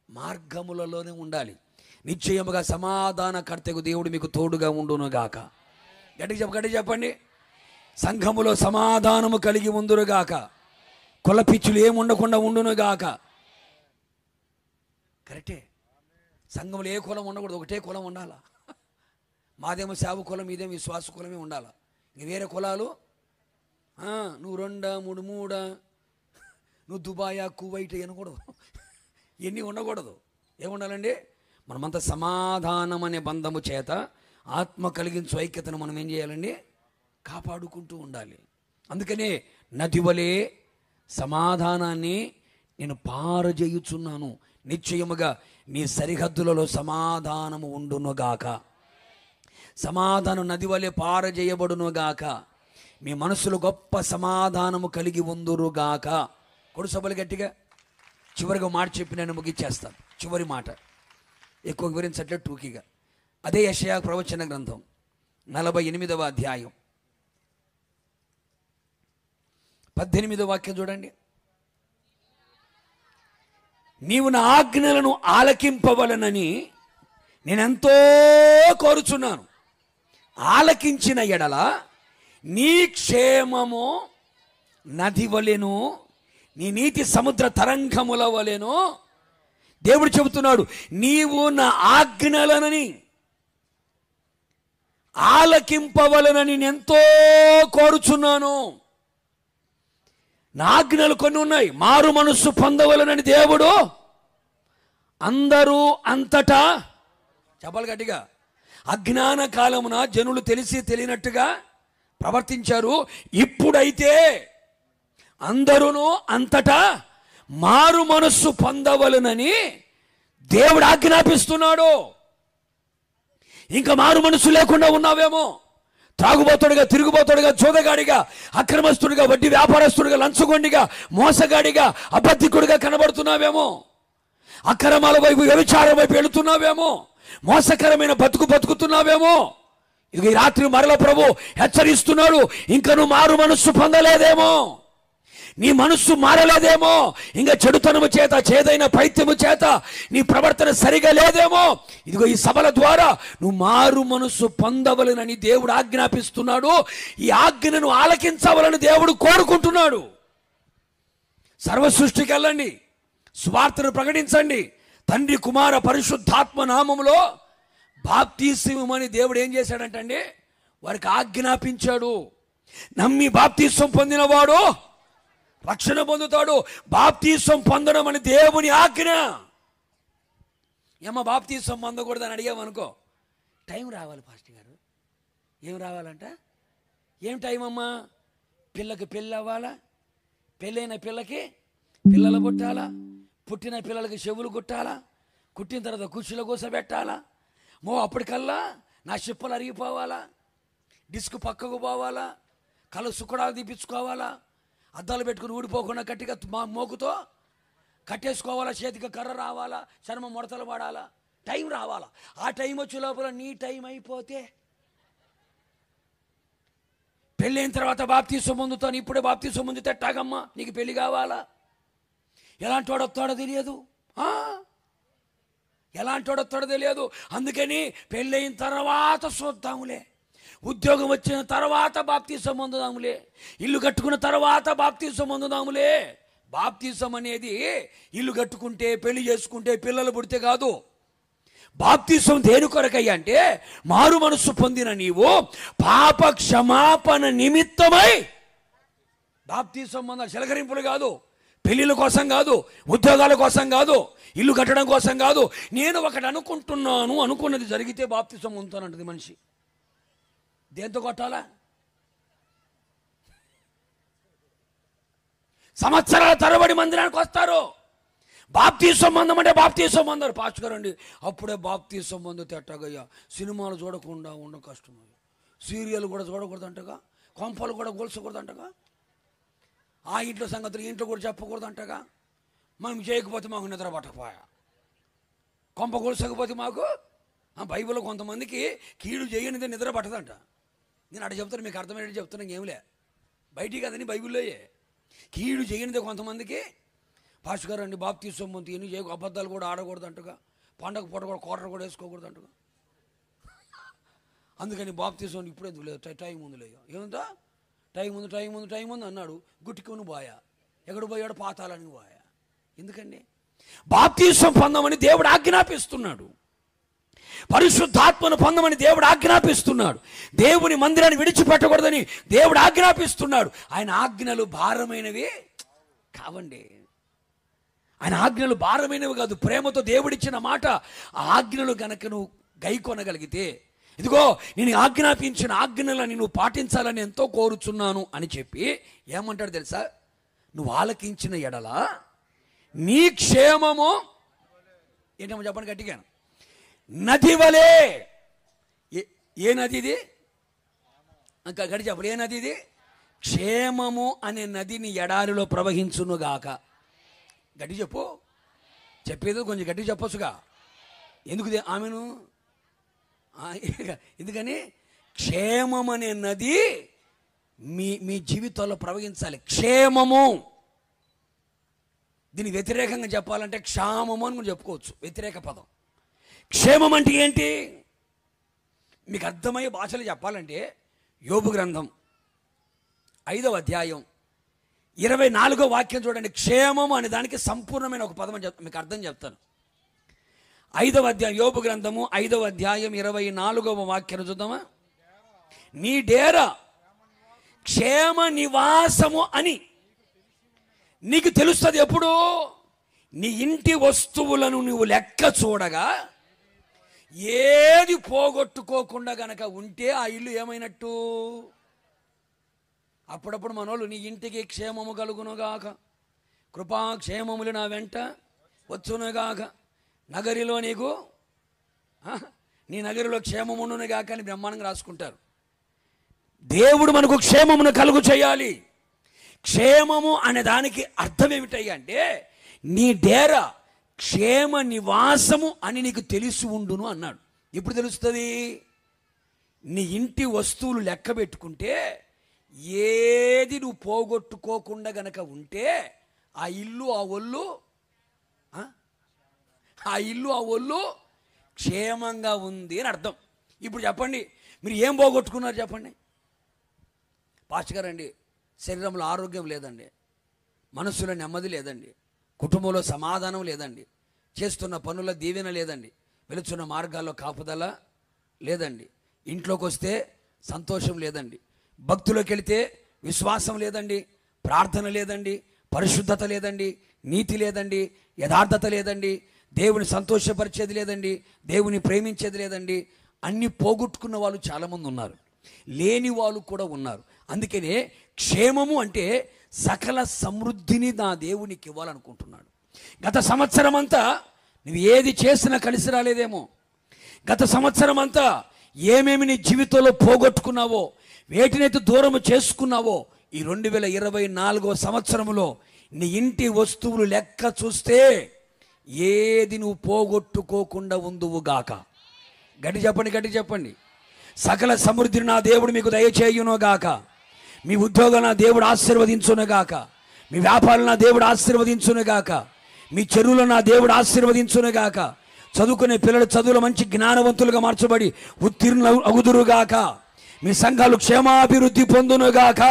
మార్గములలోనే ఉండాలి. నిశ్చయముగా సమాధానకర్తకు దేవుడు మీకు తోడుగా ఉండునుగాక. గట్టిగా చెప్పండి. సంఘములో సమాధానము కలిగి ఉందురుగాక. కుల పిచ్చులు ఏముండకుండా ఉండునుగాక. కరెక్టే. సంఘంలో ఏ కులం ఉండకూడదు, ఒకటే కులం ఉండాలా. మాదేమో సేవ కులం, ఇదేమో విశ్వాస కులమే ఉండాలా. ఇంక వేరే కులాలు నువ్వు 2 3 3 నువ్వు దుబాయ్ కువైట్ అనకూడదు, ఇవన్నీ ఉండకూడదు. ఏముండాలండి? మనమంతా సమాధానం అనే బంధము చేత ఆత్మ కలిగించు ఐక్యతను మనం ఏం చేయాలండి? కాపాడుకుంటూ ఉండాలి. అందుకనే నది వలె సమాధానాన్ని నేను పారజేయుచున్నాను. నిశ్చయముగా నీ సరిహద్దులలో సమాధానము ఉండునుగాక. సమాధానం నది వలె పారజేయబడునుగాక. మీ మనసులో గొప్ప సమాధానము కలిగి ఉందురుగాక. కొడు సభలు గట్టిగా. చివరిగా మాట చెప్పి నేను ముగిచ్చేస్తాను. చివరి మాట ఎక్కువ వివరించట్లే, టూకీగా. అదే యెషయా ప్రవచన గ్రంథం 48వ అధ్యాయం 18వ వాక్యం చూడండి. నీవు నా ఆజ్ఞలను ఆలకింపవలనని నేనెంతో కోరుచున్నాను. ఆలకించిన ఎడల నీ క్షేమము నది వలెను, నీ నీతి సముద్ర తరంగముల వలెను. దేవుడు చెబుతున్నాడు, నీవు నా ఆజ్ఞలనని ఆలకింపవలనని నేనెంతో కోరుచున్నాను. నా ఆజ్ఞలు కొన్ని ఉన్నాయి. మారు మనస్సు పొందవలనని దేవుడు అందరూ అంతటా, చెప్పాలి గట్టిగా, అజ్ఞాన కాలమున జనులు తెలిసి తెలియనట్టుగా ప్రవర్తించారు. ఇప్పుడైతే అందరూ అంతటా మారు మనస్సు పొందవలనని దేవుడు ఆజ్ఞాపిస్తున్నాడు. ఇంకా మారు మనస్సు లేకుండా ఉన్నావేమో. త్రాగుబోతుడిగా, తిరుగుబోతుడిగా, జోదగాడిగా, అక్రమస్తుడిగా, వడ్డీ వ్యాపారస్తుడిగా, లంచగొండిగా, మోసగాడిగా, అబద్ధికుడిగా కనబడుతున్నావేమో. అక్రమాల వైపు, వ్యభిచారం వైపు వెళుతున్నావేమో. మోసకరమైన బతుకుతున్నావేమో. ఇక ఈ రాత్రి మరల ప్రభు హెచ్చరిస్తున్నాడు, ఇంకా నువ్వు మారు మనస్సు పొందలేదేమో, నీ మనస్సు మారలేదేమో, ఇంకా చెడుతనము చేత, చేదైన పైత్యము చేత నీ ప్రవర్తన సరిగా లేదేమో. ఇదిగో ఈ సభల ద్వారా నువ్వు మారు మనస్సు పొందవలనని దేవుడు ఆజ్ఞాపిస్తున్నాడు. ఈ ఆజ్ఞను ఆలకించవలని దేవుడు కోరుకుంటున్నాడు. సర్వ సృష్టికి వెళ్ళండి, సువార్తను ప్రకటించండి. తండ్రి, కుమార, పరిశుద్ధాత్మ నామములో బాప్తీసమని దేవుడు ఏం చేశాడంటండి? వారికి ఆజ్ఞాపించాడు. నమ్మి బాప్తీసం పొందినవాడు రక్షణ పొందుతాడు. బాప్తీసం పొందడం అని దేవుని ఆజ్ఞ. ఏమో బాప్తీసం పొందకూడదని అడిగామనుకో, టైం రావాలి పాస్టర్ గారు. ఏం రావాలంట? ఏం టైం అమ్మా? పిల్లకి పెళ్ళి అవ్వాలా, పెళ్ళైన పిల్లకి పిల్లలు పుట్టాలా, పుట్టిన పిల్లలకి చెవులు కుట్టాలా, కుట్టిన తర్వాత కుర్చీలో కూర్చోబెట్టాలా. అప్పటికల్లా నా చిప్పలు అరిగిపోవాలా, డిస్క్ పక్కకు పోవాలా, కళ్ళు సుక్కడాలు తీపించుకోవాలా, అద్దాలు పెట్టుకుని ఊడిపోకుండా గట్టిగా మోకుతో కట్టేసుకోవాలా, చేతికి కర్ర రావాలా, చర్మం ముడతలు పడాలా, టైం రావాలా. ఆ టైం వచ్చే లోపల నీ టైం అయిపోతే, పెళ్ళైన తర్వాత బాప్తీసం పొందుతాను, ఇప్పుడే బాప్తీసం పొందితే ఎట్టాగమ్మా? నీకు పెళ్ళి కావాలా? ఎలాంటి వాడు వస్తాడో తెలియదు, ఎలాంటి వాడు వస్తాడో తెలియదు. అందుకని పెళ్ళైన తర్వాత చూద్దాములే, ఉద్యోగం వచ్చిన తర్వాత బాప్తీసం పొందుదాములే, ఇల్లు కట్టుకున్న తర్వాత బాప్తీసం పొందుదాములే. బాప్తీసం అనేది ఇల్లు కట్టుకుంటే, పెళ్లి చేసుకుంటే, పిల్లలు పుడితే కాదు. బాప్తీసం దేని కొరకయ్యా అంటే, మారు మనస్సు పొందిన నీవు పాప క్షమాపణ నిమిత్తమై బాప్తీసం పొందాలి. చిలకరింపులు కాదు, పెళ్లిళ్ళ కోసం కాదు, ఉద్యోగాల కోసం కాదు, ఇల్లు కట్టడం కోసం కాదు. నేను ఒకటి అనుకుంటున్నాను, అనుకున్నది జరిగితే బాప్తీసం పొందుతానంటది మనిషి. దేంతో కొట్టాలా? సంవత్సరాల తరబడి మందిరానికి వస్తారు. బాప్తీసం పొందమంటే బాప్తీసం పొందారు. పాస్టర్ గారు అండి, అప్పుడే బాప్తీసం పొందితే ఎట్టాగయ్యా? సినిమాలు చూడకుండా ఉండడం కష్టం, సీరియల్ కూడా చూడకూడదంటగా, కొంపలు కూడా గొలుసకూడదంటగా, ఆ ఇంట్లో సంగతులు ఇంట్లో కూడా చెప్పకూడదంటగా, మనం చేయకపోతే మాకు నిద్ర పట్టకపోయా, కొంప గొలుసకపోతే మాకు. బైబిల్లో కొంతమందికి కీడు చేయనిదే నిద్ర పట్టదంట. నేను అటు చెప్తాను, మీకు అర్థమయ్యేది చెప్తున్నా, ఏమిలే. బయటికి కదని బైబిల్లోయే. కీడు చేయనిదే కొంతమందికి పాస్టర్ గారు అండి బాప్తీసం పొంది ఎన్ని చేయకు, అబద్ధాలు కూడా ఆడకూడదు అంటగా, పండగ పూట కూడా కోటర్ కూడా వేసుకోకూడదు అంటగా, అందుకని బాప్తీసం ఇప్పుడు ఎందుకు లేదు, టైం ఉంది లేదు, ఏముందా టైం ఉంది అన్నాడు. గుట్టికొని పోయా, ఎక్కడ పోయాడు, పాతాలని పోయా. ఎందుకండి? బాప్తీసం పొందమని దేవుడు ఆజ్ఞాపిస్తున్నాడు, పరిశుద్ధాత్మను పొందమని దేవుడు ఆజ్ఞాపిస్తున్నాడు, దేవుని మందిరాన్ని విడిచిపెట్టకూడదని దేవుడు ఆజ్ఞాపిస్తున్నాడు. ఆయన ఆజ్ఞలు భారమైనవి కావండి. ఆయన ఆజ్ఞలు భారమైనవి కాదు, ప్రేమతో దేవుడిచ్చిన మాట. ఆ ఆజ్ఞలు గనక నువ్వు గైకొనగలిగితే, ఇదిగో నేను ఆజ్ఞాపించిన ఆజ్ఞలను నువ్వు పాటించాలని ఎంతో కోరుచున్నాను అని చెప్పి ఏమంటాడు తెలుసా? నువ్వు ఆలకించిన ఎడల నీ క్షేమము ఏంటమ్మా చెప్పండి గట్టిగా, నది వలే. ఏ నది ఇది? గడి చెప్పడు, ఏ నది ఇది? క్షేమము అనే నదిని ఎడారిలో ప్రవహించునుగాక. గట్టి చెప్పు, చెప్పేది కొంచెం గట్టి చెప్పొచ్చుగా. ఎందుకు ఆమెను? ఎందుకని? క్షేమం అనే నది మీ జీవితంలో ప్రవహించాలి. క్షేమము, దీనికి వ్యతిరేకంగా చెప్పాలంటే క్షామము అని మనం చెప్పుకోవచ్చు, వ్యతిరేక పదం. క్షేమం అంటే ఏంటి? మీకు అర్థమయ్యే భాషలు చెప్పాలంటే యోబు గ్రంథం 5వ అధ్యాయం 24వ వాక్యం చూడండి. క్షేమం అనే దానికి సంపూర్ణమైన ఒక పదం అని చెప్తాను, మీకు అర్థం చెప్తాను. 5వ అధ్యాయం, యోబు గ్రంథము 5వ అధ్యాయం 24వ వాక్యం చూద్దామా? నీ డేరా క్షేమ నివాసము అని నీకు తెలుస్తుంది ఎప్పుడు? నీ ఇంటి వస్తువులను నువ్వు లెక్క చూడగా ఏది పోగొట్టుకోకుండా గనక ఉంటే ఆ ఇల్లు ఏమైనట్టు? అప్పుడప్పుడు మనోళ్ళు నీ ఇంటికి క్షేమము కలుగునుగాక, కృపాక్షేమములు నా వెంట వచ్చునుగాక, నగరిలో నీకు నీ నగరిలో క్షేమమునుగాక అని బ్రహ్మాండంగా రాసుకుంటారు. దేవుడు మనకు క్షేమమును కలుగు చేయాలి. క్షేమము అనే దానికి అర్థం ఏమిటయ్యా అంటే, నీ డేరా క్షేమ నివాసము అని నీకు తెలిసి ఉండును అన్నాడు. ఎప్పుడు తెలుస్తుంది? నీ ఇంటి వస్తువులు లెక్క పెట్టుకుంటే ఏది నువ్వు పోగొట్టుకోకుండా గనక ఉంటే ఆ ఇల్లు ఆ ఒళ్ళు క్షేమంగా ఉంది అని అర్థం. ఇప్పుడు చెప్పండి, మీరు ఏం పోగొట్టుకున్నారు చెప్పండి? పాస్టర్ గారు అండి, శరీరంలో ఆరోగ్యం లేదండి, మనస్సులో నెమ్మది లేదండి, కుటుంబంలో సమాధానం లేదండి, చేస్తున్న పనుల దీవెన లేదండి, వెళుతున్న మార్గాల్లో కాపుదల లేదండి, ఇంట్లోకి వస్తే సంతోషం లేదండి, భక్తులోకి వెళితే విశ్వాసం లేదండి, ప్రార్థన లేదండి, పరిశుద్ధత లేదండి, నీతి లేదండి, యథార్థత లేదండి, దేవుని సంతోషపరిచేది లేదండి, దేవుని ప్రేమించేది లేదండి. అన్నీ పోగొట్టుకున్న వాళ్ళు చాలామంది ఉన్నారు, లేని వాళ్ళు కూడా ఉన్నారు. అందుకనే క్షేమము అంటే సకల సమృద్ధిని నా దేవునికి ఇవ్వాలనుకుంటున్నాడు. గత సంవత్సరం అంతా నువ్వు ఏది చేసినా కలిసి రాలేదేమో, గత సంవత్సరం అంతా ఏమేమి నీ జీవితంలో పోగొట్టుకున్నావో, వేటినైతే దూరము చేసుకున్నావో, ఈ 2024వ సంవత్సరంలో నీ ఇంటి వస్తువులు లెక్క చూస్తే ఏది నువ్వు పోగొట్టుకోకుండా ఉందువుగాక. గట్టి చెప్పండి. సకల సమృద్ధిని నా దేవుడు మీకు దయచేయునుగాక. మీ ఉద్యోగం నా దేవుడు ఆశీర్వదించునుగాక. మీ వ్యాపారం నా దేవుడు ఆశీర్వదించునుగాక. మీ చెరువులు నా దేవుడు ఆశీర్వదించునుగాక. చదువుకునే పిల్లలు చదువులు మంచి జ్ఞానవంతులుగా మార్చబడి ఉత్తీర్ణులు అగుదురుగాక. మీ సంఘాలు క్షేమాభివృద్ధి పొందునుగాక.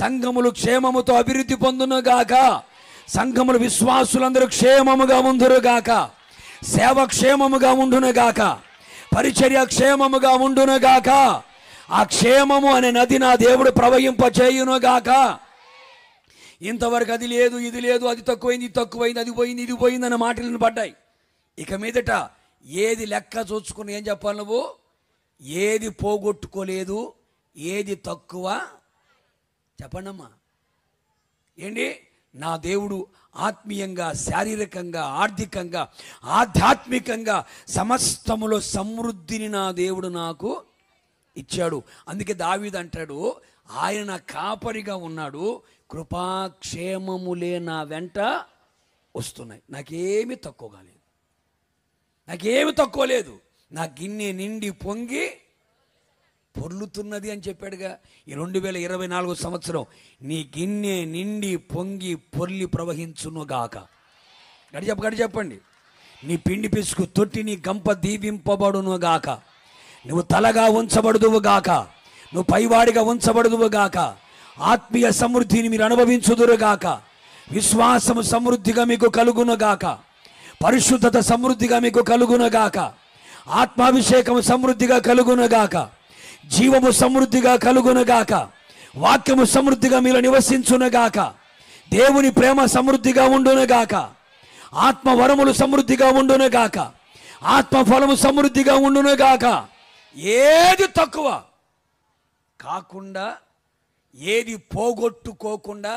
సంఘములు క్షేమముతో అభివృద్ధి పొందునుగాక. సంఘములు విశ్వాసులందరూ క్షేమముగా ఉందురుగాక. సేవ క్షేమముగా ఉండునుగాక. పరిచర్య క్షేమముగా ఉండునుగాక. ఆ క్షేమము అనే నది నా దేవుడు ప్రవహింపచేయునుగాక. ఇంతవరకు అది లేదు, ఇది లేదు, అది తక్కువైంది, ఇది తక్కువైంది, అది పోయింది, ఇది పోయింది అన్న మాటలను పడ్డాయి. ఇక మీదట ఏది లెక్క చూసుకుని ఏం చెప్పాలి నువ్వు? ఏది పోగొట్టుకోలేదు, ఏది తక్కువ చెప్పండమ్మా. ఏంటి? నా దేవుడు ఆత్మీయంగా, శారీరకంగా, ఆర్థికంగా, ఆధ్యాత్మికంగా సమస్తములో సమృద్ధిని నా దేవుడు నాకు ఇచ్చాడు. అందుకే దావీదు అంటాడు, ఆయన కాపరిగా ఉన్నాడు, కృపాక్షేమములే నా వెంట వస్తున్నాయి. నాకేమీ తక్కువ లేదు. నా గిన్నె నిండి పొంగి పొర్లుతున్నది అని చెప్పాడుగా. ఈ 2024 సంవత్సరం నీ గిన్నె నిండి పొంగి పొర్లి ప్రవహించునుగాక. గడి చెప్పండి. నీ పిండి పిసుకు తొట్టి నీ గంప దీవింపబడునుగాక. నువ్వు తలగా ఉంచబడుదువుగాక, నువ్వు పైవాడిగా ఉంచబడుదువుగాక. ఆత్మీయ సమృద్ధిని మీరు అనుభవించుదురుగాక. విశ్వాసము సమృద్ధిగా మీకు కలుగునుగాక. పరిశుద్ధత సమృద్ధిగా మీకు కలుగునుగాక. ఆత్మాభిషేకము సమృద్ధిగా కలుగునుగాక. జీవము సమృద్ధిగా కలుగునుగాక. వాక్యము సమృద్ధిగా మీరు నివసించునుగాక. దేవుని ప్రేమ సమృద్ధిగా ఉండునుగాక. ఆత్మ వరములు సమృద్ధిగా ఉండునుగాక. ఆత్మ ఫలము సమృద్ధిగా ఉండునుగాక. ఏది తక్కువ కాకుండా, ఏది పోగొట్టుకోకుండా,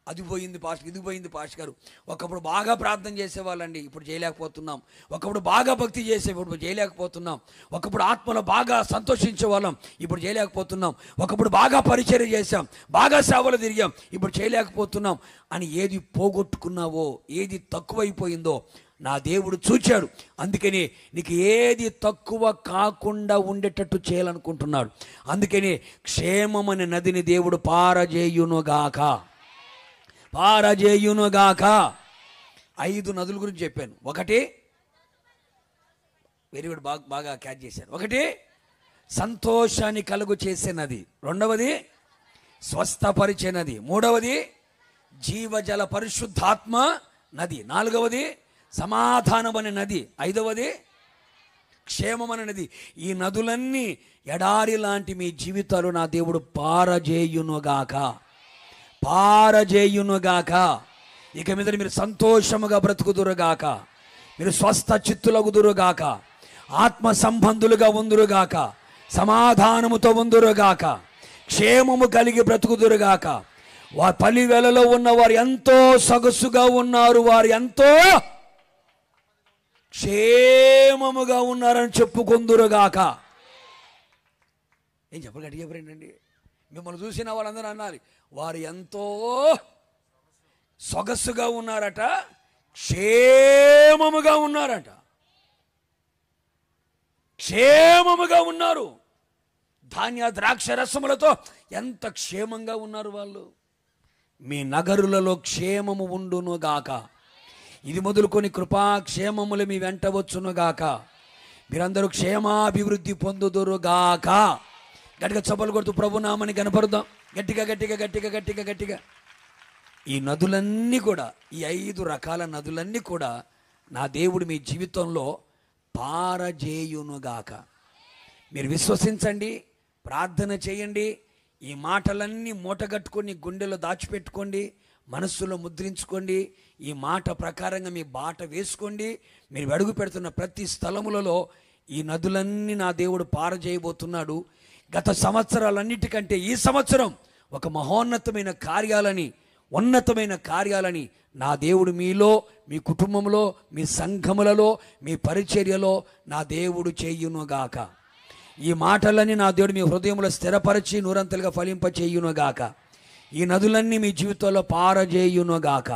అది పోయింది పాస్టర్, ఇది పోయింది పాస్టర్ గారు. ఒకప్పుడు బాగా ప్రార్థన చేసేవాళ్ళండి, ఇప్పుడు చేయలేకపోతున్నాం. ఒకప్పుడు బాగా భక్తి ఇప్పుడు చేయలేకపోతున్నాం. ఒకప్పుడు ఆత్మలో బాగా సంతోషించే వాళ్ళం, ఇప్పుడు చేయలేకపోతున్నాం. ఒకప్పుడు బాగా పరిచర్య చేశాం, బాగా సేవలు తిరిగాం, ఇప్పుడు చేయలేకపోతున్నాం అని ఏది పోగొట్టుకున్నావో, ఏది తక్కువైపోయిందో నా దేవుడు చూచాడు. అందుకని నీకు ఏది తక్కువ కాకుండా ఉండేటట్టు చేయాలనుకుంటున్నాడు. అందుకని క్షేమమనే నదిని దేవుడు పారజేయునుగాక. 5 నదుల గురించి చెప్పాను. ఒకటి, వెరీ గుడ్, బాగా క్యాచ్ చేశాను. ఒకటి సంతోషాన్ని కలుగు చేసే నది, రెండవది స్వస్థపరిచే నది, మూడవది జీవజల పరిశుద్ధాత్మ నది, నాలుగవది సమాధానమనే నది, ఐదవది క్షేమమనే నది. ఈ నదులన్నీ ఎడారి లాంటి మీ జీవితాలు నా దేవుడు పారజేయునుగాక. ఇక మీద మీరు సంతోషముగా బ్రతుకుదురుగాక. మీరు స్వస్థ చిత్తులగుదురుగాక. ఆత్మ సంబంధులుగా ఉందురుగాక. సమాధానముతో ఉందురుగాక. క్షేమము కలిగి బ్రతుకుదురుగాక. వారి పలివేలలో ఉన్నవారు ఎంతో సొగసుగా ఉన్నారు, వారు ఎంతో క్షేమముగా ఉన్నారని చెప్పుకుందురుగాక. ఏం చెప్పండి, గట్టి చెప్పండి. మిమ్మల్ని చూసిన వాళ్ళందరూ అన్నారు, వారు ఎంతో సొగసుగా ఉన్నారట, క్షేమముగా ఉన్నారట. క్షేమముగా ఉన్నారు. ధాన్య ద్రాక్ష రసములతో ఎంత క్షేమంగా ఉన్నారు వాళ్ళు. మీ నగరులలో క్షేమము ఉండునుగాక. ఇది మొదలుకొని కృపాక్షేమములు మీ వెంట వచ్చునుగాక. మీరందరూ క్షేమాభివృద్ధి పొందుదురుగాక. గట్టిగా చప్పలు కొడుతూ ప్రభునామని కనపరుద్దాం. గట్టిగా. ఈ నదులన్నీ కూడా, ఈ 5 రకాల నదులన్నీ కూడా నా దేవుడు మీ జీవితంలో పారజేయునుగాక. మీరు విశ్వసించండి, ప్రార్థన చేయండి. ఈ మాటలన్నీ మూటగట్టుకొని గుండెలో దాచిపెట్టుకోండి, మనస్సులో ముద్రించుకోండి. ఈ మాట ప్రకారంగా మీ బాట వేసుకోండి. మీరు అడుగు పెడుతున్న ప్రతి స్థలములలో ఈ నదులన్నీ నా దేవుడు పారజేయబోతున్నాడు. గత సంవత్సరాలన్నిటికంటే ఈ సంవత్సరం ఒక మహోన్నతమైన కార్యాలని, ఉన్నతమైన కార్యాలని నా దేవుడు మీలో, మీ కుటుంబంలో, మీ సంఘములలో, మీ పరిచర్యలో నా దేవుడు చేయునుగాక. ఈ మాటలన్నీ నా దేవుడు మీ హృదయంలో స్థిరపరిచి నూరంతలుగా ఫలింప చేయునుగాక. ఈ నదులన్నీ మీ జీవితంలో పారజేయునుగాక.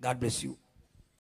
God bless you.